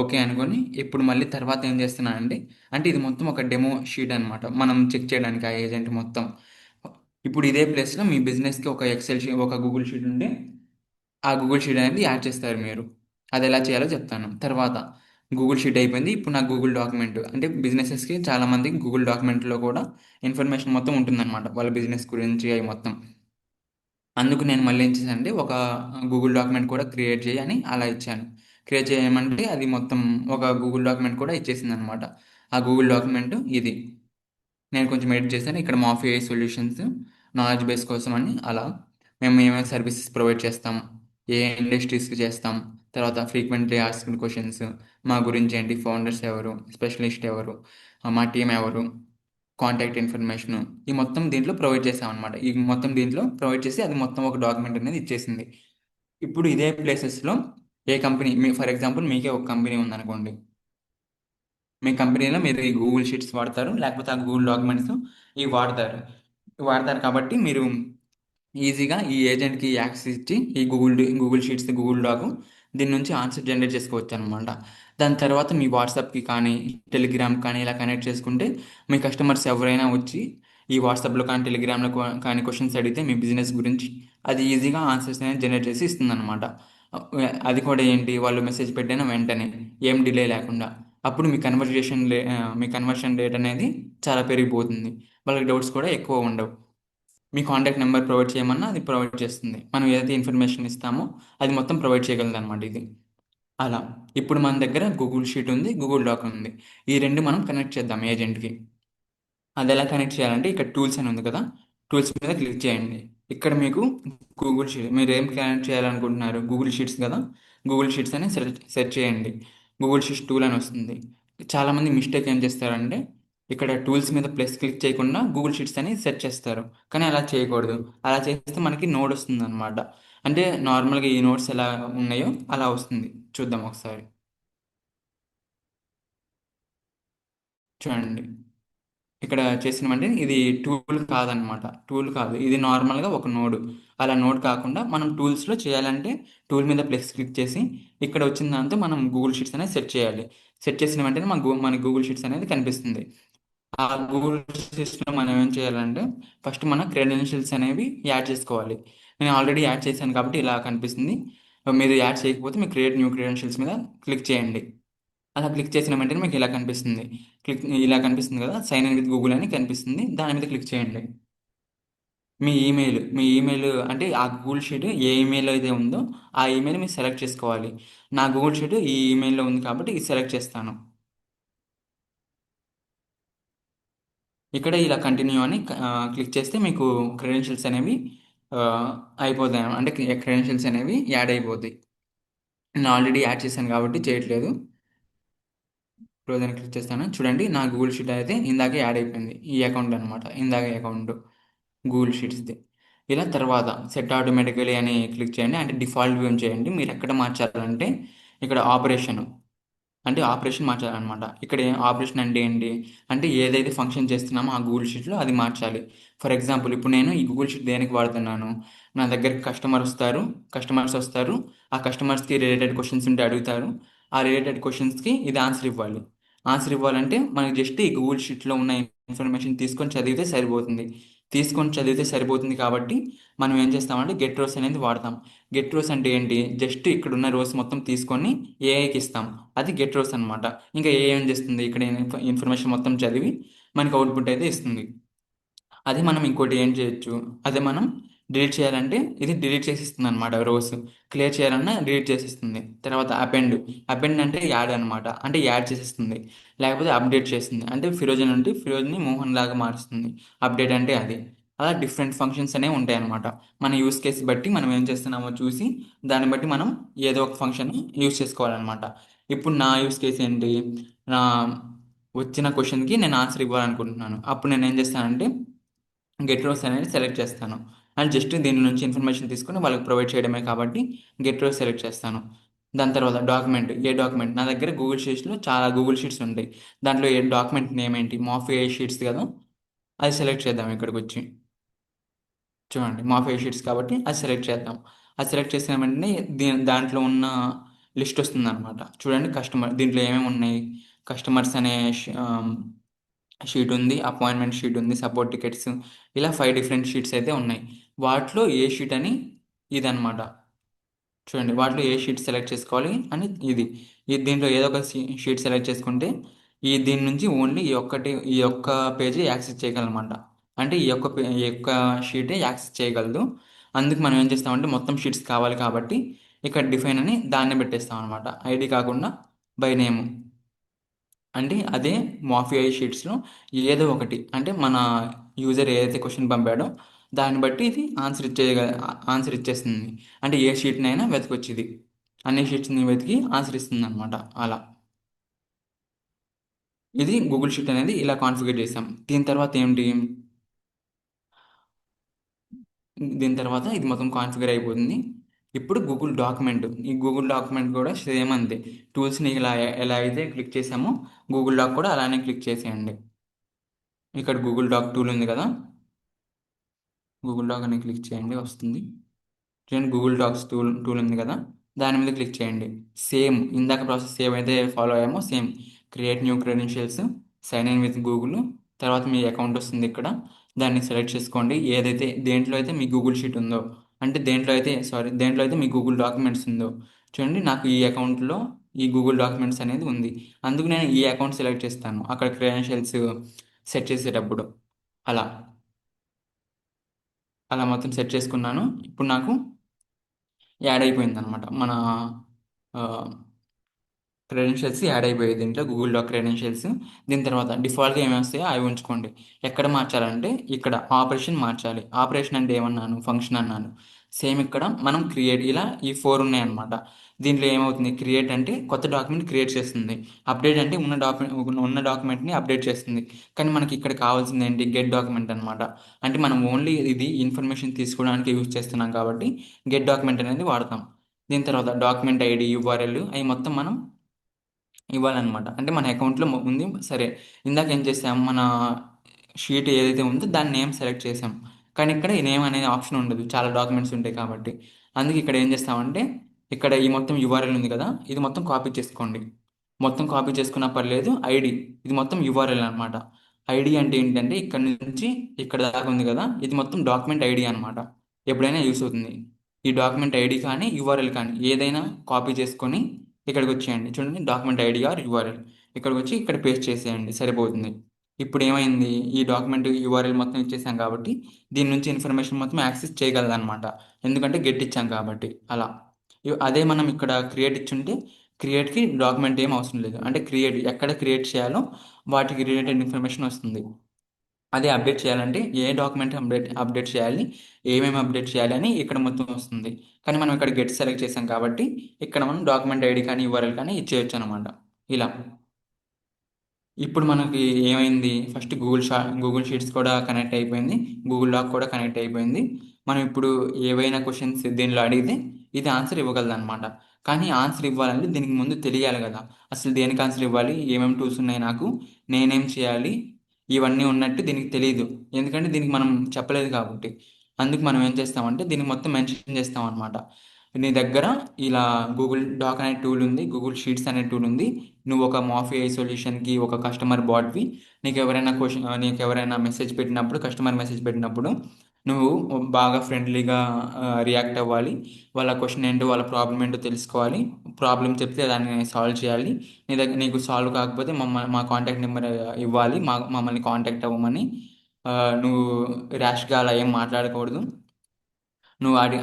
ఓకే అనుకొని ఇప్పుడు మళ్ళీ తర్వాత ఏం చేస్తున్నానంటే, అంటే ఇది మొత్తం ఒక డెమో షీట్ అనమాట, మనం చెక్ చేయడానికి ఆ ఏజెంట్ మొత్తం. ఇప్పుడు ఇదే ప్లేస్లో మీ బిజినెస్కి ఒక ఎక్సెల్ షీట్, ఒక గూగుల్ షీట్ ఉంటే ఆ గూగుల్ షీట్ అనేది యాడ్ చేస్తారు మీరు. అది ఎలా చేయాలో చెప్తాను తర్వాత. గూగుల్ షీట్ అయిపోయింది. ఇప్పుడు నా గూగుల్ డాక్యుమెంట్, అంటే బిజినెసెస్కి చాలామంది గూగుల్ డాక్యుమెంట్లో కూడా ఇన్ఫర్మేషన్ మొత్తం ఉంటుందన్నమాట, వాళ్ళ బిజినెస్ గురించి అవి మొత్తం. అందుకు నేను మళ్ళీ ఏం చేశానంటే ఒక గూగుల్ డాక్యుమెంట్ కూడా క్రియేట్ చేయి అని అలా ఇచ్చాను. క్రియేట్ చేయమంటే అది మొత్తం ఒక గూగుల్ డాక్యుమెంట్ కూడా ఇచ్చేసింది అనమాట. ఆ గూగుల్ డాక్యుమెంట్ ఇది నేను కొంచెం ఎడిట్ చేశాను. ఇక్కడ మాఫీ ఐ సొల్యూషన్స్ నాలెడ్జ్ బేస్ కోసం అని అలా మేము ఏమేమి సర్వీసెస్ ప్రొవైడ్ చేస్తాం, ఏ ఇండస్ట్రీస్కి చేస్తాం, తర్వాత ఫ్రీక్వెంట్లీ ఆస్క్డ్ క్వశ్చన్స్, మా గురించి ఏంటి, ఫౌండర్స్ ఎవరు, స్పెషలిస్ట్ ఎవరు, మా టీం ఎవరు, కాంటాక్ట్ ఇన్ఫర్మేషన్, ఈ మొత్తం దీంట్లో ప్రొవైడ్ చేసాం అనమాట. ఈ మొత్తం దీంట్లో ప్రొవైడ్ చేసి అది మొత్తం ఒక డాక్యుమెంట్ అనేది ఇచ్చేసింది. ఇప్పుడు ఇదే ప్లేసెస్లో ఏ కంపెనీ, మీ ఫర్ ఎగ్జాంపుల్ మీకే ఒక కంపెనీ ఉందనుకోండి. మీ కంపెనీలో మీరు ఈ గూగుల్ షీట్స్ వాడతారు, లేకపోతే ఆ గూగుల్ డాక్యుమెంట్స్ ఇవి వాడతారు. వాడతారు కాబట్టి మీరు ఈజీగా ఈ ఏజెంట్కి యాక్సెస్ ఇచ్చి ఈ గూగుల్ షీట్స్, గూగుల్ డాక్ దీని నుంచి ఆన్సర్ జనరేట్ చేసుకోవచ్చు అనమాట. దాని తర్వాత మీ వాట్సాప్కి కానీ, టెలిగ్రామ్ కానీ ఇలా కనెక్ట్ చేసుకుంటే మీ కస్టమర్స్ ఎవరైనా వచ్చి ఈ వాట్సాప్లో కానీ, టెలిగ్రామ్లో కానీ క్వశ్చన్స్ అడిగితే మీ బిజినెస్ గురించి అది ఈజీగా ఆన్సర్స్ అనేది జనరేట్ చేసి ఇస్తుందన్నమాట. అది కూడా ఏంటి, వాళ్ళు మెసేజ్ పెట్టిన వెంటనే ఏం డిలే లేకుండా. అప్పుడు మీ కన్వర్షన్ రేట్ అనేది చాలా పెరిగిపోతుంది. వాళ్ళకి డౌట్స్ కూడా ఎక్కువ ఉండవు. మీ కాంటాక్ట్ నెంబర్ ప్రొవైడ్ చేయమన్నా అది ప్రొవైడ్ చేస్తుంది. మనం ఏదైతే ఇన్ఫర్మేషన్ ఇస్తామో అది మొత్తం ప్రొవైడ్ చేయగలదు అనమాట ఇది. అలా ఇప్పుడు మన దగ్గర గూగుల్ షీట్ ఉంది, గూగుల్ డాక్ ఉంది. ఈ రెండు మనం కనెక్ట్ చేద్దాం ఏజెంట్కి. అది ఎలా కనెక్ట్ చేయాలంటే ఇక్కడ టూల్స్ అని ఉంది కదా, టూల్స్ మీద క్లిక్ చేయండి. ఇక్కడ మీకు గూగుల్ షీట్, మీరు ఏం కనెక్ట్ చేయాలనుకుంటున్నారు, గూగుల్ షీట్స్ కదా, గూగుల్ షీట్స్ అని సెర్చ్ చేయండి. గూగుల్ షీట్స్ టూల్ అని వస్తుంది. చాలామంది మిస్టేక్ ఏం చేస్తారంటే ఇక్కడ టూల్స్ మీద ప్లస్ క్లిక్ చేయకుండా గూగుల్ షీట్స్ అని సెర్చ్ చేస్తారు. కానీ అలా చేయకూడదు. అలా చేస్తే మనకి నోట్ వస్తుంది అనమాట. అంటే నార్మల్గా ఈ నోట్స్ ఎలా ఉన్నాయో అలా వస్తుంది. చూద్దాం ఒకసారి. చూడండి, ఇక్కడ చేసినామంటే ఇది టూల్ కాదనమాట. టూల్ కాదు ఇది, నార్మల్గా ఒక నోడ్. అలా నోడ్ కాకుండా మనం టూల్స్లో చేయాలంటే టూల్ మీద ప్లస్ క్లిక్ చేసి ఇక్కడ వచ్చిన దాంతో మనం గూగుల్ షీట్స్ అనేది సెట్ చేయాలి. సెట్ చేసిన వెంటనే మన గూగుల్ షీట్స్ అనేది కనిపిస్తుంది. ఆ గూగుల్ షీట్స్లో మనం ఏం చేయాలంటే ఫస్ట్ మన క్రెడెన్షియల్స్ అనేవి యాడ్ చేసుకోవాలి. నేను ఆల్రెడీ యాడ్ చేశాను కాబట్టి ఇలా కనిపిస్తుంది. మీరు యాడ్ చేయకపోతే మీ క్రియేట్ న్యూ క్రెడెన్షియల్స్ మీద క్లిక్ చేయండి. అలా క్లిక్ చేసిన వెంటనే మీకు ఇలా కనిపిస్తుంది. ఇలా కనిపిస్తుంది కదా, సైన్ ఇన్ విత్ గూగుల్ అని కనిపిస్తుంది. దాని మీద క్లిక్ చేయండి. మీ ఈమెయిల్ అంటే ఆ గూగుల్ షీట్ ఏ ఈమెయిల్ అయితే ఉందో ఆ ఈమెయిల్ మీరు సెలెక్ట్ చేసుకోవాలి. నా గూగుల్ షీట్ ఈ ఈమెయిల్లో ఉంది కాబట్టి ఇది సెలెక్ట్ చేస్తాను. ఇక్కడ ఇలా కంటిన్యూ అని క్లిక్ చేస్తే మీకు క్రెడెన్షియల్స్ అనేవి ఆ, అయిపోతాయి. అంటే క్రెడెన్షియల్స్ అనేవి యాడ్ అయిపోతాయి. నేను ఆల్రెడీ యాడ్ చేశాను కాబట్టి చేయట్లేదు. క్లోజ్ అని క్లిక్ చేస్తాను. చూడండి, నా గూగుల్ షీట్ అయితే ఇందాకే యాడ్ అయిపోయింది. ఈ అకౌంట్ అనమాట, ఇందాక అకౌంట్ గూగుల్ షీట్స్ది. ఇలా తర్వాత సెట్ ఆటోమేటికలీ అని క్లిక్ చేయండి. అంటే డిఫాల్ట్ వ్యూ చేయండి. మీరు ఎక్కడ మార్చాలంటే ఇక్కడ ఆపరేషన్, అంటే ఆపరేషన్ మార్చాలన్నమాట. ఇక్కడ ఆపరేషన్ అంటే ఏంటి అంటే ఏదైతే ఫంక్షన్ చేస్తున్నామో ఆ గూగుల్ షీట్లో అది మార్చాలి. ఫర్ ఎగ్జాంపుల్ ఇప్పుడు నేను ఈ గూగుల్ షీట్ దేనికి వాడుతున్నాను, నా దగ్గరికి కస్టమర్స్ వస్తారు. ఆ కస్టమర్స్కి రిలేటెడ్ క్వశ్చన్స్ ఉంటే అడుగుతారు. ఆ రిలేటెడ్ క్వశ్చన్స్కి ఇది ఆన్సర్ ఇవ్వాలి. ఆన్సర్ ఇవ్వాలంటే మనకి జస్ట్ ఈ గూగుల్ షీట్లో ఉన్న ఇన్ఫర్మేషన్ తీసుకొని చదివితే సరిపోతుంది కాబట్టి మనం ఏం చేస్తామంటే గెట్ రోస్ అనేది వాడతాం. గెట్ రోస్ అంటే ఏంటి, జస్ట్ ఇక్కడ ఉన్న రోస్ మొత్తం తీసుకొని ఏఐకి ఇస్తాం. అది గెట్ రోస్ అనమాట. ఇంకా ఏ ఏం చేస్తుంది, ఇక్కడ ఇన్ఫర్మేషన్ మొత్తం చదివి మనకి అవుట్పుట్ అయితే ఇస్తుంది. అదే మనం ఇంకోటి ఏం చేయొచ్చు, అదే మనం డిలీట్ చేయాలంటే ఇది డిలీట్ చేసిస్తుంది అనమాట. రోస్ క్లియర్ చేయాలన్నా డిలీట్ చేసిస్తుంది. తర్వాత అపెండ్ అంటే యాడ్ అనమాట, అంటే యాడ్ చేసేస్తుంది. లేకపోతే అప్డేట్ చేస్తుంది, అంటే ఫిరోజ్ అంటే ఫిరోజ్ని మోహన్ లాగా మారుస్తుంది. అప్డేట్ అంటే అది. అలా డిఫరెంట్ ఫంక్షన్స్ అనేవి ఉంటాయి అనమాట. మన యూస్ కేస్ బట్టి మనం ఏం చేస్తున్నామో చూసి దాన్ని బట్టి మనం ఏదో ఒక ఫంక్షన్ యూస్ చేసుకోవాలన్నమాట. ఇప్పుడు నా యూస్ కేస్ ఏంటి, నా వచ్చిన క్వశ్చన్కి నేను ఆన్సర్ ఇవ్వాలనుకుంటున్నాను. అప్పుడు నేను ఏం చేస్తానంటే గెట్ రోస్ అనేది సెలెక్ట్ చేస్తాను. అండ్ జస్ట్ దీని నుంచి ఇన్ఫర్మేషన్ తీసుకుని వాళ్ళకి ప్రొవైడ్ చేయడమే కాబట్టి గెట్ రోస్ సెలెక్ట్ చేస్తాను. దాని తర్వాత ఏ డాక్యుమెంట్ నా దగ్గర గూగుల్ షీట్స్లో చాలా గూగుల్ షీట్స్ ఉంటాయి. దాంట్లో ఏ డాక్యుమెంట్ నేమ్ ఏంటి, మాఫీ షీట్స్ కదా, అది సెలెక్ట్ చేద్దాం. ఇక్కడికి వచ్చి చూడండి, మాఫీ షీట్స్ కాబట్టి అది సెలెక్ట్ చేద్దాం. అది సెలెక్ట్ చేసిన వెంటనే దాంట్లో ఉన్న లిస్ట్ వస్తుంది అనమాట. చూడండి, దీంట్లో ఏమేమి ఉన్నాయి, కస్టమర్స్ అనే షీట్ ఉంది, అపాయింట్మెంట్ షీట్ ఉంది, సపోర్ట్ టికెట్స్, ఇలా 5 డిఫరెంట్ షీట్స్ అయితే ఉన్నాయి. వాటిలో ఏ షీట్ అని ఇదనమాట. చూడండి, వాటిలో ఏ షీట్ సెలెక్ట్ చేసుకోవాలి అని దీంట్లో ఏదో ఒక షీట్ సెలెక్ట్ చేసుకుంటే దీని నుంచి ఓన్లీ ఈ ఒక్క పేజీ యాక్సెస్ చేయగలనమాట. అంటే ఈ యొక్క షీటే యాక్సెస్ చేయగలదు. అందుకు మనం ఏం చేస్తామంటే మొత్తం షీట్స్ కావాలి కాబట్టి ఇక్కడ డిఫైన్ అని దాన్ని పెట్టేస్తాం అనమాట. ఐడి కాకుండా బై నేమ్, అంటే అదే మాఫియా షీట్స్లో ఏదో ఒకటి, అంటే మన యూజర్ ఏదైతే క్వశ్చన్ పంపాడో దాన్ని బట్టి ఇది ఆన్సర్ ఇచ్చేస్తుంది. అంటే ఏ షీట్నైనా వెతకొచ్చు ఇది. అన్ని షీట్స్ని వెతికి ఆన్సర్ ఇస్తుంది అనమాట. అలా ఇది గూగుల్ షీట్ అనేది ఇలా కాన్ఫిగర్ చేసాం. దీని తర్వాత ఇది మొత్తం కాన్ఫిగర్ అయిపోతుంది. ఇప్పుడు ఈ గూగుల్ డాక్యుమెంట్ కూడా సేమ్ అంతే. టూల్స్ని ఎలా అయితే క్లిక్ చేసామో గూగుల్ డాక్ కూడా అలానే క్లిక్ చేసేయండి. ఇక్కడ గూగుల్ డాక్ టూల్ ఉంది కదా, గూగుల్ డాక్ అని క్లిక్ చేయండి, వస్తుంది. చూడండి, గూగుల్ డాక్స్ టూల్ ఉంది కదా, దాని మీద క్లిక్ చేయండి. సేమ్ ఇందాక ప్రాసెస్ సేమ్ అయితే ఫాలో అయ్యామో same. Create new credentials, sign in with Google, తర్వాత మీ అకౌంట్ వస్తుంది ఇక్కడ. దాన్ని సెలెక్ట్ చేసుకోండి. దేంట్లో అయితే మీ గూగుల్ షీట్ ఉందో, అంటే దేంట్లో అయితే మీ గూగుల్ డాక్యుమెంట్స్ ఉందో. చూడండి, నాకు ఈ అకౌంట్లో ఈ గూగుల్ డాక్యుమెంట్స్ అనేది ఉంది. అందుకు నేను ఈ అకౌంట్ సెలెక్ట్ చేస్తాను అక్కడ క్రెడెన్షియల్స్ సెట్ చేసేటప్పుడు. అలా అలా మొత్తం సెట్ చేసుకున్నాను. ఇప్పుడు నాకు యాడ్ అయిపోయింది అనమాట. మన క్రెడెన్షియల్స్ యాడ్ అయిపోయాయి దీంట్లో, గూగుల్ డాక్ క్రెడెన్షియల్స్. దీని తర్వాత డిఫాల్ట్గా ఏమి వస్తాయో అవి ఉంచుకోండి. ఎక్కడ మార్చాలంటే ఇక్కడ ఆపరేషన్ మార్చాలి. ఆపరేషన్ అంటే ఏమన్నాను, ఫంక్షన్ అన్నాను. సేమ్ ఇక్కడ మనం క్రియేట్, ఇలా ఈ 4 ఉన్నాయన్నమాట. దీంట్లో ఏమవుతుంది, క్రియేట్ అంటే కొత్త డాక్యుమెంట్ క్రియేట్ చేస్తుంది. అప్డేట్ అంటే ఉన్న డాక్యుమెంట్ని అప్డేట్ చేస్తుంది. కానీ మనకి ఇక్కడ కావాల్సింది ఏంటి, గెట్ డాక్యుమెంట్ అనమాట. అంటే మనం ఓన్లీ ఇది ఇన్ఫర్మేషన్ తీసుకోవడానికి యూజ్ చేస్తున్నాం కాబట్టి గెట్ డాక్యుమెంట్ అనేది వాడతాం. దీని తర్వాత డాక్యుమెంట్ ఐడి, యూఆర్ఎల్ అవి మొత్తం మనం ఇవ్వాలన్నమాట. అంటే మన అకౌంట్లో ఉంది. సరే, ఇందాక ఏం చేసాం, మన షీట్ ఏదైతే ఉందో దాని నేమ్ సెలెక్ట్ చేసాం. కానీ ఇక్కడ ఈ నేమ్ అనేది ఆప్షన్ ఉండదు, చాలా డాక్యుమెంట్స్ ఉంటాయి కాబట్టి. అందుకే ఇక్కడ ఏం చేస్తామంటే ఇక్కడ ఈ మొత్తం యూఆర్ఎల్ ఉంది కదా, ఇది మొత్తం కాపీ చేసుకోండి. మొత్తం కాపీ చేసుకున్నా పర్లేదు. ఐడి, ఇది మొత్తం యూఆర్ఎల్ అనమాట. ఐడి అంటే ఏంటంటే ఇక్కడ నుంచి ఇక్కడ దాకా ఉంది కదా, ఇది మొత్తం డాక్యుమెంట్ ఐడి అనమాట. ఎప్పుడైనా యూస్ అవుతుంది. ఈ డాక్యుమెంట్ ఐడి కానీ యూఆర్ఎల్ కానీ ఏదైనా కాపీ చేసుకొని ఇక్కడికి వచ్చేయండి. చూడండి, డాక్యుమెంట్ ఐడి ఆర్ యూఆర్ఎల్ ఇక్కడికి వచ్చి ఇక్కడ పేస్ట్ చేసేయండి, సరిపోతుంది. ఇప్పుడు ఏమైంది, ఈ డాక్యుమెంట్ యూఆర్ఎల్ మొత్తం ఇచ్చేసాం కాబట్టి దీని నుంచి ఇన్ఫర్మేషన్ మొత్తం యాక్సెస్ చేయగలదన్నమాట. ఎందుకంటే గెట్ ఇచ్చాం కాబట్టి అలా. అదే మనం ఇక్కడ క్రియేట్ ఇచ్చుంటే క్రియేట్కి డాక్యుమెంట్ ఏం అవసరం లేదు. అంటే క్రియేట్ ఎక్కడ క్రియేట్ చేయాలో వాటికి రిలేటెడ్ ఇన్ఫర్మేషన్ వస్తుంది. అదే అప్డేట్ చేయాలంటే ఏ డాక్యుమెంట్ అప్డేట్ చేయాలి, ఏమేమి అప్డేట్ చేయాలి అని ఇక్కడ మొత్తం వస్తుంది. కానీ మనం ఇక్కడ గెట్ సెలెక్ట్ చేసాం కాబట్టి ఇక్కడ మనం డాక్యుమెంట్ ఐడి కానీ యూఆర్ఎల్ కానీ ఇచ్చేయచ్చు అనమాట. ఇలా ఇప్పుడు మనకి ఏమైంది, ఫస్ట్ గూగుల్ షీట్స్ కూడా కనెక్ట్ అయిపోయింది, గూగుల్ డాక్ కూడా కనెక్ట్ అయిపోయింది. మనం ఇప్పుడు ఏవైనా క్వశ్చన్స్ దీనిలో అడిగితే ఇది ఆన్సర్ ఇవ్వగలదు అనమాట. కానీ ఆన్సర్ ఇవ్వాలంటే దీనికి ముందు తెలియాలి కదా, అసలు దేనికి ఆన్సర్ ఇవ్వాలి, ఏమేమి టూల్స్ ఉన్నాయి నాకు, నేనేం చేయాలి, ఇవన్నీ ఉన్నట్టు దీనికి తెలియదు. ఎందుకంటే దీనికి మనం చెప్పలేదు కాబట్టి. అందుకు మనం ఏం చేస్తామంటే దీనికి మొత్తం మెన్షన్ చేస్తాం అనమాట. నీ దగ్గర ఇలా గూగుల్ డాక్ అనే టూల్ ఉంది, గూగుల్ షీట్స్ అనే టూల్ ఉంది. నువ్వు ఒక మాఫీ ఐ సొల్యూషన్కి ఒక కస్టమర్ బాట్వి. నీకు ఎవరైనా మెసేజ్ పెట్టినప్పుడు, కస్టమర్ మెసేజ్ పెట్టినప్పుడు నువ్వు బాగా ఫ్రెండ్లీగా రియాక్ట్ అవ్వాలి. వాళ్ళ క్వశ్చన్ ఏంటో, వాళ్ళ ప్రాబ్లం ఏంటో తెలుసుకోవాలి. ప్రాబ్లం చెప్తే దాన్ని సాల్వ్ చేయాలి. నీకు సాల్వ్ కాకపోతే మా కాంటాక్ట్ నెంబర్ ఇవ్వాలి, మమ్మల్ని కాంటాక్ట్ అవ్వమని. ఆ, నువ్వు ర్యాష్గా అలా ఏం మాట్లాడకూడదు.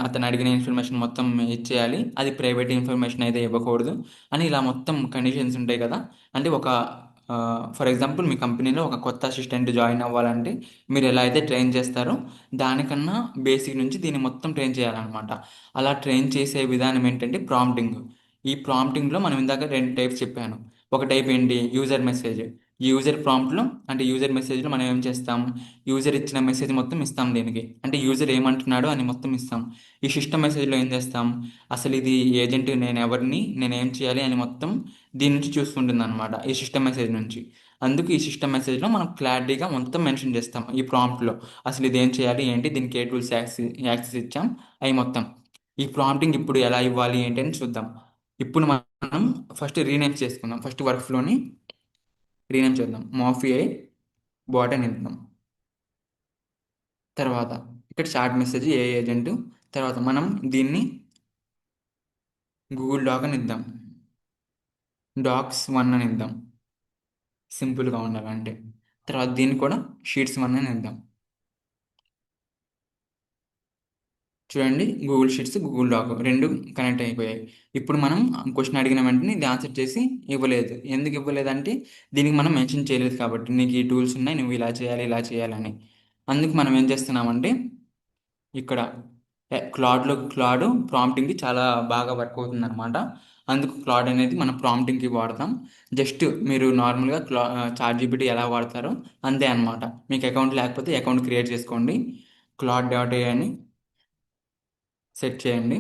అతను అడిగిన ఇన్ఫర్మేషన్ మొత్తం ఇచ్చేయాలి, అది ప్రైవేట్ ఇన్ఫర్మేషన్ అయితే ఇవ్వకూడదు అని ఇలా మొత్తం కండిషన్స్ ఉంటాయి కదా. అంటే ఫర్ ఎగ్జాంపుల్ మీ కంపెనీలో ఒక కొత్త అసిస్టెంట్ జాయిన్ అవ్వాలంటే మీరు ఎలా అయితే ట్రైన్ చేస్తారో దానికన్నా బేసిక్ నుంచి దీన్ని మొత్తం ట్రైన్ చేయాలన్నమాట. అలా ట్రైన్ చేసే విధానం ఏంటంటే ప్రాంప్టింగ్. ఈ ప్రాంప్టింగ్లో మనం ఇందాక రెండు టైప్స్ చెప్పాను. ఒక టైప్ ఏంటి, యూజర్ మెసేజ్. యూజర్ ప్రాంప్ట్లో అంటే యూజర్ మెసేజ్లో మనం ఏం చేస్తాం, యూజర్ ఇచ్చిన మెసేజ్ మొత్తం ఇస్తాం దీనికి, అంటే యూజర్ ఏమంటున్నాడో అని మొత్తం ఇస్తాం. ఈ సిస్టమ్ మెసేజ్లో ఏం చేస్తాం, అసలు ఇది ఏజెంట్, నేను ఎవరిని, నేను ఏం చేయాలి అని మొత్తం దీని నుంచి చూసుకుంటుంది అనమాట, ఈ సిస్టమ్ మెసేజ్ నుంచి. అందుకు ఈ సిస్టమ్ మెసేజ్లో మనం క్లారిటీగా మొత్తం మెన్షన్ చేస్తాం ఈ ప్రాంప్ట్లో. అసలు ఇది ఏం చేయాలి ఏంటి, దీనికి ఏ టూల్స్ యాక్సెస్ ఇచ్చాం అవి మొత్తం. ఈ ప్రాంప్టింగ్ ఇప్పుడు ఎలా ఇవ్వాలి ఏంటి అని చూద్దాం. ఇప్పుడు మనం ఫస్ట్ రీనేమ్ చేసుకుందాం. ఫస్ట్ వర్క్ ఫ్లోని రీనేమ్ చేద్దాం, మాఫియై బాట్ అని ఇద్దాం. తర్వాత ఇక్కడ చాట్ మెసేజ్ ఏ ఏజెంట్. తర్వాత మనం దీన్ని గూగుల్ డాక్ అని ఇద్దాం, డాక్స్ 1 అని ఇద్దాం, సింపుల్గా ఉండాలంటే. తర్వాత దీన్ని కూడా షీట్స్ 1 అని ఇద్దాం. చూడండి, గూగుల్ షీట్స్ గూగుల్ డాక్ రెండు కనెక్ట్ అయిపోయాయి. ఇప్పుడు మనం క్వశ్చన్ అడిగిన వెంటనే ఇది ఆన్సర్ చేసి ఇవ్వలేదు. ఎందుకు ఇవ్వలేదంటే దీనికి మనం మెన్షన్ చేయలేదు కాబట్టి, నీకు ఈ టూల్స్ ఉన్నాయి, నువ్వు ఇలా చేయాలి ఇలా చేయాలని. అందుకు మనం ఏం చేస్తున్నామంటే ఇక్కడ క్లాడ్ ప్రాంప్టింగ్కి చాలా బాగా వర్క్ అవుతుంది అనమాట. అందుకు క్లాడ్ అనేది మనం ప్రాంప్టింగ్కి వాడతాం. జస్ట్ మీరు నార్మల్గా చాట్ జీపీటీ ఎలా వాడతారో అంతే అనమాట. మీకు అకౌంట్ లేకపోతే అకౌంట్ క్రియేట్ చేసుకోండి, claude.ai అని సెట్ చేయండి,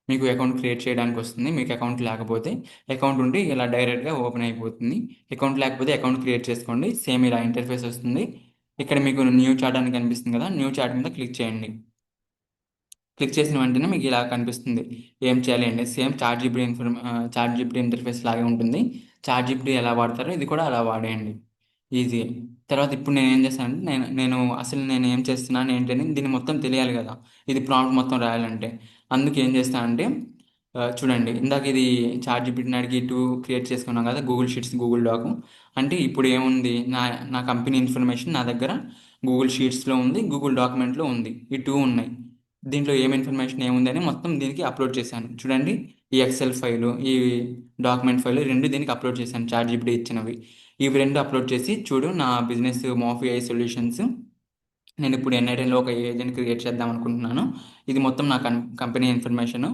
మీకు అకౌంట్ క్రియేట్ చేయడానికి వస్తుంది. మీకు అకౌంట్ లేకపోతే, అకౌంట్ ఉంటే ఇలా డైరెక్ట్గా ఓపెన్ అయిపోతుంది. అకౌంట్ లేకపోతే అకౌంట్ క్రియేట్ చేసుకోండి, సేమ్ ఇలా ఇంటర్ఫేస్ వస్తుంది. ఇక్కడ మీకు న్యూ చాట్ అని కనిపిస్తుంది కదా, న్యూ చాట్ మీద క్లిక్ చేయండి. క్లిక్ చేసిన వెంటనే మీకు ఇలా కనిపిస్తుంది, ఏం చేయాలి అండి. సేమ్ చాట్ జీపీటీ ఇంటర్ఫేస్ లాగే ఉంటుంది. చాట్ జీపీటీ ఎలా వాడతారో ఇది కూడా అలా వాడేయండి, ఈజీ. తర్వాత ఇప్పుడు నేను ఏం చేస్తానంటే నేను ఏం చేస్తున్నాను ఏంటని దీన్ని మొత్తం తెలియాలి కదా, ఇది ప్రాంప్ట్ మొత్తం రాయాలంటే. అందుకు ఏం చేస్తానంటే చూడండి, ఇందాక ఇది చాట్ జీపీటీని అడిగి క్రియేట్ చేసుకున్నాం కదా, గూగుల్ షీట్స్ గూగుల్ డాక్. అంటే ఇప్పుడు ఏముంది, నా కంపెనీ ఇన్ఫర్మేషన్ నా దగ్గర గూగుల్ షీట్స్లో ఉంది, గూగుల్ డాక్యుమెంట్లో ఉంది, ఈ టూ ఉన్నాయి. దీంట్లో ఏం ఇన్ఫర్మేషన్ ఏముంది అని మొత్తం దీనికి అప్లోడ్ చేశాను. చూడండి, ఈ ఎక్సెల్ ఫైలు, ఈ డాక్యుమెంట్ ఫైలు రెండు దీనికి అప్లోడ్ చేశాను, చాట్ జీపీటీ ఇచ్చినవి. ఇవి రెండు అప్లోడ్ చేసి చూడు, నా బిజినెస్ మాఫీ ఐ సొల్యూషన్స్, నేను ఇప్పుడు ఎన్ఐటీలో ఒక ఏజెంట్ క్రియేట్ చేద్దాం అనుకుంటున్నాను. ఇది మొత్తం నా కంపెనీ ఇన్ఫర్మేషన్.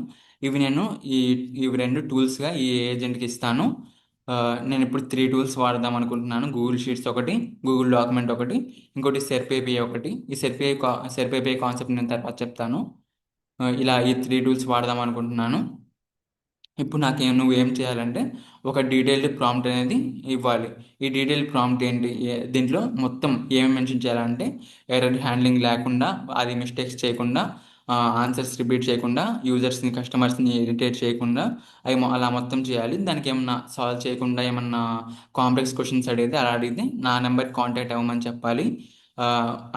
ఇవి నేను ఈ ఇవి రెండు టూల్స్గా ఈ ఏజెంట్కి ఇస్తాను. ఆ, నేను ఇప్పుడు 3 టూల్స్ వాడదాం అనుకుంటున్నాను, గూగుల్ షీట్స్ ఒకటి, గూగుల్ డాక్యుమెంట్ ఒకటి, ఇంకోటి సెర్పేపీ ఒకటి. ఈ సెర్పేపీ కాన్సెప్ట్ నేను తర్వాత చెప్తాను. ఇలా ఈ 3 టూల్స్ వాడదాం అనుకుంటున్నాను. ఇప్పుడు నువ్వు ఏం చేయాలంటే ఒక డీటెయిల్డ్ ప్రాంప్ట్ అనేది ఇవ్వాలి. ఈ డీటెయిల్డ్ ప్రాంప్ట్ ఏంటి, దీంట్లో మొత్తం ఏమేమి మెన్షన్ చేయాలంటే ఎర్రర్ హ్యాండ్లింగ్ లేకుండా, అది మిస్టేక్స్ చేయకుండా, ఆన్సర్స్ రిపీట్ చేయకుండా, కస్టమర్స్ని ఇరిటేట్ చేయకుండా, అలా మొత్తం చేయాలి. దానికి ఏమన్నా సాల్వ్ చేయకుండా ఏమన్నా కాంప్లెక్స్ క్వశ్చన్స్ అడిగితే అలా అడిగితే నా నెంబర్కి కాంటాక్ట్ అవ్వమని చెప్పాలి. ఆ,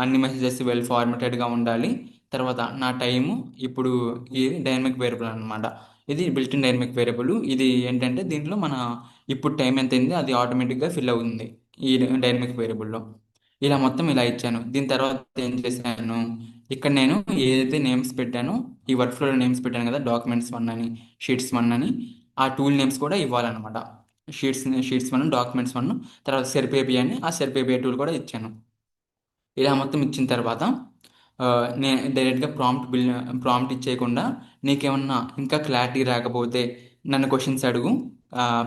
అన్ని మెసేజెస్ వెల్ ఫార్మాటెడ్గా ఉండాలి. తర్వాత నా టైము. ఇప్పుడు ఇది డైనమిక్ వేరియబుల్ అనమాట. ఇది బిల్ట్ ఇన్ డైనమిక్ వేరియబుల్. ఇది ఏంటంటే దీంట్లో మన ఇప్పుడు టైం ఎంత అయింది అది ఆటోమేటిక్గా ఫిల్ అవుతుంది ఈ డైనమిక్ వేరియబుల్లో. ఇలా మొత్తం ఇలా ఇచ్చాను. దీని తర్వాత ఏం చేశాను, ఇక్కడ నేను ఏదైతే నేమ్స్ పెట్టానో, ఈ వర్క్ ఫ్లోలో నేమ్స్ పెట్టాను కదా, డాక్యుమెంట్స్ వన్ అని, షీట్స్ వన్ అని, ఆ టూల్ నేమ్స్ కూడా ఇవ్వాలన్నమాట. షీట్స్ వన్, డాక్యుమెంట్స్ వన్, తర్వాత సెర్పేపీ అని ఆ సెర్పేపీ టూల్ కూడా ఇచ్చాను. ఇలా మొత్తం ఇచ్చిన తర్వాత నేను డైరెక్ట్గా ప్రాంప్ట్ ఇచ్చేయకుండా, నీకేమన్నా ఇంకా క్లారిటీ రాకపోతే నన్ను క్వశ్చన్స్ అడుగు.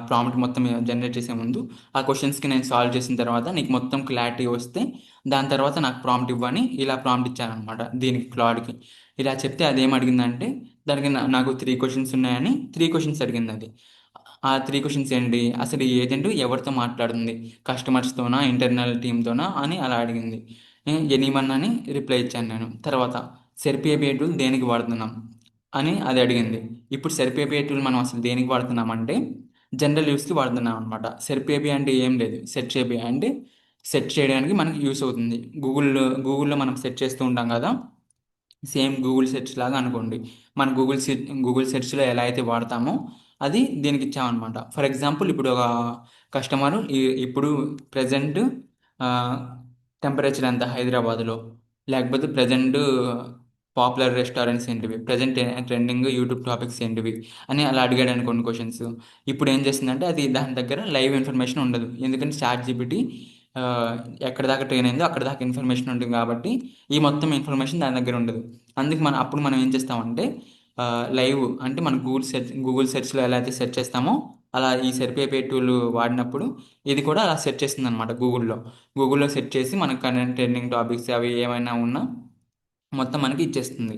ప్రాంప్ట్ మొత్తం జనరేట్ చేసే ముందు ఆ క్వశ్చన్స్కి నేను సాల్వ్ చేసిన తర్వాత నీకు మొత్తం క్లారిటీ వస్తే దాని తర్వాత నాకు ప్రాంప్ట్ ఇవ్వని ఇలా ప్రాంప్ట్ ఇచ్చానమాట దీనికి, క్లాడ్కి. ఇలా చెప్తే అదేం అడిగిందంటే, దానికి నాకు 3 క్వశ్చన్స్ ఉన్నాయని 3 క్వశ్చన్స్ అడిగింది అది. ఆ 3 క్వశ్చన్స్ ఏంటి, అసలు ఈ ఏజెంట్ ఎవరితో మాట్లాడుతుంది, కస్టమర్స్తోనా ఇంటర్నల్ టీమ్తోనా అని అలా అడిగింది. ఎనీవన్ అని రిప్లై ఇచ్చాను నేను. తర్వాత సెర్పిఏపిఐ టూల్ దేనికి వాడుతున్నాం అని అది అడిగింది. ఇప్పుడు సెర్పిఏపిఐ టూల్ మనం అసలు దేనికి వాడుతున్నాం అంటే జనరల్ యూస్కి వాడుతున్నాం అనమాట. సెర్పిఏపిఐ అంటే ఏం లేదు, సెర్చ్ ఏపీఐ అంటే సెర్చ్ చేయడానికి మనకి యూస్ అవుతుంది. గూగుల్లో మనం సెర్చ్ చేస్తూ ఉంటాం కదా, సేమ్ గూగుల్ సెర్చ్ లాగా అనుకోండి. మన గూగుల్ సెర్చ్లో ఎలా అయితే వాడతామో అది దీనికి ఇచ్చామన్నమాట. ఫర్ ఎగ్జాంపుల్ ఇప్పుడు ఒక కస్టమరు ఇప్పుడు ప్రజెంట్ టెంపరేచర్ ఎంత హైదరాబాద్లో, లేకపోతే ప్రజెంట్ పాపులర్ రెస్టారెంట్స్ ఏంటివి, ప్రజెంట్ ట్రెండింగ్ యూట్యూబ్ టాపిక్స్ ఏంటివి అని అలా అడిగాడు అనుకోండి క్వశ్చన్స్. ఇప్పుడు ఏం చేస్తుందంటే అది దాని దగ్గర లైవ్ ఇన్ఫర్మేషన్ ఉండదు, ఎందుకంటే చాట్ జీపీటీ ఎక్కడ దాకా ట్రైన్ అయిందో అక్కడ దాకా ఇన్ఫర్మేషన్ ఉంటుంది కాబట్టి ఈ మొత్తం ఇన్ఫర్మేషన్ దాని దగ్గర ఉండదు. అందుకు అప్పుడు మనం ఏం చేస్తామంటే లైవ్ అంటే మన గూగుల్ సెర్చ్లో ఎలా అయితే సెర్చ్ చేస్తామో అలా ఈ సెర్పేపే టూల్ వాడినప్పుడు ఇది కూడా అలా సెర్చ్ చేస్తుంది అనమాట. గూగుల్లో సెర్చ్ చేసి మనకు కరెంట్ ట్రెండింగ్ టాపిక్స్ అవి ఏమైనా ఉన్నా మొత్తం మనకి ఇచ్చేస్తుంది.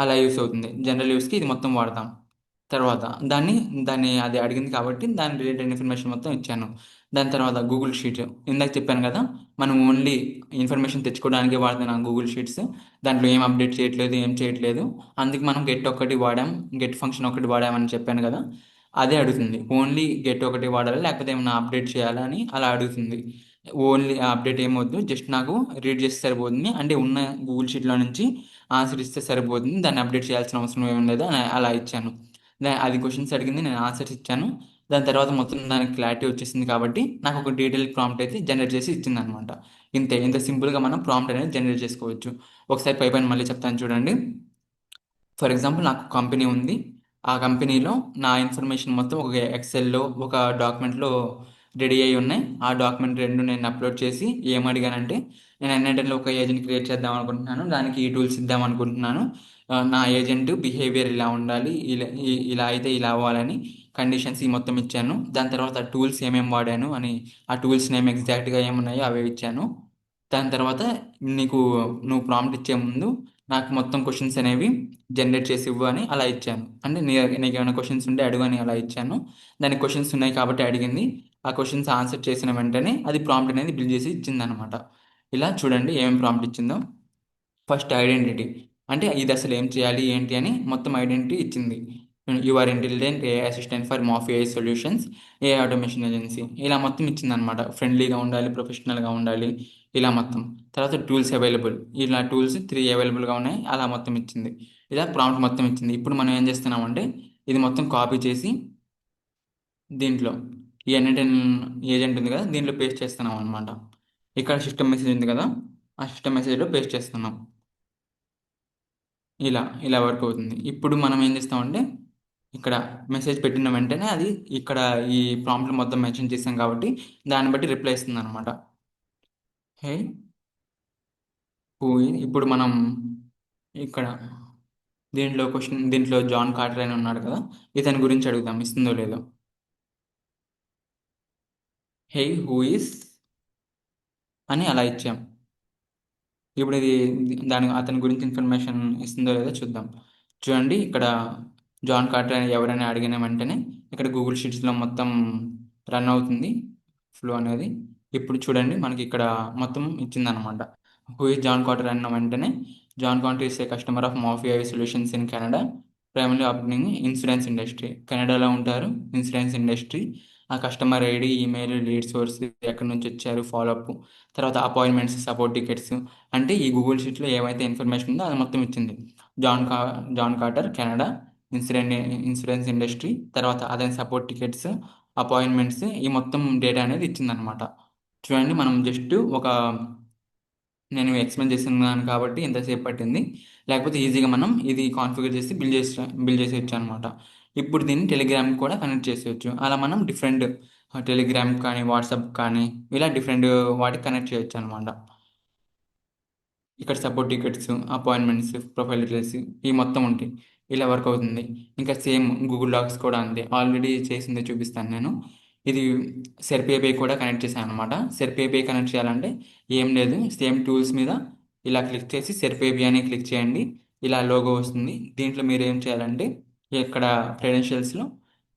అలా యూస్ అవుతుంది. జనరల్ యూస్కి ఇది మొత్తం వాడతాం. తర్వాత దాన్ని అది అడిగింది కాబట్టి దాని రిలేటెడ్ ఇన్ఫర్మేషన్ మొత్తం ఇచ్చాను. దాని తర్వాత గూగుల్ షీట్, ఇందాక చెప్పాను కదా, మనం ఓన్లీ ఇన్ఫర్మేషన్ తెచ్చుకోవడానికి వాడుతున్నాం గూగుల్ షీట్స్. దాంట్లో ఏం అప్డేట్ చేయట్లేదు, ఏం చేయట్లేదు. అందుకు మనం గెట్ ఒకటి వాడాం, గెట్ ఫంక్షన్ ఒకటి వాడామని చెప్పాను కదా, అదే అడుగుతుంది. ఓన్లీ గెట్ ఒకటి వాడాలా లేకపోతే ఏమైనా అప్డేట్ చేయాలా అని అలా అడుగుతుంది. ఓన్లీ అప్డేట్ ఏమొద్దు, జస్ట్ నాకు రీడ్ చేస్తే సరిపోతుంది, అంటే ఉన్న గూగుల్ షీట్లో నుంచి ఆన్సర్ ఇస్తే సరిపోతుంది, దాన్ని అప్డేట్ చేయాల్సిన అవసరం ఏమి లేదు అని అలా ఇచ్చాను. అది క్వశ్చన్స్ అడిగింది, నేను ఆన్సర్స్ ఇచ్చాను. దాని తర్వాత మొత్తం దానికి క్లారిటీ వచ్చేసింది కాబట్టి నాకు ఒక డీటెయిల్ ప్రాంప్ట్ అయితే జనరేట్ చేసి ఇచ్చింది అనమాట. ఇంత సింపుల్గా మనం ప్రాంప్ట్ అనేది జనరేట్ చేసుకోవచ్చు. ఒకసారి పైన మళ్ళీ చెప్తాను చూడండి. ఫర్ ఎగ్జాంపుల్ నాకు కంపెనీ ఉంది. ఆ కంపెనీలో నా ఇన్ఫర్మేషన్ మొత్తం ఒక ఎక్సెల్లో ఒక డాక్యుమెంట్లో రెడీ అయి ఉన్నాయి. ఆ డాక్యుమెంట్ రెండు నేను అప్లోడ్ చేసి ఏం అడిగానంటే, నేను ఎన్ఐటీలో ఒక ఏజెంట్ క్రియేట్ చేద్దాం అనుకుంటున్నాను, దానికి ఈ టూల్స్ ఇద్దాం అనుకుంటున్నాను. నా ఏజెంట్ బిహేవియర్ ఇలా ఉండాలి, ఇలా అయితే ఇలా అవ్వాలని కండిషన్స్ ఈ మొత్తం ఇచ్చాను. దాని తర్వాత టూల్స్ ఏమేమి వాడాను అని ఆ టూల్స్ నేమ్ ఎగ్జాక్ట్గా ఏమున్నాయో అవే ఇచ్చాను. దాని తర్వాత నీకు నువ్వు ప్రాంప్ట్ ఇచ్చే ముందు నాకు మొత్తం క్వశ్చన్స్ అనేవి జనరేట్ చేసి ఇవ్వు అని అలా ఇచ్చాను. అంటే నీకు ఏమైనా క్వశ్చన్స్ ఉంటే అడుగు అని అలా ఇచ్చాను. దానికి క్వశ్చన్స్ ఉన్నాయి కాబట్టి అడిగింది. ఆ క్వశ్చన్స్ ఆన్సర్ చేసిన వెంటనే అది ప్రాంప్ట్ అనేది బిల్డ్ చేసి ఇచ్చింది అనమాట. ఇలా చూడండి ఏమేమి ప్రాంప్ట్ ఇచ్చిందో. ఫస్ట్ ఐడెంటిటీ, అంటే ఇది అసలు ఏం చేయాలి ఏంటి అని మొత్తం ఐడెంటిటీ ఇచ్చింది. Your intelligent AI assistant for మాఫీ AI solutions AI automation agency, ఇలా మొత్తం ఇచ్చింది అనమాట. ఫ్రెండ్లీగా ఉండాలి, ప్రొఫెషనల్గా ఉండాలి, ఇలా మొత్తం. తర్వాత టూల్స్ అవైలబుల్, ఇలా టూల్స్ 3 అవైలబుల్గా ఉన్నాయి, అలా మొత్తం ఇచ్చింది. ఇలా ప్రాంప్ట్ మొత్తం ఇచ్చింది. ఇప్పుడు మనం ఏం చేస్తున్నామంటే ఇది మొత్తం కాపీ చేసి దీంట్లో ఈ ఎన్ఎటెన్ ఏజెంట్ ఉంది కదా దీంట్లో పేస్ట్ చేస్తున్నాం అనమాట. ఇక్కడ సిస్టమ్ మెసేజ్ ఉంది కదా, ఆ సిస్టమ్ మెసేజ్లో పేస్ట్ చేస్తున్నాం. ఇలా ఇలా వర్క్ అవుతుంది. ఇప్పుడు మనం ఏం చేస్తామంటే ఇక్కడ మెసేజ్ పెట్టిన వెంటనే అది ఇక్కడ ఈ ప్రాంప్ట్ మొత్తం మెన్షన్ చేసాం కాబట్టి దాన్ని బట్టి రిప్లై ఇస్తుంది అనమాట. హే ఇప్పుడు మనం ఇక్కడ దీంట్లో జాన్ కార్టర్ అని ఉన్నాడు కదా, ఇతని గురించి అడుగుదాం ఇస్తుందో లేదో. హే హూ ఇస్ అని అలా ఇచ్చాం. ఇప్పుడు ఇది అతని గురించి ఇన్ఫర్మేషన్ ఇస్తుందో లేదో చూద్దాం. చూడండి ఇక్కడ జాన్ కార్టర్ ఎవరైనా అడిగిన వెంటనే ఇక్కడ గూగుల్ షీట్స్లో మొత్తం రన్ అవుతుంది ఫ్లో అనేది. ఇప్పుడు చూడండి మనకి ఇక్కడ మొత్తం ఇచ్చిందనమాట. హూ ఇస్ జాన్ కార్టర్ అన్న వెంటనే John Carter is a customer of Mafi I solutions in Canada, primary operating insurance industry. కెనడాలో ఉంటారు, ఇన్సూరెన్స్ ఇండస్ట్రీ ఆ customer ID, email, lead source, ఎక్కడి నుంచి వచ్చారు, ఫాలోఅప్, తర్వాత అపాయింట్మెంట్స్, సపోర్ట్ టికెట్స్, అంటే ఈ గూగుల్ షీట్లో ఏమైతే ఇన్ఫర్మేషన్ ఉందో అది మొత్తం ఇచ్చింది. జాన్ కా John Carter, Canada, insurance insurance industry, తర్వాత అదే సపోర్ట్ టికెట్స్, అపాయింట్మెంట్స్, ఈ మొత్తం డేటా అనేది ఇచ్చిందనమాట. చూడండి, మనం జస్ట్ ఒక నేను ఎక్స్‌ప్లెయిన్ చేస్తున్నాను కాబట్టి ఇంతసేపు పట్టింది. లేకపోతే ఈజీగా మనం ఇది కాన్ఫిగర్ చేసి బిల్డ్ చేసేయొచ్చనమాట. ఇప్పుడు దీన్ని టెలిగ్రామ్‌కి కూడా కనెక్ట్ చేసేయొచ్చు. అలా మనం డిఫరెంట్ టెలిగ్రామ్ కానీ, వాట్సాప్ కానీ ఇలా డిఫరెంట్ వాటికి కనెక్ట్ చేయొచ్చనమాట. ఇక్కడ support tickets, appointments, profile details ఇవి మొత్తం ఉంటాయి. ఇలా వర్క్ అవుతుంది. ఇంకా సేమ్ గూగుల్ డాక్స్ కూడా అంతే. ఆల్రెడీ చేసిందే చూపిస్తాను నేను. ఇది సెర్ప్ ఏపీఐ కూడా కనెక్ట్ చేశాను అనమాట. సెర్ప్ ఏపీఐ కనెక్ట్ చేయాలంటే ఏం లేదు. సేమ్ టూల్స్ మీద ఇలా క్లిక్ చేసి సెర్ప్ ఏపీఐ అని క్లిక్ చేయండి. ఇలా లోగో వస్తుంది. దీంట్లో మీరు ఏం చేయాలంటే ఇక్కడ క్రెడెన్షియల్స్‌లో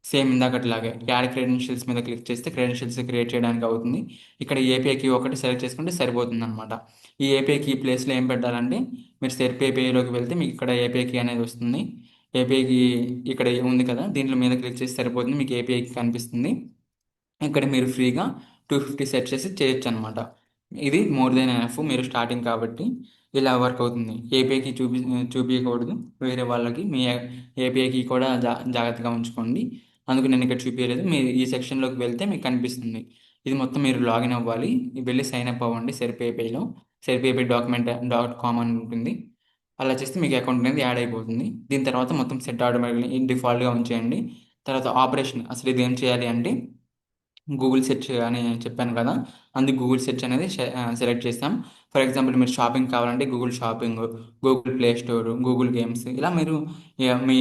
సేమ్ ఇందాకట్లాగే యాడ్ క్రెడెన్షియల్స్ మీద క్లిక్ చేస్తే క్రెడెన్షియల్స్ క్రియేట్ చేయడానికి అవుతుంది. ఇక్కడ ఏపీఐ కీ ఒకటి సెలెక్ట్ చేసుకుంటే సరిపోతుందనమాట. ఈ ఏపీఐ కీ ప్లేస్‌లో ఏం పెట్టాలంటే మీరు సెర్ప్ ఏపీఐలోకి వెళ్తే మీకు ఇక్కడ ఏపీఐ కీ అనేది వస్తుంది. ఏపీఐ కీ ఇక్కడ ఉంది కదా! దీంట్లో మీద క్లిక్ చేస్తే సరిపోతుంది. మీకు ఏపీఐ కీ కనిపిస్తుంది. ఇక్కడ మీరు ఫ్రీగా 250 సెట్ చేసి చేయొచ్చనమాట. ఇది మోర్ దెన్ ఎనఫ్. మీరు స్టార్టింగ్ కాబట్టి ఇలా వర్క్ అవుతుంది. ఏపీఐకి చూపియకూడదు వేరే వాళ్ళకి. మీ ఏపీఐకి కూడా జాగ్రత్తగా ఉంచుకోండి. అందుకు నేను ఇక్కడ చూపియలేదు. మీరు ఈ సెక్షన్‌లోకి వెళ్తే మీకు కనిపిస్తుంది. ఇది మొత్తం మీరు లాగిన్ అవ్వాలి. వెళ్ళి సైన్ అప్ అవ్వండి సెర్ప్ ఏపీఐలో. సెర్ప్ ఏపీఐ డాక్యుమెంట్.కామ్ అని ఉంటుంది. అలా చేస్తే మీకు అకౌంట్ అనేది యాడ్ అయిపోతుంది. దీని తర్వాత మొత్తం సెట్ ఆటోమేటిక్‌గా డిఫాల్ట్‌గా ఉంచేయండి. తర్వాత ఆపరేషన్ అసలు ఇది ఏం చేయాలి అంటే గూగుల్ సెర్చ్ అని చెప్పాను కదా! అందుకు గూగుల్ సెర్చ్ అనేది సెలెక్ట్ చేసాం. ఫర్ ఎగ్జాంపుల్ మీరు షాపింగ్ కావాలంటే Google shopping, Google play store, Google games ఇలా మీరు మీ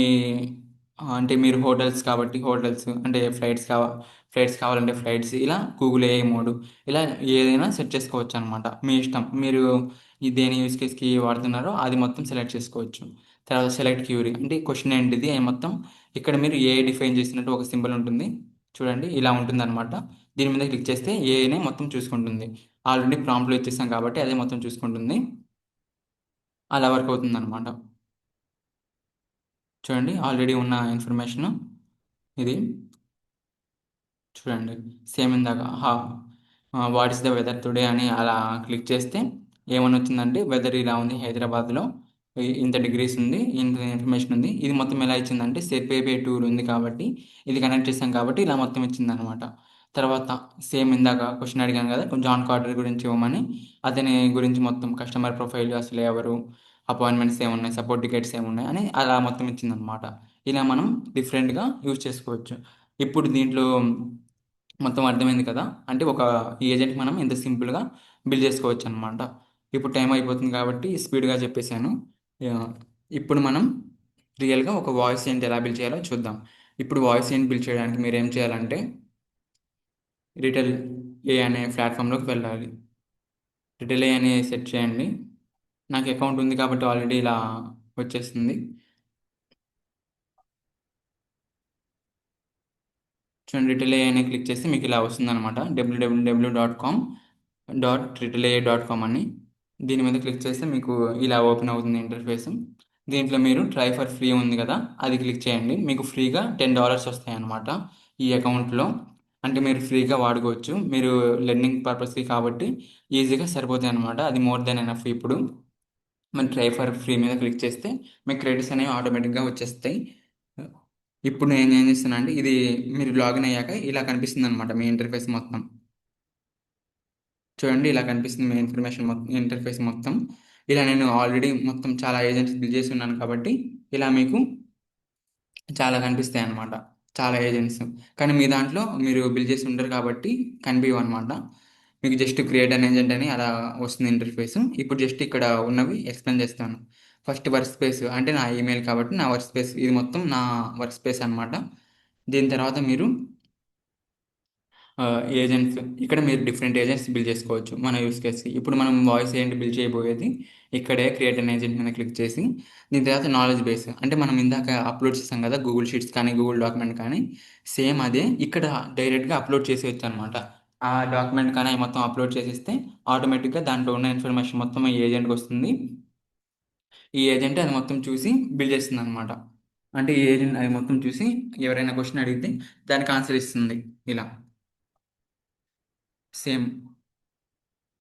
అంటే మీరు హోటల్స్ కాబట్టి హోటల్స్, అంటే ఫ్లైట్స్ కావాలంటే ఫ్లైట్స్, ఇలా గూగుల్ ఏఐ మోడ్ ఇలా ఏదైనా సెట్ చేసుకోవచ్చనమాట. మీ ఇష్టం. మీరు దేని యూజ్ కేస్‌కి వాడుతున్నారో అది మొత్తం సెలెక్ట్ చేసుకోవచ్చు. తర్వాత సెలెక్ట్ క్యూరీ అంటే క్వెషన్ ఏంటిది అని మొత్తం ఇక్కడ మీరు ఏఐ డిఫైన్ చేసినట్టు ఒక సింబల్ ఉంటుంది. చూడండి ఇలా ఉంటుందనమాట. దీని మీద క్లిక్ చేస్తే ఏఐనే మొత్తం చూసుకుంటుంది. ఆల్రెడీ ప్రాంప్ట్‌లో ఇచ్చేసాం కాబట్టి అదే మొత్తం చూసుకుంటుంది. అలా వర్క్ అవుతుందనమాట. చూడండి ఆల్రెడీ ఉన్న ఇన్ఫర్మేషను ఇది. చూడండి. సేమ్ ఇందాక what is the weather today అని అలా క్లిక్ చేస్తే ఏమని వచ్చిందంటే వెదర్ ఇలా ఉంది హైదరాబాద్‌లో. ఇంత డిగ్రీస్ ఉంది. ఇంత ఇన్ఫర్మేషన్ ఉంది. ఇది మొత్తం ఎలా ఇచ్చిందంటే సెర్పేపే టూల్ ఉంది కాబట్టి ఇది కనెక్ట్ చేసాం కాబట్టి ఇలా మొత్తం ఇచ్చిందనమాట. తర్వాత సేమ్ ఇందాక క్వెషన్ అడిగాను కదా! జాన్ కార్టర్ గురించి ఇవ్వమని. అతని గురించి మొత్తం కస్టమర్ ప్రొఫైల్ అసలు ఎవరు, అపాయింట్మెంట్స్ ఏమున్నాయి, సపోర్ట్ టికెట్స్ ఏమున్నాయి అని అలా మొత్తం ఇచ్చిందనమాట. ఇలా మనం డిఫరెంట్‌గా యూజ్ చేసుకోవచ్చు. ఇప్పుడు దీంట్లో మొత్తం అర్థమైంది కదా! అంటే ఒక ఏజెంట్ మనం ఇంత సింపుల్‌గా బిల్డ్ చేసుకోవచ్చనమాట. ఇప్పుడు టైం అయిపోతుంది కాబట్టి స్పీడ్‌గా చెప్పేసాను. యాహ్! ఇప్పుడు మనం రియల్‌గా ఒక వాయిస్ ఏంటి ఎలా బిల్డ్ చేయాలో చూద్దాం. ఇప్పుడు వాయిస్ ఏంట్ బిల్డ్ చేయడానికి మీరేం చేయాలంటే రిటెల్ ఏ అనే ప్లాట్‌ఫామ్‌లోకి వెళ్ళాలి. రిటెల్ ఏ అని సెర్చ్ చేయండి. నాకు అకౌంట్ ఉంది కాబట్టి ఆల్రెడీ ఇలా వచ్చేస్తుంది. చూడండి రిటెల్ ఏ అని క్లిక్ చేస్తే మీకు ఇలా వస్తుందనమాట. www.com.ritelaia.com అని. దీని మీద క్లిక్ చేస్తే మీకు ఇలా ఓపెన్ అవుతుంది ఇంటర్ఫేస్. దీంట్లో మీరు ట్రై ఫర్ ఫ్రీ ఉంది కదా! అది క్లిక్ చేయండి. మీకు ఫ్రీగా $10 వస్తాయన్నమాట ఈ అకౌంట్‌లో. అంటే మీరు ఫ్రీగా వాడుకోవచ్చు. మీరు లెర్నింగ్ పర్పస్‌కి కాబట్టి ఈజీగా సరిపోతాయన్నమాట. అది మోర్ దెన్ ఎనఫ్ ఇప్పుడు. మరి ట్రై ఫర్ ఫ్రీ మీద క్లిక్ చేస్తే మీకు క్రెడిట్స్ అనేవి ఆటోమేటిక్‌గా వచ్చేస్తాయి. ఇప్పుడు నేనేం చేస్తున్నా అంటే ఇది మీరు లాగిన్ అయ్యాక ఇలా కనిపిస్తుందన్నమాట మీ ఇంటర్ఫేస్ మొత్తం. చూడండి ఇలా కనిపిస్తుంది మీ ఇంటర్ఫేస్ మొత్తం. ఇలా నేను ఆల్రెడీ మొత్తం చాలా ఏజెంట్స్ బిల్డ్ చేసి ఉన్నాను కాబట్టి ఇలా మీకు చాలా కనిపిస్తాయన్నమాట. చాలా ఏజెంట్స్. కానీ మీ దాంట్లో మీరు బిల్డ్ చేసి ఉండరు కాబట్టి కనిపియవన్నమాట. మీకు జస్ట్ క్రియేట్ అన్ ఏజెంట్ అని అలా వస్తుంది ఇంటర్ఫేస్. ఇప్పుడు జస్ట్ ఇక్కడ ఉన్నవి ఎక్స్‌ప్లెయిన్ చేస్తాను. ఫస్ట్ వర్క్ స్పేస్ అంటే నా ఈమెయిల్ కాబట్టి నా వర్క్ స్పేస్ ఇది మొత్తం నా వర్క్ స్పేస్ అన్నమాట. దీని తర్వాత మీరు ఏజెంట్స్ ఇక్కడ మీరు డిఫరెంట్ ఏజెంట్స్ బిల్డ్ చేసుకోవచ్చు మన యూజ్ కేస్‌కి. ఇప్పుడు మనం వాయిస్ ఏజెంట్ బిల్డ్ చేయబోయేది ఇక్కడే క్రియేట్ అన్ ఏజెంట్ మీద క్లిక్ చేసి దీని తర్వాత నాలెడ్జ్ బేస్ అంటే మనం ఇందాక అప్‌లోడ్ చేసాం కదా! గూగుల్ షీట్స్ కానీ, గూగుల్ డాక్యుమెంట్ కానీ సేమ్ అదే ఇక్కడ డైరెక్ట్‌గా అప్‌లోడ్ చేసేయొచ్చనమాట. ఆ డాక్యుమెంట్ కానీ అయి మొత్తం అప్‌లోడ్ చేసేస్తే ఆటోమేటిక్‌గా దాంట్లో ఉన్న ఇన్ఫర్మేషన్ మొత్తం ఈ ఏజెంట్‌కొస్తుంది. ఈ ఏజెంట్ అది మొత్తం చూసి బిల్డ్ చేస్తుందనమాట. అంటే ఈ ఏజెంట్ అది మొత్తం చూసి ఎవరైనా క్వెషన్ అడిగితే దానికి ఆన్సర్ ఇస్తుంది ఇలా. సేమ్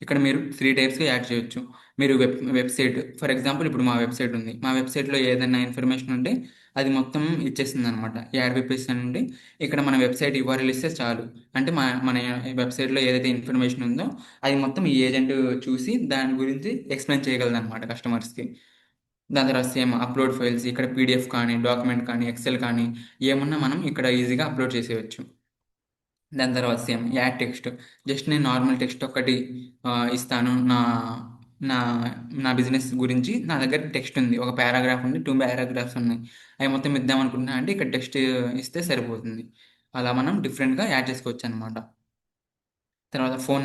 ఇక్కడ మీరు త్రీ టైప్స్గా యాడ్ చేయొచ్చు. మీరు వెబ్సైట్ ఫర్ ఎగ్జాంపుల్ ఇప్పుడు మా వెబ్సైట్ ఉంది. మా వెబ్సైట్లో ఏదైనా ఇన్ఫర్మేషన్ ఉంటే అది మొత్తం ఇచ్చేస్తుంది అనమాట. యాడ్ వెబ్సైట్స్ అని ఉంటే ఇక్కడ మన వెబ్సైట్ యూఆర్ఎల్ ఇస్తే చాలు. అంటే మన వెబ్సైట్లో ఏదైతే ఇన్ఫర్మేషన్ ఉందో అది మొత్తం ఈ ఏజెంట్ చూసి దాని గురించి ఎక్స్ప్లెయిన్ చేయగలదు అనమాట కస్టమర్స్కి. దాని తర్వాత సేమ్ అప్లోడ్ ఫైల్స్ ఇక్కడ పీడిఎఫ్ కానీ డాక్యుమెంట్ కానీ ఎక్సెల్ కానీ ఏమున్నా మనం ఇక్కడ ఈజీగా అప్లోడ్ చేసేయచ్చు. దాని తర్వాత సేమ్ యాడ్ టెక్స్ట్. జస్ట్ నేను నార్మల్ టెక్స్ట్ ఒక్కటి ఇస్తాను. నా నా బిజినెస్ గురించి నా దగ్గర టెక్స్ట్ ఉంది. ఒక పారాగ్రాఫ్ ఉంది, టూ పారాగ్రాఫ్స్ ఉన్నాయి. అవి మొత్తం ఇద్దాం అనుకుంటున్నా అంటే ఇక్కడ టెక్స్ట్ ఇస్తే సరిపోతుంది. అలా మనం డిఫరెంట్గా యాడ్ చేసుకోవచ్చు అనమాట. తర్వాత ఫోన్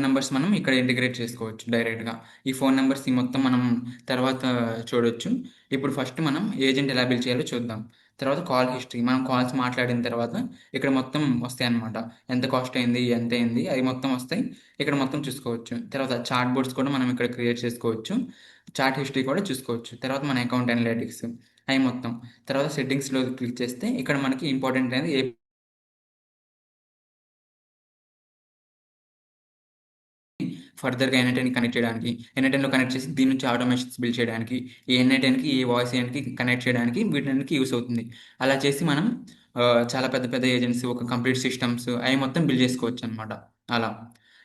నెంబర్స్ మనం ఇక్కడ ఇంటిగ్రేట్ చేసుకోవచ్చు డైరెక్ట్గా. ఈ ఫోన్ నెంబర్స్ ఈ మొత్తం మనం తర్వాత చూడొచ్చు. ఇప్పుడు ఫస్ట్ మనం ఏజెంట్ ఎలా బిల్ చేయాలో చూద్దాం. తర్వాత కాల్ హిస్టరీ, మనం కాల్స్ మాట్లాడిన తర్వాత ఇక్కడ మొత్తం వస్తాయి అన్నమాట. ఎంత కాస్ట్ అయింది, ఎంత అయింది, అవి మొత్తం వస్తాయి. ఇక్కడ మొత్తం చూసుకోవచ్చు. తర్వాత చాట్ బోర్డ్స్ కూడా మనం ఇక్కడ క్రియేట్ చేసుకోవచ్చు. చాట్ హిస్టరీ కూడా చూసుకోవచ్చు. తర్వాత మన అకౌంట్ అనలిటిక్స్ అవి మొత్తం. తర్వాత సెట్టింగ్స్లో క్లిక్ చేస్తే ఇక్కడ మనకి ఇంపార్టెంట్ అనేది ఫర్దర్‌గా ఎన్‌ఐ10కి కనెక్ట్ చేయడానికి, ఎన్‌ఐ10లో కనెక్ట్ చేసి దీని నుంచి ఆటోమేషన్స్ బిల్డ్ చేయడానికి, ఈ ఎన్‌ఐ10కి, ఈ వాయిస్ ఏజెంట్‌కి కనెక్ట్ చేయడానికి వీటన్నిటికి యూజ్ అవుతుంది. అలా చేసి మనం చాలా పెద్ద పెద్ద ఏజెంట్స్, ఒక కంప్లీట్ సిస్టమ్స్ అయి మొత్తం బిల్డ్ చేసుకోవచ్చనమాట. అలా.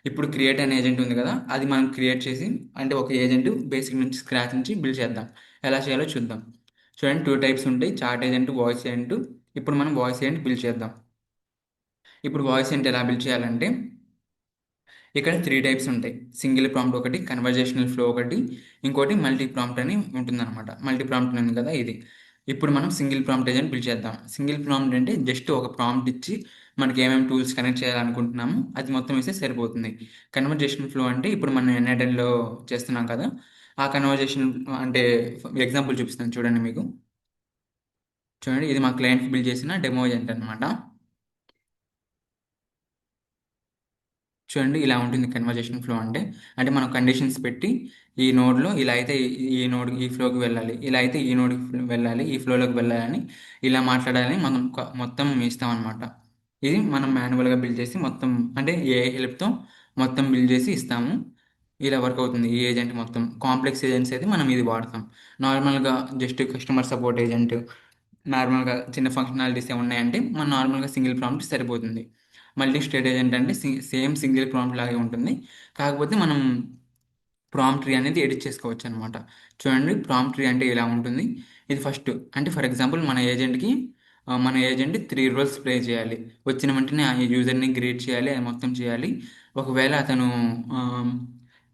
ఇప్పుడు క్రియేట్ అనే ఏజెంట్ ఉంది కదా! అది మనం క్రియేట్ చేసి అంటే ఒక ఏజెంట్ బేసిక్ నుంచి స్క్రాచ్ నుంచి బిల్డ్ చేద్దాం. ఎలా చేయాలో చూద్దాం. చూడండి 2 టైప్స్ ఉంటాయి. Chat agent, voice agent. ఇప్పుడు మనం వాయిస్ ఏజెంట్ బిల్డ్ చేద్దాం. ఇప్పుడు వాయిస్ ఏజెంట్ ఎలా బిల్డ్ చేయాలంటే ఇక్కడ త్రీ టైప్స్ ఉంటాయి. సింగిల్ ప్రాంప్ట్ ఒకటి, కన్వర్జేషనల్ ఫ్లో ఒకటి, ఇంకోటి మల్టీ ప్రాంప్ట్ అని ఉంటుందన్నమాట. మల్టీ ప్రాంప్ట్ ఉంది కదా ఇది. ఇప్పుడు మనం సింగిల్ ప్రాంప్ట్ ఏజెంట్ బిల్డ్ చేద్దాం. సింగిల్ ప్రాంప్ట్ అంటే జస్ట్ ఒక ప్రాంప్ట్ ఇచ్చి మనకి ఏమేమి టూల్స్ కనెక్ట్ చేయాలనుకుంటున్నామో అది మొత్తం ఇస్తే సరిపోతుంది. కన్వర్జేషన్ ఫ్లో అంటే ఇప్పుడు మనం ఎన్ఐటెన్లో చేస్తున్నాం కదా, ఆ కన్వర్జేషన్ అంటే ఎగ్జాంపుల్ చూపిస్తాను చూడండి మీకు. చూడండి ఇది మా క్లయింట్ బిల్డ్ చేసిన డెమో ఏజెంట్ అనమాట. చూడండి ఇలా ఉంటుంది కన్వర్జేషన్ ఫ్లో అంటే. అంటే మనం కండిషన్స్ పెట్టి ఈ నోడ్లో ఇలా అయితే ఈ నోడ్ ఈ ఫ్లోకి వెళ్ళాలి, ఇలా అయితే ఈ నోడ్కి వెళ్ళాలి, ఈ ఫ్లోలోకి వెళ్ళాలని, ఇలా మాట్లాడాలని మనం మొత్తం ఇస్తామన్నమాట. ఇది మనం మాన్యువల్గా బిల్డ్ చేసి మొత్తం అంటే ఏ హెల్ప్తో మొత్తం బిల్డ్ చేసి ఇస్తాము. ఇలా వర్క్ అవుతుంది ఈ ఏజెంట్ మొత్తం. కాంప్లెక్స్ ఏజెంట్స్ అయితే మనం ఇది వాడతాం. నార్మల్గా జస్ట్ కస్టమర్ సపోర్ట్ ఏజెంట్, నార్మల్గా చిన్న ఫంక్షనాలిటీస్ ఏమి ఉన్నాయంటే మనం నార్మల్గా సింగిల్ ప్రాంప్ట్ సరిపోతుంది. మల్టీ స్టేట్ ఏజెంట్ అంటే సేమ్ సింగిల్ ప్రాంప్ట్ లాగే ఉంటుంది. కాకపోతే మనం ప్రాంప్ట్ ట్రీ అనేది ఎడిట్ చేసుకోవచ్చు అనమాట. చూడండి ప్రాంప్ట్ ట్రీ అంటే ఇలా ఉంటుంది. ఇది ఫస్ట్ అంటే ఫర్ ఎగ్జాంపుల్ మన ఏజెంట్ 3 రోల్స్ ప్లే చేయాలి. వచ్చిన వెంటనే ఆ యూజర్ని గ్రీట్ చేయాలి, అది మొత్తం చేయాలి. ఒకవేళ అతను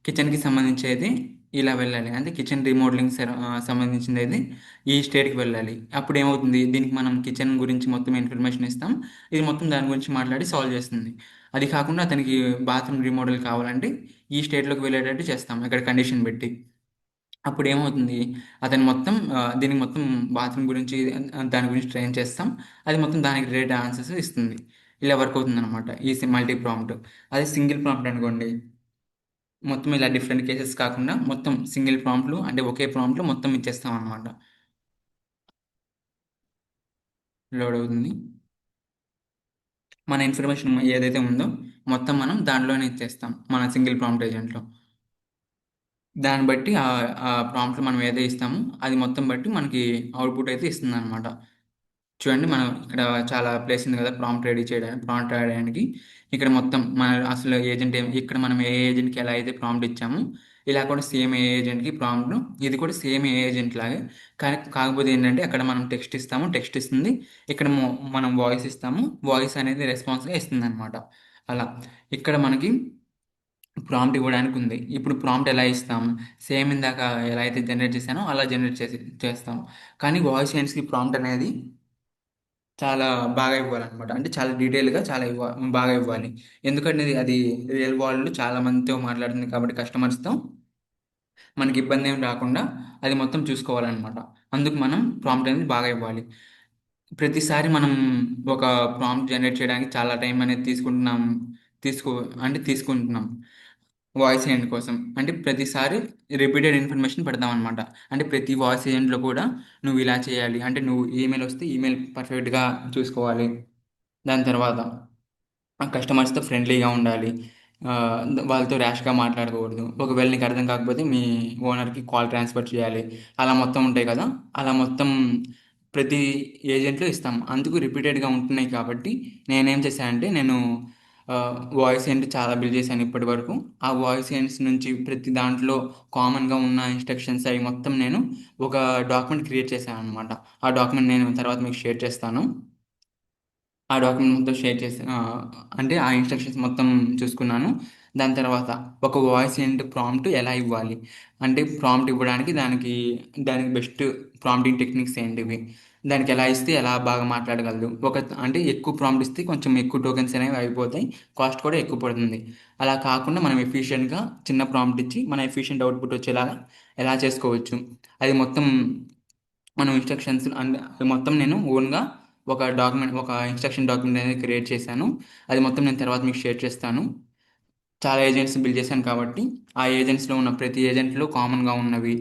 కిచెన్కి సంబంధించేది ఇలా వెళ్ళాలి, అంటే కిచెన్ రీమోడలింగ్ సంబంధించింది అయితే ఈ స్టేట్కి వెళ్ళాలి. అప్పుడు ఏమవుతుంది, దీనికి మనం కిచెన్ గురించి మొత్తం ఇన్ఫర్మేషన్ ఇస్తాం. ఇది మొత్తం దాని గురించి మాట్లాడి సాల్వ్ చేస్తుంది. అది కాకుండా అతనికి బాత్రూమ్ రీమోడల్ కావాలంటే ఈ స్టేట్లోకి వెళ్ళేటట్టు చేస్తాం ఇక్కడ కండిషన్ పెట్టి. అప్పుడు ఏమవుతుంది, అతను మొత్తం దీనికి మొత్తం బాత్రూమ్ గురించి దాని గురించి ట్రైన్ చేస్తాం. అది మొత్తం దానికి రిలేటెడ్ ఆన్సర్స్ ఇస్తుంది. ఇలా వర్క్ అవుతుంది అనమాట ఈ మల్టీ ప్రాంప్ట్. అదే సింగిల్ ప్రాంప్ట్ అనుకోండి, మొత్తం ఇలా డిఫరెంట్ కేసెస్ కాకుండా మొత్తం సింగిల్ ప్రాంప్ట్లు అంటే ఒకే ప్రాంప్ట్లో మొత్తం ఇచ్చేస్తాం అనమాట. లోడ్ అవుతుంది. మన ఇన్ఫర్మేషన్ ఏదైతే ఉందో మొత్తం మనం దాంట్లోనే ఇచ్చేస్తాం మన సింగిల్ ప్రాంప్ట్ ఏజెంట్లో. దాన్ని బట్టి ఆ ప్రాంప్ట్లు మనం ఏదైతే ఇస్తామో అది మొత్తం బట్టి మనకి అవుట్పుట్ అయితే ఇస్తుంది అనమాట. చూడండి మనం ఇక్కడ చాలా ప్లేస్ ఉంది కదా ప్రాంప్ట్ రెడీ చేయడానికి, ప్రాంప్ట్ రాయడానికి. ఇక్కడ మొత్తం మన అసలు ఏజెంట్ ఇక్కడ మనం ఏ ఏజెంట్కి ఎలా అయితే ప్రాంప్ట్ ఇచ్చామో ఇలా కూడా సేమ్ ఏ ఏజెంట్కి ప్రాంప్ట్, ఇది కూడా సేమ్ ఏ ఏజెంట్ లాగే. కానీ కాకపోతే ఏంటంటే అక్కడ మనం టెక్స్ట్ ఇస్తాము, టెక్స్ట్ ఇస్తుంది. ఇక్కడ మనం వాయిస్ ఇస్తాము, వాయిస్ అనేది రెస్పాన్స్గా ఇస్తుంది అనమాట. అలా ఇక్కడ మనకి ప్రాంప్ట్ ఇవ్వడానికి ఉంది. ఇప్పుడు ప్రాంప్ట్ ఎలా ఇస్తాం, సేమ్ ఇందాక ఎలా అయితే జనరేట్ చేశానో అలా జనరేట్ చేస్తాం. కానీ వాయిస్ చేంజ్కి ప్రాంప్ట్ అనేది చాలా బాగా ఇవ్వాలనమాట. అంటే చాలా డీటెయిల్‌గా చాలా బాగా ఇవ్వాలి. ఎందుకంటే అది రియల్ వరల్డ్‌లో చాలా మందితో మాట్లాడుతుంది కాబట్టి కస్టమర్స్‌తో మనకి ఇబ్బంది ఏమి రాకుండా అది మొత్తం చూసుకోవాలనమాట. అందుకు మనం ప్రాంప్ట్ అనేది బాగా ఇవ్వాలి. ప్రతిసారి మనం ఒక ప్రాంప్ట్ జనరేట్ చేయడానికి చాలా టైం అనేది తీసుకో తీసుకుంటున్నాం. వాయిస్ ఏజెంట్ కోసం. అంటే ప్రతిసారి రిపీటెడ్ ఇన్ఫర్మేషన్ పెడతామనమాట. అంటే ప్రతి వాయిస్ ఏజెంట్‌లో కూడా నువ్వు ఇలా చేయాలి. అంటే నువ్వు ఈమెయిల్ వస్తే ఈమెయిల్ పర్ఫెక్ట్‌గా చూసుకోవాలి. దాని తర్వాత కస్టమర్స్‌తో ఫ్రెండ్లీగా ఉండాలి. ఆ, వాళ్ళతో ర్యాష్గా మాట్లాడకూడదు. ఒకవేళ నీకు అర్థం కాకపోతే మీ ఓనర్కి కాల్ ట్రాన్స్ఫర్ చేయాలి. అలా మొత్తం ఉంటాయి కదా. అలా మొత్తం ప్రతి ఏజెంట్లో ఇస్తాం. అందుకు రిపీటెడ్గా ఉంటున్నాయి కాబట్టి నేనేం చేశానంటే నేను వాయిస్ ఏంటి చాలా బిల్డ్ చేశాను ఇప్పటి వరకు. ఆ వాయిస్ ఏంట్స్ నుంచి ప్రతి దాంట్లో కామన్గా ఉన్న ఇన్స్ట్రక్షన్స్ అవి మొత్తం నేను ఒక డాక్యుమెంట్ క్రియేట్ చేశాను అనమాట. ఆ డాక్యుమెంట్ నేను తర్వాత మీకు షేర్ చేస్తాను. ఆ డాక్యుమెంట్ మొత్తం షేర్ చేసి అంటే ఆ ఇన్స్ట్రక్షన్స్ మొత్తం చూసుకున్నాను. దాని తర్వాత ఒక వాయిస్ ఏంటి ప్రాంప్ట్ ఎలా ఇవ్వాలి, అంటే ప్రాంప్ట్ ఇవ్వడానికి దానికి బెస్ట్ ప్రాంప్టింగ్ టెక్నిక్స్ ఏంటివి, దానికి ఎలా ఇస్తే ఎలా బాగా మాట్లాడగలదు. అంటే ఎక్కువ ప్రాంప్ట్ ఇస్తే కొంచెం ఎక్కువ టోకెన్స్ అనేవి అయిపోతాయి, కాస్ట్ కూడా ఎక్కువ పడుతుంది. అలా కాకుండా మనం ఎఫిషియెంట్గా చిన్న ప్రాంప్ట్ ఇచ్చి మన ఎఫిషియెంట్ అవుట్పుట్ వచ్చేలాగా ఎలా చేసుకోవచ్చు, అది మొత్తం మనం ఇన్స్ట్రక్షన్స్ అండ్ మొత్తం నేను ఓన్గా ఒక ఇన్స్ట్రక్షన్ డాక్యుమెంట్ అనేది క్రియేట్ చేశాను. అది మొత్తం నేను తర్వాత మీకు షేర్ చేస్తాను. చాలా ఏజెంట్స్ బిల్డ్ చేశాను కాబట్టి ఆ ఏజెంట్స్లో ఉన్న ప్రతి ఏజెంట్లో కామన్గా ఉన్నవి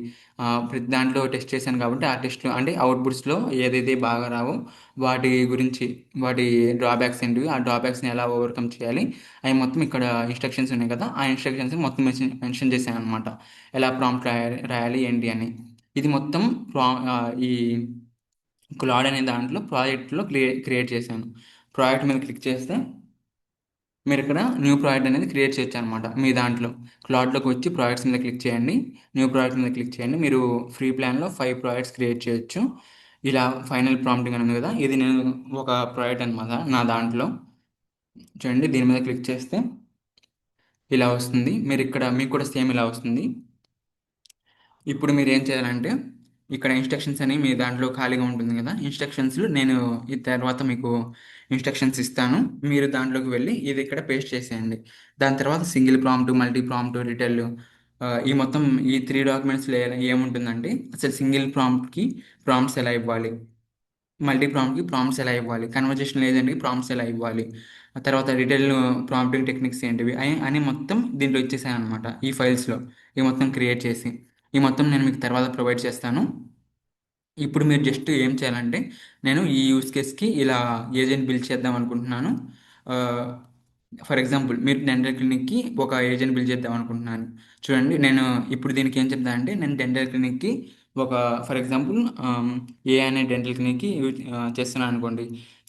ప్రతి దాంట్లో టెస్ట్ చేశాను కాబట్టి ఆ టెస్ట్లో అంటే అవుట్పుట్స్లో ఏదైతే బాగా రావో వాటి గురించి, వాటి డ్రాబ్యాక్స్ ఏంటివి, ఆ డ్రాబ్యాక్స్ని ఎలా ఓవర్కమ్ చేయాలి, అవి మొత్తం ఇక్కడ ఇన్స్ట్రక్షన్స్ ఉన్నాయి కదా, ఆ ఇన్స్ట్రక్షన్స్ మొత్తం మెన్షన్ చేశాను అనమాట. ఎలా ప్రాంప్ట్ రాయాలి ఏంటి అని. ఇది మొత్తం ప్రా ఆ, ఈ క్లాడ్ అనే దాంట్లో ప్రాజెక్ట్లో క్రియేట్ చేశాను. ప్రాజెక్ట్ మీద క్లిక్ చేస్తే మీరు ఇక్కడ న్యూ ప్రాజెక్ట్ అనేది క్రియేట్ చేయొచ్చు అనమాట. మీ దాంట్లో క్లాడ్లోకి వచ్చి ప్రాజెక్ట్స్ మీద క్లిక్ చేయండి. న్యూ ప్రాజెక్ట్ మీద క్లిక్ చేయండి. మీరు ఫ్రీ ప్లాన్లో 5 ప్రాజెక్ట్స్ క్రియేట్ చేయొచ్చు. ఇలా ఫైనల్ ప్రాంప్టింగ్ అని ఉంది కదా, ఇది నేను ఒక ప్రాజెక్ట్ అనమాట నా దాంట్లో. చూడండి, దీని మీద క్లిక్ చేస్తే ఇలా వస్తుంది. మీకు కూడా సేమ్ ఇలా వస్తుంది. ఇప్పుడు మీరు ఏం చేయాలంటే ఇక్కడ ఇన్స్ట్రక్షన్స్ అని మీ దాంట్లో ఖాళీగా ఉంటుంది కదా, ఇన్స్ట్రక్షన్స్లో నేను ఈ తర్వాత మీకు ఇన్స్ట్రక్షన్స్ ఇస్తాను. మీరు దాంట్లోకి వెళ్ళి ఇది ఇక్కడ పేస్ట్ చేసేయండి. దాని తర్వాత single prompt, multi prompt, retail, ఈ మొత్తం ఈ 3 డాక్యుమెంట్స్లో ఏముంటుందంటే అసలు సింగిల్ ప్రాంప్ట్కి ప్రాంప్ట్స్ ఎలా ఇవ్వాలి, మల్టీ ప్రాంప్ట్కి ప్రాంప్ట్స్ ఎలా ఇవ్వాలి, కన్వర్జేషన్ ఏజెంట్కి ప్రాంప్ట్స్ ఎలా ఇవ్వాలి, ఆ తర్వాత రిటైల్ ప్రాంప్టింగ్ టెక్నిక్స్ ఏంటివి అని మొత్తం దీంట్లో ఇచ్చేసాను అనమాట. ఈ ఫైల్స్లో ఈ మొత్తం క్రియేట్ చేసి ఈ మొత్తం నేను మీకు తర్వాత ప్రొవైడ్ చేస్తాను. ఇప్పుడు మీరు జస్ట్ ఏం చేయాలంటే నేను ఈ యూస్ కేస్కి ఇలా ఏజెంట్ బిల్డ్ చేద్దాం అనుకుంటున్నాను. ఫర్ ఎగ్జాంపుల్ మీరు డెంటల్ క్లినిక్కి ఒక ఏజెంట్ బిల్డ్ చేద్దాం అనుకుంటున్నాను. చూడండి, నేను ఇప్పుడు దీనికి ఏం చెప్తానంటే నేను డెంటల్ క్లినిక్కి ఒక ఫర్ ఎగ్జాంపుల్ ఏ అనే డెంటల్ క్లినిక్కి చేస్తున్నాను అనుకోండి.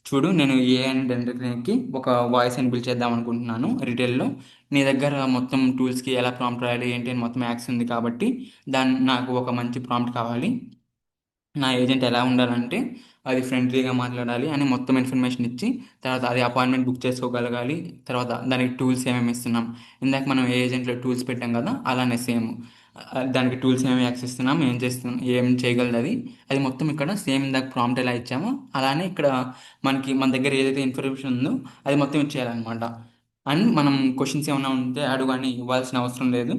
చూడు, నేను ఏ అనే డెంటల్ క్లినిక్కి ఒక వాయిస్ అని బిల్డ్ చేద్దాం అనుకుంటున్నాను రిటైల్లో. నీ దగ్గర మొత్తం టూల్స్కి ఎలా ప్రాంప్ట్ రాయాలి ఏంటి అని మొత్తం యాక్స్ ఉంది కాబట్టి నాకు ఒక మంచి ప్రాంప్ట్ కావాలి. నా ఏజెంట్ ఎలా ఉండాలంటే అది ఫ్రెండ్లీగా మాట్లాడాలి అని మొత్తం ఇన్ఫర్మేషన్ ఇచ్చి తర్వాత అది అపాయింట్మెంట్ బుక్ చేసుకోగలగాలి. తర్వాత దానికి టూల్స్ ఏమేమి ఇస్తున్నాం, ఇందాక మనం ఏ ఏజెంట్లో టూల్స్ పెట్టాం కదా అలానే సేమ్ దానికి టూల్స్ ఏమేమి యాక్సెస్ ఇస్తున్నాం, ఏం చేస్తున్నాం, ఏం చేయగలదు అది అది మొత్తం ఇక్కడ సేమ్ ఇందాక ప్రాంప్ట్ ఎలా ఇచ్చామో అలానే ఇక్కడ మన దగ్గర ఏదైతే ఇన్ఫర్మేషన్ ఉందో అది మొత్తం ఇచ్చేయాలన్నమాట. అండ్ మనం క్వశ్చన్స్ ఏమైనా ఉంటే అడుగు అని ఇవ్వాల్సిన అవసరం లేదు.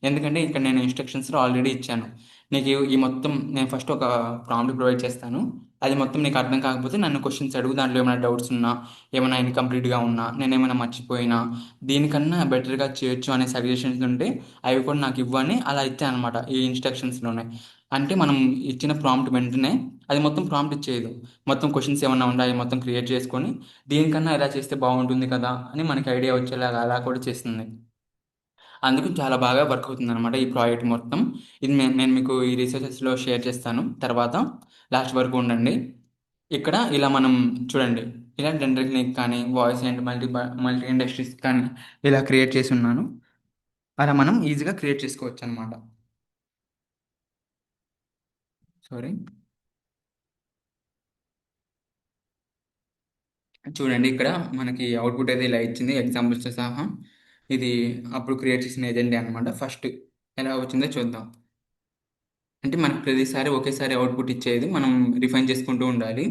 ఎందుకంటే ఇక్కడ నేను ఇన్స్ట్రక్షన్స్లో ఆల్రెడీ ఇచ్చాను. నీకు ఈ మొత్తం నేను ఫస్ట్ ఒక ప్రాంప్ట్ ప్రొవైడ్ చేస్తాను. అది మొత్తం నీకు అర్థం కాకపోతే నన్ను క్వశ్చన్స్ అడుగు. దాంట్లో ఏమైనా డౌట్స్ ఉన్నా, ఏమైనా ఇన్కంప్లీట్గా ఉన్నా, నేను ఏమైనా మర్చిపోయినా, దీనికన్నా బెటర్గా చేయొచ్చు అనే సజెషన్స్ ఉంటే అవి కూడా నాకు ఇవ్వని అలా ఇచ్చాను అనమాట ఈ ఇన్స్ట్రక్షన్స్లోనే. అంటే మనం ఇచ్చిన ప్రాంప్ట్ వెంటనే అది మొత్తం ప్రాంప్ట్ ఇచ్చేది. మొత్తం క్వశ్చన్స్ ఏమైనా ఉన్నాయి మొత్తం క్రియేట్ చేసుకొని దీనికన్నా ఎలా చేస్తే బాగుంటుంది కదా అని మనకి ఐడియా వచ్చేలాగా అలా కూడా చేస్తుంది. అందుకు చాలా బాగా వర్క్ అవుతుంది అనమాట ఈ ప్రాజెక్ట్ మొత్తం. ఇది నేను మీకు ఈ రీసెర్చెస్లో షేర్ చేస్తాను తర్వాత. లాస్ట్ వరకు ఉండండి. ఇక్కడ ఇలా మనం చూడండి, ఇలా డెంటల్ క్లినిక్ కానీ వాయిస్ అండ్ మల్టీ ఇండస్ట్రీస్ కానీ ఇలా క్రియేట్ చేసి ఉన్నాను. అలా మనం ఈజీగా క్రియేట్ చేసుకోవచ్చు అనమాట. సారీ, చూడండి ఇక్కడ మనకి అవుట్పుట్ అయితే ఇలా ఇచ్చింది ఎగ్జాంపుల్స్తో సహా. ఇది అప్పుడు క్రియేట్ చేసిన ఏజెండే అనమాట. ఫస్ట్ ఎలా వచ్చిందో చూద్దాం. అంటే మనకి ప్రతిసారి ఒకేసారి అవుట్పుట్ ఇచ్చేది మనం రిఫైన్ చేసుకుంటూ ఉండాలి.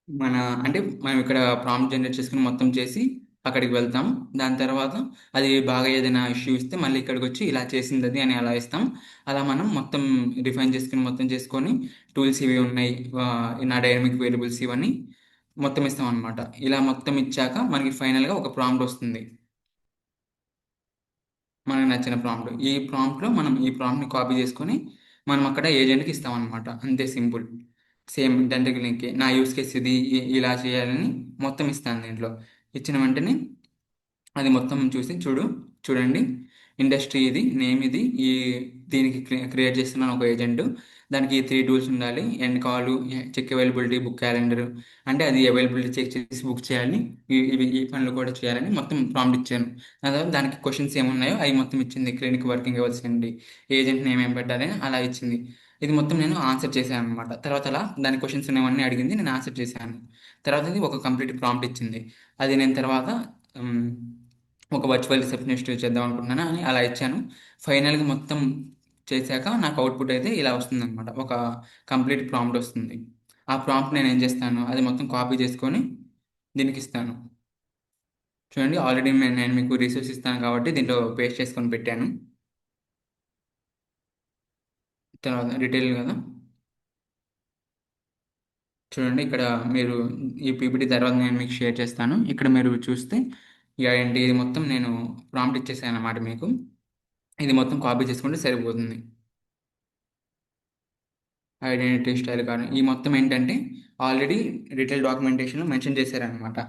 మన అంటే మనం ఇక్కడ ప్రాంప్ట్ జనరేట్ చేసుకుని మొత్తం చేసి అక్కడికి వెళ్తాం. దాని తర్వాత అది బాగా ఏదైనా ఇష్యూ ఇస్తే మళ్ళీ ఇక్కడికి వచ్చి ఇలా చేసింది అది అని అలా ఇస్తాం. అలా మనం మొత్తం రిఫైన్ చేసుకుని మొత్తం చేసుకొని టూల్స్ ఇవి ఉన్నాయి, నా డైనమిక్ వేరియబుల్స్ ఇవన్నీ మొత్తం ఇస్తాం అనమాట. ఇలా మొత్తం ఇచ్చాక మనకి ఫైనల్గా ఒక ప్రాంప్ట్ వస్తుంది, మనకు నచ్చిన ప్రాంప్ట్. మనం ఈ ప్రాంప్ట్ని కాపీ చేసుకొని మనం అక్కడ ఏజెంట్కి ఇస్తాం అనమాట. అంతే సింపుల్. సేమ్ డెంటల్ క్లినిక్కి నా యూస్ కేస్ ఇది ఇలా చేయాలని మొత్తం ఇస్తాను దీంట్లో. ఇచ్చిన వెంటనే అది మొత్తం చూసి చూడండి. ఇండస్ట్రీ ఇది, నేమ్ ఇది, ఈ దీనికి క్రియేట్ చేస్తున్నాను ఒక ఏజెంట్. దానికి 3 టూల్స్ ఉండాలి: end call, check availability, book calendar. అంటే అది అవైలబిలిటీ చెక్ చేసి బుక్ చేయాలి. ఈ పనులు కూడా చేయాలని మొత్తం ప్రాంప్ట్ ఇచ్చాను. దాని తర్వాత దానికి క్వశ్చన్స్ ఏమున్నాయో అవి మొత్తం ఇచ్చింది. క్లినిక్ వర్కింగ్ అవర్స్ ఏంటి, ఏజెంట్ నేమ్ ఏం పెట్టాలి అని అలా ఇచ్చింది. ఇది మొత్తం నేను ఆన్సర్ చేశాను అనమాట. తర్వాత అలా దాని క్వశ్చన్స్ ఏమన్నీ అడిగింది, నేను ఆన్సర్ చేశాను. తర్వాత ఇది ఒక కంప్లీట్ ప్రాంప్ట్ ఇచ్చింది. అది నేను తర్వాత ఉమ్, ఒక వర్చువల్ రిసెప్షనిస్ట్ చేద్దాం అనుకుంటున్నాను అని అలా ఇచ్చాను. ఫైనల్గా మొత్తం చేశాక నాకు అవుట్పుట్ అయితే ఇలా వస్తుంది అనమాట. ఒక కంప్లీట్ ప్రాంప్ట్ వస్తుంది. ఆ ప్రాంప్ట్ నేను ఏం చేస్తాను, అది మొత్తం కాపీ చేసుకొని దీనికి ఇస్తాను. చూడండి, ఆల్రెడీ నేను మీకు రిసోర్స్ ఇస్తాను కాబట్టి దీంట్లో పేస్ట్ చేసుకొని పెట్టాను. తర్వాత డీటెయిల్ కదా, చూడండి ఇక్కడ మీరు ఈ పీపీటీ తర్వాత నేను మీకు షేర్ చేస్తాను. ఇక్కడ మీరు చూస్తే ఇక ఏంటి, ఇది మొత్తం నేను ప్రాంప్ట్ ఇచ్చేసాను అన్నమాట మీకు. ఇది మొత్తం కాపీ చేసుకుంటే సరిపోతుంది. ఐడెంటిటీ స్టైల్ కానీ ఈ మొత్తం ఏంటంటే ఆల్రెడీ డీటెయిల్ డాక్యుమెంటేషన్లో మెన్షన్ చేశారనమాట.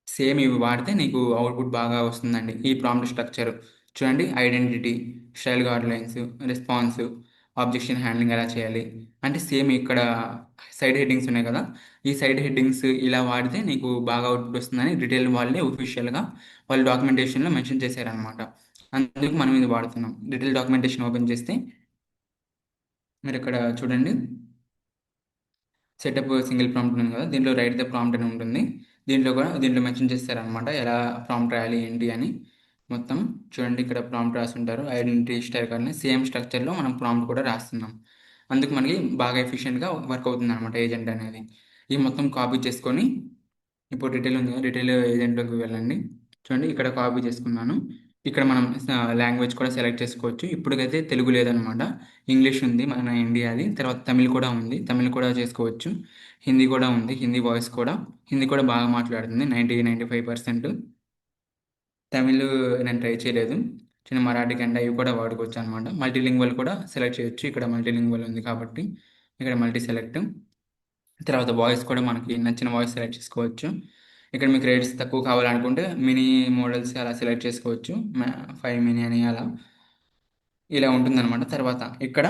సేమ్ ఇవి వాడితే నీకు అవుట్పుట్ బాగా వస్తుందండి. ఈ ప్రాంప్ట్ స్ట్రక్చర్ చూడండి: identity, style guidelines, response, objection handling ఎలా చేయాలి. అంటే సేమ్ ఇక్కడ సైడ్ హెడ్డింగ్స్ ఉన్నాయి కదా, ఈ సైడ్ హెడ్డింగ్స్ ఇలా వాడితే నీకు బాగా అవుట్పుట్ వస్తుందని డీటెయిల్ వాళ్ళే ఒఫిషియల్గా వాళ్ళు డాక్యుమెంటేషన్లో మెన్షన్ చేశారనమాట. అందుకు మనం ఇది వాడుతున్నాం. డీటెయిల్ డాక్యుమెంటేషన్ ఓపెన్ చేస్తే మీరు ఇక్కడ చూడండి, సెటప్ సింగిల్ ప్రాంప్ట్ ఉంది కదా, దీంట్లో రైట్ ద ప్రాంప్ట్ అని ఉంటుంది. దీంట్లో మెన్షన్ చేస్తారనమాట ఎలా ప్రాంప్ట్ రాయాలి ఏంటి అని మొత్తం. చూడండి, ఇక్కడ ప్రాంప్ట్ రాస్తుంటారు. ఐడెంటిటీ స్టైల్ కానీ సేమ్ స్ట్రక్చర్లో మనం ప్రాంప్ట్ కూడా రాస్తున్నాం. అందుకు మనకి బాగా ఎఫిషియెంట్గా వర్క్ అవుతుంది అనమాట ఏజెంట్ అనేది. ఈ మొత్తం కాపీ చేసుకొని ఇప్పుడు డీటెయిల్ ఉంది కదా, డీటెయిల్ ఏజెంట్లోకి వెళ్ళండి. చూడండి, ఇక్కడ కాపీ చేసుకున్నాను. ఇక్కడ మనం లాంగ్వేజ్ కూడా సెలెక్ట్ చేసుకోవచ్చు. ఇప్పటికైతే తెలుగు లేదనమాట, ఇంగ్లీష్ ఉంది మన ఇండియాది. తర్వాత తమిళ్ కూడా ఉంది, తమిళ్ కూడా చేసుకోవచ్చు. హిందీ కూడా ఉంది, హిందీ వాయిస్ కూడా. హిందీ కూడా బాగా మాట్లాడుతుంది, 95%. తమిళ్ నేను ట్రై చేయలేదు. చిన్న మరాఠీ కంటే అవి కూడా వాడుకోవచ్చు అనమాట. మల్టీలింగ్వల్ కూడా సెలెక్ట్ చేయొచ్చు. ఇక్కడ మల్టీలింగ్వల్ ఉంది కాబట్టి ఇక్కడ మల్టీ సెలెక్ట్. తర్వాత వాయిస్ కూడా మనకి నచ్చిన వాయిస్ సెలెక్ట్ చేసుకోవచ్చు. ఇక్కడ మీకు రేట్స్ తక్కువ కావాలనుకుంటే మినీ మోడల్స్ అలా సెలెక్ట్ చేసుకోవచ్చు. 5 మినీ అని అలా ఇలా ఉంటుందన్నమాట. తర్వాత ఇక్కడ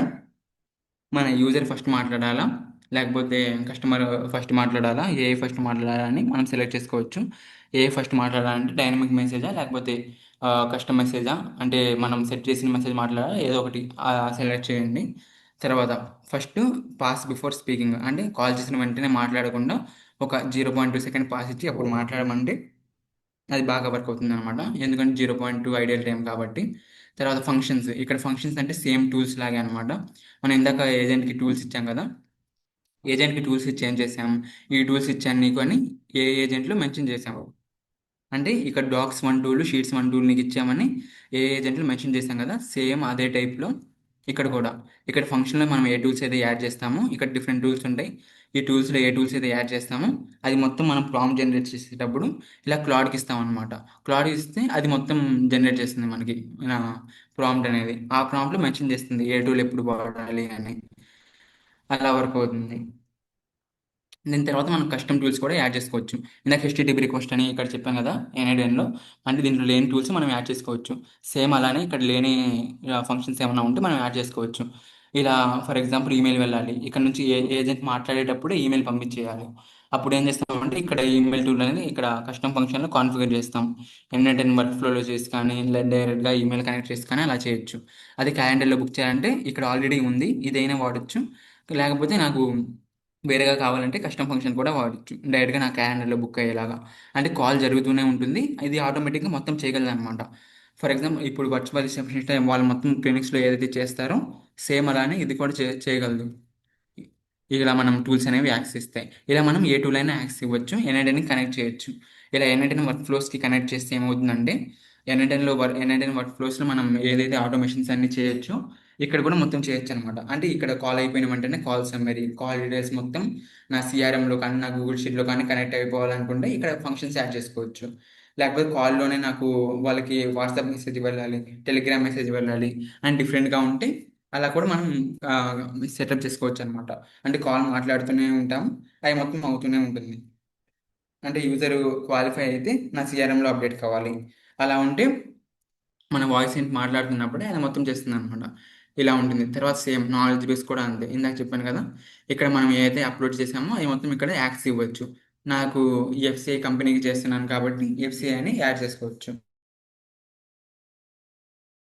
మన యూజర్ ఫస్ట్ మాట్లాడాలా, లేకపోతే కస్టమర్ ఫస్ట్ మాట్లాడాలా, ఏ ఫస్ట్ మాట్లాడాలా అని మనం సెలెక్ట్ చేసుకోవచ్చు. ఏ ఫస్ట్ మాట్లాడాలంటే డైనమిక్ మెసేజా, లేకపోతే కస్టమ్ మెసేజా, అంటే మనం సెట్ చేసిన మెసేజ్ మాట్లాడాలా, ఏదో ఒకటి సెలెక్ట్ చేయండి. తర్వాత ఫస్ట్ పాస్ బిఫోర్ స్పీకింగ్, అంటే కాల్ చేసిన వెంటనే మాట్లాడకుండా ఒక 0.2 సెకండ్ పాస్ ఇచ్చి అప్పుడు మాట్లాడమంటే అది బాగా వర్క్ అవుతుంది అనమాట. ఎందుకంటే 0.2 ఐడియల్ టైం కాబట్టి. తర్వాత ఫంక్షన్స్, ఇక్కడ ఫంక్షన్స్ అంటే సేమ్ టూల్స్ లాగే అనమాట. మనం ఇందాక ఏజెంట్కి టూల్స్ ఇచ్చాం కదా, ఏజెంట్కి టూల్స్ ఇచ్చి ఏం చేసాం, ఈ టూల్స్ ఇచ్చాను నీకు అని ఏ ఏజెంట్లో మెన్షన్ చేసాము. అంటే ఇక్కడ డాక్స్ 1 టూల్, షీట్స్ 1 టూల్ నీకు ఇచ్చామని ఏ ఏజెంట్లో మెన్షన్ చేసాం కదా, సేమ్ అదే టైప్లో ఇక్కడ కూడా. ఇక్కడ ఫంక్షన్లో మనం ఏ టూల్స్ అయితే యాడ్ చేస్తామో ఇక్కడ డిఫరెంట్ టూల్స్ ఉంటాయి. ఈ టూల్స్లో ఏ టూల్స్ అయితే యాడ్ చేస్తామో అది మొత్తం మనం ప్రాంప్ట్ జనరేట్ చేసేటప్పుడు ఇలా క్లాడ్కి ఇస్తాం అనమాట. క్లాడ్ ఇస్తే అది మొత్తం జనరేట్ చేస్తుంది మనకి ప్రాంప్ట్ అనేది. ఆ ప్రాంప్ట్లో మెన్షన్ చేస్తుంది ఏ టూల్ ఎప్పుడు వాడాలి అని. అలా వర్క్ అవుతుంది. దీని తర్వాత మనం కస్టమ్ టూల్స్ కూడా యాడ్ చేసుకోవచ్చు. ఇందాక హెచ్టిటిపి రిక్వెస్ట్ అని ఇక్కడ చెప్పాం కదా ఎన్ఐడిఎన్లో, అంటే దీంట్లో లేని టూల్స్ మనం యాడ్ చేసుకోవచ్చు. సేమ్ అలానే ఇక్కడ లేని ఫంక్షన్స్ ఏమైనా ఉంటే మనం యాడ్ చేసుకోవచ్చు. ఇలా ఫర్ ఎగ్జాంపుల్ ఈమెయిల్ వెళ్ళాలి, ఇక్కడ నుంచి ఏజెంట్ మాట్లాడేటప్పుడు ఈమెయిల్ పంపించేయాలి. అప్పుడు ఏం చేస్తామంటే ఇక్కడ ఈమెయిల్ టూల్ అనేది ఇక్కడ కస్టమ్ ఫంక్షన్లో కాన్ఫిగర్ చేస్తాం. ఎన్ఐడిఎన్ వర్క్ ఫ్లోలో చేసి కానీ లేదా డైరెక్ట్గా ఈమెయిల్ కనెక్ట్ చేసి కానీ అలా చేయొచ్చు. అది క్యాలెండర్లో బుక్ చేయాలంటే ఇక్కడ ఆల్రెడీ ఉంది, ఇదైనా వాడచ్చు. లేకపోతే నాకు వేరేగా కావాలంటే కస్టమ్ ఫంక్షన్ కూడా వాడచ్చు, డైరెక్ట్గా నా క్యాలెండర్లో బుక్ అయ్యేలాగా. అంటే కాల్ జరుగుతూనే ఉంటుంది, ఇది ఆటోమేటిక్గా మొత్తం చేయగలదు అనమాట. ఫర్ ఎగ్జాంపుల్ ఇప్పుడు వర్చువల్ రిసెప్షనిస్ట్ వాళ్ళు మొత్తం క్లినిక్స్లో ఏదైతే చేస్తారో సేమ్ అలానే ఇది కూడా చేయగలదు. ఇలా మనం టూల్స్ అనేవి యాక్సెస్ ఇస్తాయి. ఇలా మనం ఏ టూల్ అయినా యాక్సెస్ ఇవ్వచ్చు, ఎన్ఐడిని కనెక్ట్ చేయొచ్చు. ఇలా ఎన్ఐడిని వర్క్ ఫ్లోస్కి కనెక్ట్ చేస్తే ఏమవుతుందంటే ఎన్ఐడిఎన్ వర్క్ ఫ్లోస్లో మనం ఏదైతే ఆటోమేషన్స్ అన్ని చేయొచ్చో ఇక్కడ కూడా మొత్తం చేయొచ్చు అనమాట. అంటే ఇక్కడ కాల్ అయిపోయిన వెంటనే కాల్ సమ్మరీ, కాల్ డీటెయిల్స్ మొత్తం నా సిఆర్ఎంలో కానీ నా గూగుల్ షీట్లో కానీ కనెక్ట్ అయిపోవాలనుకుంటే ఇక్కడ ఫంక్షన్స్ యాడ్ చేసుకోవచ్చు. లేకపోతే కాల్లోనే నాకు వాళ్ళకి వాట్సాప్ మెసేజ్ వెళ్ళాలి, టెలిగ్రామ్ మెసేజ్ వెళ్ళాలి అండ్ డిఫరెంట్గా ఉంటే అలా కూడా మనం సెటప్ చేసుకోవచ్చు అనమాట. అంటే కాల్ మాట్లాడుతూనే ఉంటాం, అవి మొత్తం అవుతూనే ఉంటుంది. అంటే యూజర్ క్వాలిఫై అయితే నా సిఆర్ఎంలో అప్డేట్ కావాలి, అలా ఉంటే మన వాయిస్ ఏంటి మాట్లాడుతున్నప్పుడే అది మొత్తం చేస్తుంది అనమాట. ఇలా ఉంటుంది. తర్వాత సేమ్ నాలెడ్జ్ బేస్ కూడా అంతే. ఇందాక చెప్పాను కదా! ఇక్కడ మనం ఏదైతే అప్లోడ్ చేసామో అవి మొత్తం ఇక్కడ యాక్సెస్ ఇవ్వచ్చు. నాకు ఎఫ్‌సిఐ కంపెనీకి చేస్తున్నాను కాబట్టి ఎఫ్‌సిఐ అని యాడ్ చేసుకోవచ్చు.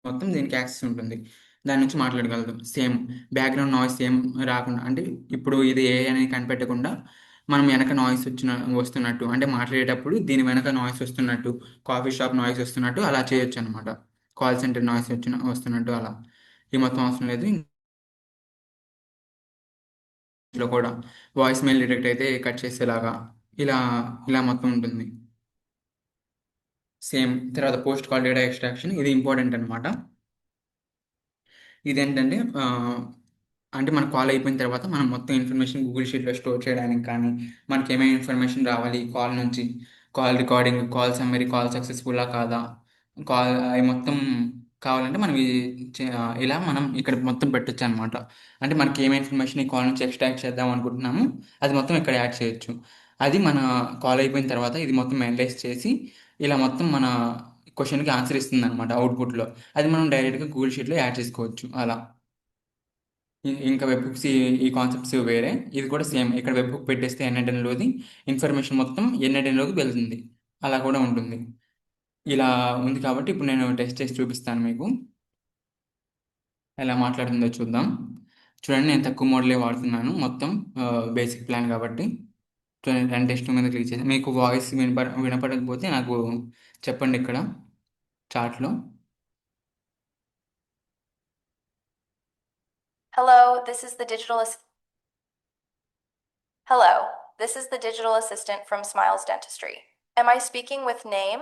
మొత్తం దీనికి యాక్సెస్ ఉంటుంది. దాని నుంచి మాట్లాడగలదు. సేమ్ బ్యాక్‌గ్రౌండ్ నాయిస్ ఏం రాకుండా అంటే ఇప్పుడు ఇది ఏఐ అని కనిపెట్టకుండా మనం వెనక నాయిస్ వస్తున్నట్టు అంటే మాట్లాడేటప్పుడు దీని వెనక నాయిస్ వస్తున్నట్టు, కాఫీ షాప్ నాయిస్ వస్తున్నట్టు అలా చేయొచ్చనమాట. కాల్ సెంటర్ నాయిస్ వస్తున్నట్టు అలా. ఇది మొత్తం అవసరం లేదు. ఇందులో కూడా వాయిస్ మెయిల్ డిటెక్ట్ అయితే కట్ చేసేలాగా ఇలా ఇలా మొత్తం ఉంటుంది. సేమ్ తర్వాత పోస్ట్ కాల్ డేటా ఎక్స్ట్రాక్షన్ ఇది ఇంపార్టెంట్ అనమాట. ఇదేంటంటే అంటే మన కాల్ అయిపోయిన తర్వాత మనం మొత్తం ఇన్ఫర్మేషన్ గూగుల్ షీట్‌లో స్టోర్ చేయడానికి కానీ, మనకి ఏమైనా ఇన్ఫర్మేషన్ రావాలి ఈ కాల్ నుంచి, call recording, call summary, call సక్సెస్‌ఫుల్లా కాదా, కాల్ అయి మొత్తం కావాలంటే మనం ఇలా మనం ఇక్కడ మొత్తం పెట్టొచ్చనమాట. అంటే మనకి ఏమి ఇన్ఫర్మేషన్ ఈ కాల్ నుంచి ఎక్స్ట్రాక్ట్ చేద్దాం అనుకుంటున్నామో అది మొత్తం ఇక్కడ యాడ్ చేయొచ్చు. అది మన కాల్ అయిపోయిన తర్వాత ఇది మొత్తం అనలైజ్ చేసి ఇలా మొత్తం మన క్వెషన్‌కి ఆన్సర్ ఇస్తుందనమాట అవుట్‌పుట్‌లో. అది మనం డైరెక్ట్‌గా గూగుల్ షీట్‌లో యాడ్ చేసుకోవచ్చు అలా. ఇంకా వెబ్ హుక్స్ ఈ కాన్సెప్ట్స్ వేరే. ఇది కూడా సేమ్. ఇక్కడ వెబ్ హుక్ పెట్టేస్తే ఎన్ఎల్‌లోది ఇన్ఫర్మేషన్ మొత్తం ఎన్ఎల్‌లోకి వెళ్తుంది. అలా కూడా ఉంటుంది. ఇలా ఉంది కాబట్టి ఇప్పుడు నేను టెస్ట్ చేసి చూపిస్తాను మీకు. ఎలా మాట్లాడుతుందో చూద్దాం. చూడండి నేను తక్కువ మోడలే వాడుతున్నాను. మొత్తం బేసిక్ ప్లాన్ కాబట్టి. చూడండి రన్ టెస్ట్ మీద క్లిక్ చేసి మీకు వాయిస్ వినపడకపోతే నాకు చెప్పండి ఇక్కడ చాట్‌లో. Hello, this is the digital ass- Hello, this is the digital assistant from Smiles Dentistry. Am I speaking with name?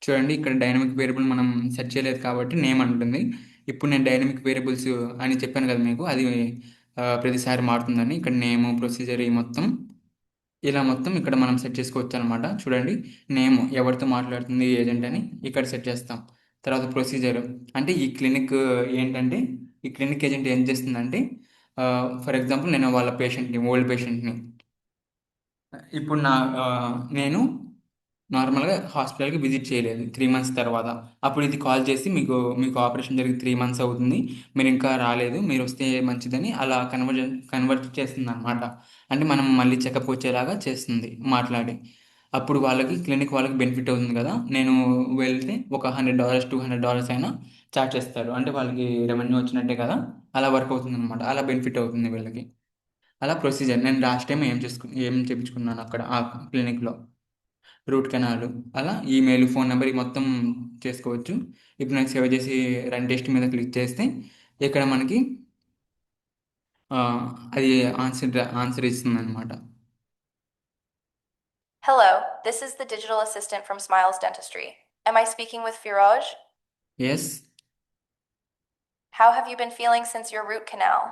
చూడండి ఇక్కడ డైనమిక్ వేరియబుల్ మనం సెట్ చేయలేదు కాబట్టి నేమ్ అంటుంది. ఇప్పుడు నేను డైనమిక్ వేరియబుల్స్ అని చెప్పాను కదా మీకు అది ప్రతిసారి మారుతుందని. ఇక్కడ నేము, ప్రొసీజర్ ఈ మొత్తం ఇలా మొత్తం ఇక్కడ మనం సెట్ చేసుకోవచ్చు అనమాట. చూడండి నేమ్ ఎవరితో మాట్లాడుతుంది ఏజెంట్ అని ఇక్కడ సెట్ చేస్తాం. తర్వాత ప్రొసీజర్ అంటే ఈ క్లినిక్ ఏంటంటే ఈ క్లినిక్ ఏజెంట్ ఏం చేస్తుందంటే ఫర్ ఎగ్జాంపుల్ నేను వాళ్ళ పేషెంట్‌ని ఓల్డ్ పేషెంట్‌ని ఇప్పుడు నేను నార్మల్‌గా హాస్పిటల్‌కి విజిట్ చేయలేదు 3 మంత్స్ తర్వాత. అప్పుడు ఇది కాల్ చేసి మీకు ఆపరేషన్ జరిగి 3 మంత్స్ అవుతుంది. మీరింకా రాలేదు. మీరొస్తే మంచిదని అలా కన్వర్ట్ చేస్తుందనమాట. అంటే మనం మళ్ళీ చెకప్ వచ్చేలాగా చేస్తుంది మాట్లాడి. అప్పుడు క్లినిక్ వాళ్ళకి బెనిఫిట్ అవుతుంది కదా! నేను వెళ్తే ఒక $100, $200 అయినా చార్జ్ చేస్తారు. అంటే వాళ్ళకి రెవెన్యూ వచ్చినట్టే కదా! అలా వర్క్ అవుతుందనమాట. అలా బెనిఫిట్ అవుతుంది వీళ్ళకి. అలా ప్రొసీజర్. నేను లాస్ట్ టైమ్ ఏం చేపించుకున్నాను అక్కడ ఆ క్లినిక్‌లో. రూట్ కెనాల్ అలా ఈమెయిల్, ఫోన్ నంబర్ ఇవి మొత్తం చేసుకోవచ్చు. ఇప్పుడు నేను సేవ్ చేసి రన్ టెస్ట్ మీద క్లిక్ చేస్తే ఇక్కడ మనకి అది answer ఇస్తుందనమాట. Hello, this is the digital assistant from Smiles Dentistry. Am I speaking with Firoj? Yes. How have you been feeling since your root canal?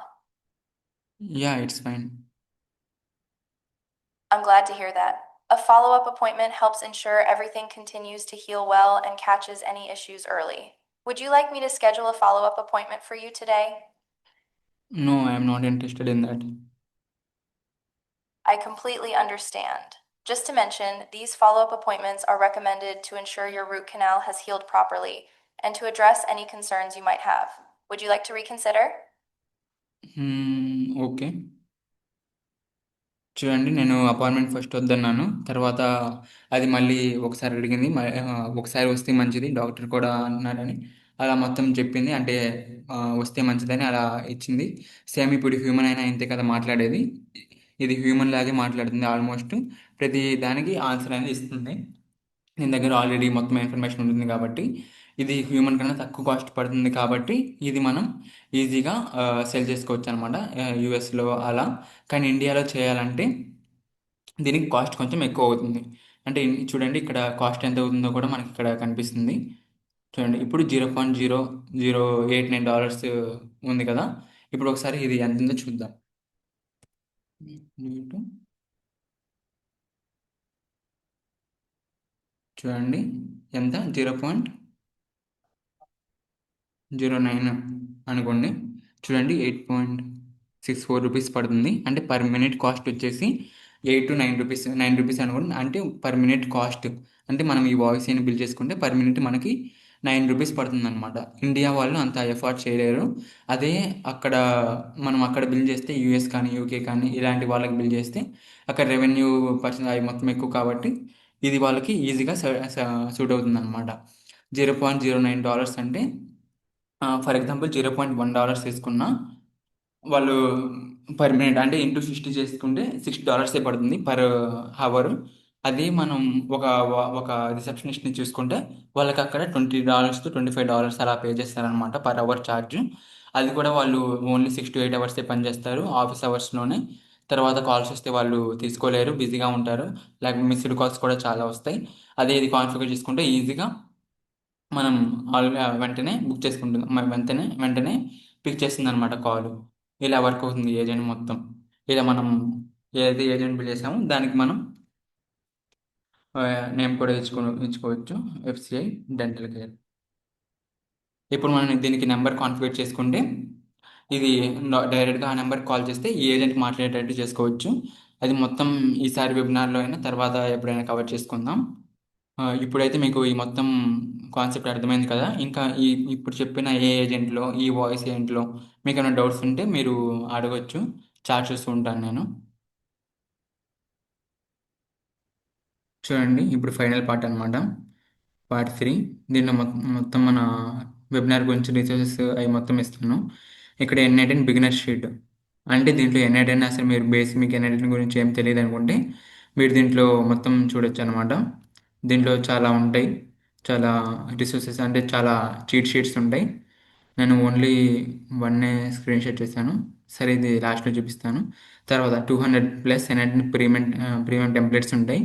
Yeah! It's fine. I'm glad to hear that. A follow up appointment helps ensure everything continues to heal well and catches any issues early. Would you like me to schedule a follow up appointment for you today? No, I am not interested in that. I completely understand. Just to mention, these follow up appointments are recommended to ensure your root canal has healed properly and to address any concerns you might have. Would you like to reconsider? Okay. చూడండి నేను appointment first వద్దన్నాను. తర్వాత అది మళ్ళీ ఒకసారి అడిగింది. ఒకసారి వస్తే మంచిది డాక్టర్ కూడా అన్నారని అలా మొత్తం చెప్పింది. అంటే వస్తే మంచిదని అలా ఇచ్చింది. సేమ్ ఇప్పుడు హ్యూమన్ అయినా ఇంతే కదా మాట్లాడేది. ఇది హ్యూమన్ లాగే మాట్లాడుతుంది ఆల్మోస్ట్. ప్రతి దానికి ఆన్సర్ అనేది ఇస్తుంది. దీని దగ్గర ఆల్రెడీ మొత్తం ఇన్ఫర్మేషన్ ఉంటుంది కాబట్టి ఇది హ్యూమన్ కన్నా తక్కువ కాస్ట్ పడుతుంది కాబట్టి ఇది మనం ఈజీగా సెల్ చేసుకోవచ్చు అనమాట యూఎస్లో అలా. కానీ ఇండియాలో చేయాలంటే దీనికి కాస్ట్ కొంచెం ఎక్కువ అవుతుంది. అంటే చూడండి ఇక్కడ కాస్ట్ ఎంత అవుతుందో కూడా మనకి ఇక్కడ కనిపిస్తుంది. చూడండి ఇప్పుడు $0.0089 ఉంది కదా! ఇప్పుడు ఒకసారి ఇది ఎంత ఉందో చూద్దాం. చూడండి ఎంత 0.09 అనుకోండి. చూడండి ₹8.64 పడుతుంది. అంటే పర్ మినిట్ కాస్ట్ వచ్చేసి 8-9 రూపీస్, ₹9 అనుకోండి. అంటే పర్ మినిట్ కాస్ట్. అంటే మనం ఈ వాయిస్ ఏని బిల్ చేసుకుంటే పర్ మినిట్ మనకి ₹9 పడుతుంది అనమాట. ఇండియా వాళ్ళు అంత ఎఫర్ట్ చేయలేరు. అదే అక్కడ మనం అక్కడ బిల్ చేస్తే యూఎస్ కానీ యూకే కానీ ఇలాంటి వాళ్ళకి బిల్ చేస్తే అక్కడ రెవెన్యూ పర్సెంట్ అవి మొత్తం ఎక్కువ కాబట్టి ఇది వాళ్ళకి ఈజీగా సూట్ అవుతుంది అనమాట. $0.09 అంటే ఫర్ ఎగ్జాంపుల్ $0.1 తీసుకున్నా వాళ్ళు పర్ మినిట్ అంటే ఇంటూ 60 చేసుకుంటే $6 పడుతుంది పర్ అవర్. అది మనం ఒక ఒక రిసెప్షనిస్ట్ని చూసుకుంటే వాళ్ళకి అక్కడ $20 టు $25 అలా పే చేస్తారనమాట పర్ అవర్ ఛార్జ్. అది కూడా వాళ్ళు ఓన్లీ 6 to 8 అవర్సే పనిచేస్తారు ఆఫీస్ అవర్స్లోనే. తర్వాత కాల్స్ వస్తే వాళ్ళు తీసుకోలేరు, బిజీగా ఉంటారు. లేకపోతే మిస్డ్ కాల్స్ కూడా చాలా వస్తాయి. అదే ఇది కాన్ఫిగర్ చేసుకుంటే ఈజీగా మనం వెంటనే బుక్ చేసుకుంటుంది, వెంటనే వెంటనే పిక్ చేస్తుంది అనమాట కాల్. ఇలా వర్క్ అవుతుంది ఏజెంట్ మొత్తం. ఇలా మనం ఏదైతే ఏజెంట్ బిల్ చేసామో దానికి మనం నేమ్ కూడా ఇచ్చుకోవచ్చు, ఎఫ్సిఐ డెంటల్ కేర్. ఇప్పుడు మనం దీనికి నెంబర్ కాన్ఫిగర్ చేసుకుంటే ఇది డైరెక్ట్గా ఆ నెంబర్కి కాల్ చేస్తే ఈ ఏజెంట్ మాట్లాడేటట్టు చేసుకోవచ్చు. అది మొత్తం ఈసారి వెబినార్లో అయినా తర్వాత ఎప్పుడైనా కవర్ చేసుకుందాం. ఇప్పుడైతే మీకు ఈ మొత్తం కాన్సెప్ట్ అర్థమైంది కదా. ఇంకా ఇప్పుడు చెప్పిన ఏ ఏజెంట్లో ఈ వాయిస్ ఏజెంట్లో మీకు ఏమైనా డౌట్స్ ఉంటే మీరు అడగొచ్చు. చాట్ చూస్తూ ఉంటాను నేను. చూడండి ఇప్పుడు ఫైనల్ పార్ట్ అనమాట, పార్ట్ 3. దీనిలో మొత్తం మన వెబినార్ గురించి రీసోర్సెస్ అవి మొత్తం ఇస్తాను. ఇక్కడ N18 బిగినర్ షీట్ అంటే దీంట్లో N18 అసలు మీరు బేసిక్ మీకు N18 గురించి ఏం తెలియదు అనుకుంటే మీరు దీంట్లో మొత్తం చూడొచ్చు అనమాట. దీంట్లో చాలా ఉంటాయి, చాలా రిసోర్సెస్ అంటే చాలా చీట్ షీట్స్ ఉంటాయి. నేను ఓన్లీ వన్నే స్క్రీన్ షాట్ చేశాను. సరే ఇది లాస్ట్లో చూపిస్తాను. తర్వాత 200+ N18 ప్రీమియం టెంప్లెట్స్ ఉంటాయి.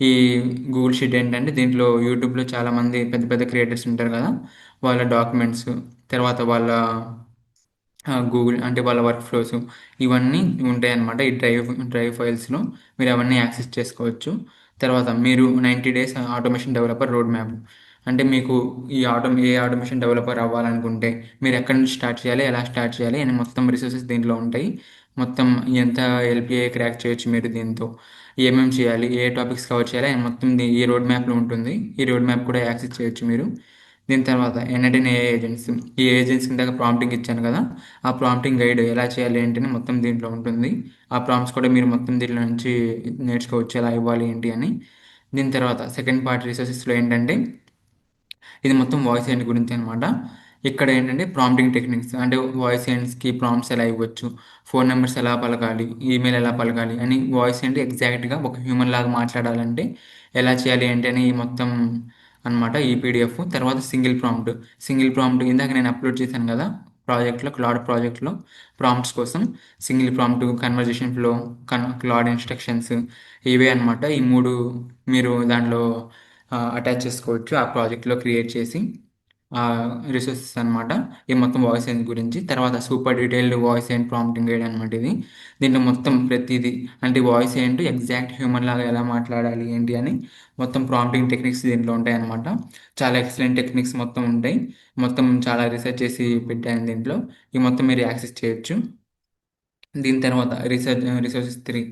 ఈ గూగుల్ షీట్ ఏంటంటే దీంట్లో యూట్యూబ్లో చాలామంది పెద్ద పెద్ద క్రియేటర్స్ ఉంటారు కదా, వాళ్ళ డాక్యుమెంట్స్, తర్వాత వాళ్ళ గూగుల్ అంటే వాళ్ళ వర్క్ ఫ్లోస్ ఇవన్నీ ఉంటాయన్నమాట. ఈ డ్రైవ్ ఫైల్స్లో మీరు అవన్నీ యాక్సెస్ చేసుకోవచ్చు. తర్వాత మీరు 90 days automation developer road map అంటే మీకు ఏ ఆటోమేషన్ డెవలపర్ అవ్వాలనుకుంటే మీరు ఎక్కడి నుంచి స్టార్ట్ చేయాలి, ఎలా స్టార్ట్ చేయాలి అని మొత్తం రిసోర్సెస్ దీంట్లో ఉంటాయి. మొత్తం ఎంత ఎల్పిఐ క్రాక్ చేయొచ్చు మీరు దీంతో, ఏమేమి చేయాలి, ఏ టాపిక్స్ కవర్ చేయాలి అని మొత్తం ఈ రోడ్ మ్యాప్లో ఉంటుంది. ఈ రోడ్ మ్యాప్ కూడా యాక్సెస్ చేయొచ్చు మీరు. దీని తర్వాత N18 AI ఏజెంట్స్, ఈ ఏజెంట్స్ ఇందాక ప్రాంప్టింగ్ ఇచ్చాను కదా, ఆ ప్రాంప్టింగ్ గైడ్ ఎలా చేయాలి ఏంటి అని మొత్తం దీంట్లో ఉంటుంది. ఆ ప్రాంప్ట్స్ కూడా మీరు మొత్తం దీంట్లో నుంచి నేర్చుకోవచ్చు ఎలా ఇవ్వాలి ఏంటి అని. దీని తర్వాత సెకండ్ పార్ట్ రిసోర్సెస్లో ఏంటంటే ఇది మొత్తం వాయిస్ ఏంటి గురించి అనమాట. ఇక్కడ ఏంటంటే ప్రాంప్టింగ్ టెక్నిక్స్ అంటే వాయిస్ ఏంట్స్కి ప్రాంప్ట్స్ ఎలా ఇవ్వచ్చు, ఫోన్ నెంబర్స్ ఎలా పలకాలి, ఈమెయిల్ ఎలా పలకాలి అని, వాయిస్ ఏంటి ఎగ్జాక్ట్గా ఒక హ్యూమన్ లాగా మాట్లాడాలంటే ఎలా చేయాలి ఏంటి అని ఈ మొత్తం అనమాట ఈ పీడిఎఫ్. తర్వాత సింగిల్ ప్రాంప్ట్ ఇందాక నేను అప్లోడ్ చేశాను కదా ప్రాజెక్ట్లో, క్లాడ్ ప్రాజెక్ట్లో ప్రాంప్ట్స్ కోసం single prompt, conversation flow, Claude instructions, ఇవే అనమాట. ఈ మూడు మీరు దాంట్లో అటాచ్ చేసుకోవచ్చు ఆ ప్రాజెక్ట్లో క్రియేట్ చేసి రిసోర్సెస్ అనమాట. ఈ మొత్తం వాయిస్ ఏంట్ గురించి. తర్వాత super detailed voice agent prompting guide అనమాట ఇది. దీంట్లో మొత్తం ప్రతిదీ అంటే వాయిస్ ఏంటి ఎగ్జాక్ట్ హ్యూమన్ లాగా ఎలా మాట్లాడాలి ఏంటి అని మొత్తం ప్రాంప్టింగ్ టెక్నిక్స్ దీంట్లో ఉంటాయి అనమాట. చాలా ఎక్సలెంట్ టెక్నిక్స్ మొత్తం ఉంటాయి. మొత్తం చాలా రీసెర్చ్ చేసి పెట్టాను దీంట్లో. ఈ మొత్తం మీరు యాక్సెస్ చేయొచ్చు. దీని తర్వాత రిసోర్సెస్ 3,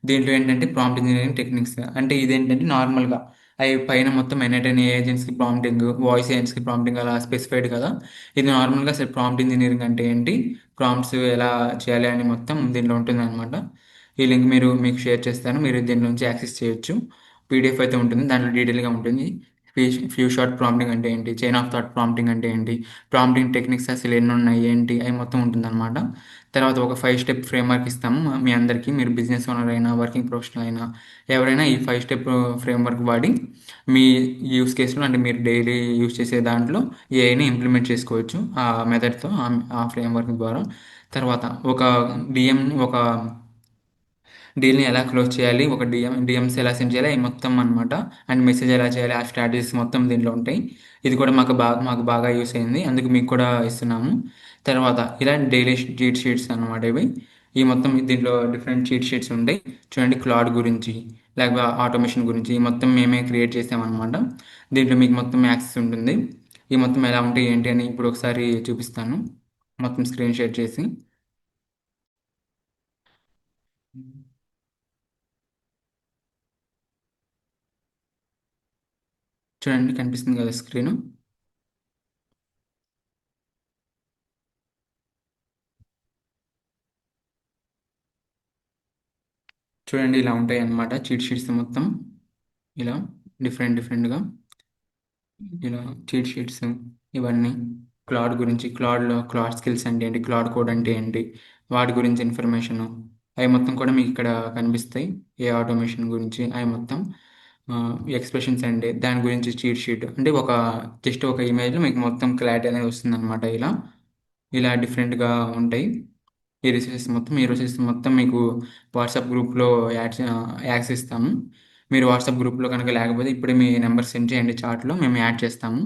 దీంట్లో ఏంటంటే ప్రాంప్ట్ ఇంజనీరింగ్ టెక్నిక్స్ అంటే ఇదేంటంటే నార్మల్గా అవి పైన మొత్తం N18 ఏజెంట్స్కి ప్రాంప్టింగ్, వాయిస్ ఏజెంట్స్కి ప్రాంప్టింగ్ అలా స్పెసిఫైడ్ కదా. ఇది నార్మల్గా అసలు ప్రాంప్ట్ ఇంజనీరింగ్ అంటే ఏంటి, ప్రాంప్ట్స్ ఎలా చేయాలి అని మొత్తం దీంట్లో ఉంటుంది అనమాట. ఈ లింక్ మీకు షేర్ చేస్తాను, మీరు దీని నుంచి యాక్సెస్ చేయొచ్చు. పీడిఎఫ్ అయితే ఉంటుంది, దాంట్లో డీటెయిల్గా ఉంటుంది. ఫ్యూ షార్ట్ ప్రాంప్టింగ్ అంటే ఏంటి, చైన్ ఆఫ్ థాట్ ప్రాంప్టింగ్ అంటే ఏంటి, ప్రాంప్టింగ్ టెక్నిక్స్ అసలు ఎన్ని ఉన్నాయి ఏంటి అవి మొత్తం ఉంటుందన్నమాట. తర్వాత ఒక 5 స్టెప్ ఫ్రేమ్వర్క్ ఇస్తాము మీ అందరికీ. మీరు బిజినెస్ ఓనర్ అయినా వర్కింగ్ ప్రొఫెషనల్ అయినా ఎవరైనా ఈ 5 స్టెప్ ఫ్రేమ్వర్క్ వాడి మీ యూస్ కేసులో అంటే మీరు డైలీ యూస్ చేసే దాంట్లో ఏఐని ఇంప్లిమెంట్ చేసుకోవచ్చు ఆ మెథడ్తో, ఆ ఫ్రేమ్వర్క్ ద్వారా. తర్వాత ఒక డిఎం ఒక డీల్ని ఎలా క్లోజ్ చేయాలి, ఒక డిఎంస్ ఎలా సెండ్ చేయాలి అవి మొత్తం అనమాట. అండ్ మెసేజ్ ఎలా చేయాలి ఆ స్ట్రాటజీస్ మొత్తం దీంట్లో ఉంటాయి. ఇది కూడా మాకు బాగా యూస్ అయింది, అందుకు మీకు కూడా ఇస్తున్నాము. తర్వాత ఇలా డైలీ చీట్ షీట్స్ అనమాట ఇవి. ఈ మొత్తం దీంట్లో డిఫరెంట్ చీట్ షీట్స్ ఉంటాయి. చూడండి క్లాడ్ గురించి లేకపోతే ఆటోమేషన్ గురించి ఈ మొత్తం మేమే క్రియేట్ చేసామన్నమాట. దీంట్లో మీకు మొత్తం యాక్సెస్ ఉంటుంది. ఈ మొత్తం ఎలా ఉంటాయి ఏంటి అని ఇప్పుడు ఒకసారి చూపిస్తాను మొత్తం స్క్రీన్ షేర్ చేసి. చూడండి కనిపిస్తుంది కదా స్క్రీను. చూడండి ఇలా ఉంటాయి అన్నమాట చీట్ షీట్స్ మొత్తం. ఇలా డిఫరెంట్గా ఇలా చీట్ షీట్స్ ఇవన్నీ క్లాడ్ స్కిల్స్ అంటే ఏంటి, క్లాడ్ కోడ్ అంటే ఏంటి, వాటి గురించి ఇన్ఫర్మేషన్ అవి మొత్తం కూడా మీకు ఇక్కడ కనిపిస్తాయి. ఏ ఆటోమేషన్ గురించి అవి మొత్తం ఎక్స్ప్రెషన్స్ అంటే దాని గురించి చీట్ షీట్ అంటే జస్ట్ ఒక ఇమేజ్లో మీకు మొత్తం క్లారిటీ అనేది వస్తుంది అనమాట. ఇలా డిఫరెంట్గా ఉంటాయి. ఈ రిసోర్సెస్ మొత్తం మీకు వాట్సాప్ గ్రూప్లో యాక్సెస్ ఇస్తాము. మీరు వాట్సాప్ గ్రూప్లో కనుక లేకపోతే ఇప్పుడే మీ నెంబర్ సెండ్ చేయండి చాట్లో, మేము యాడ్ చేస్తాము.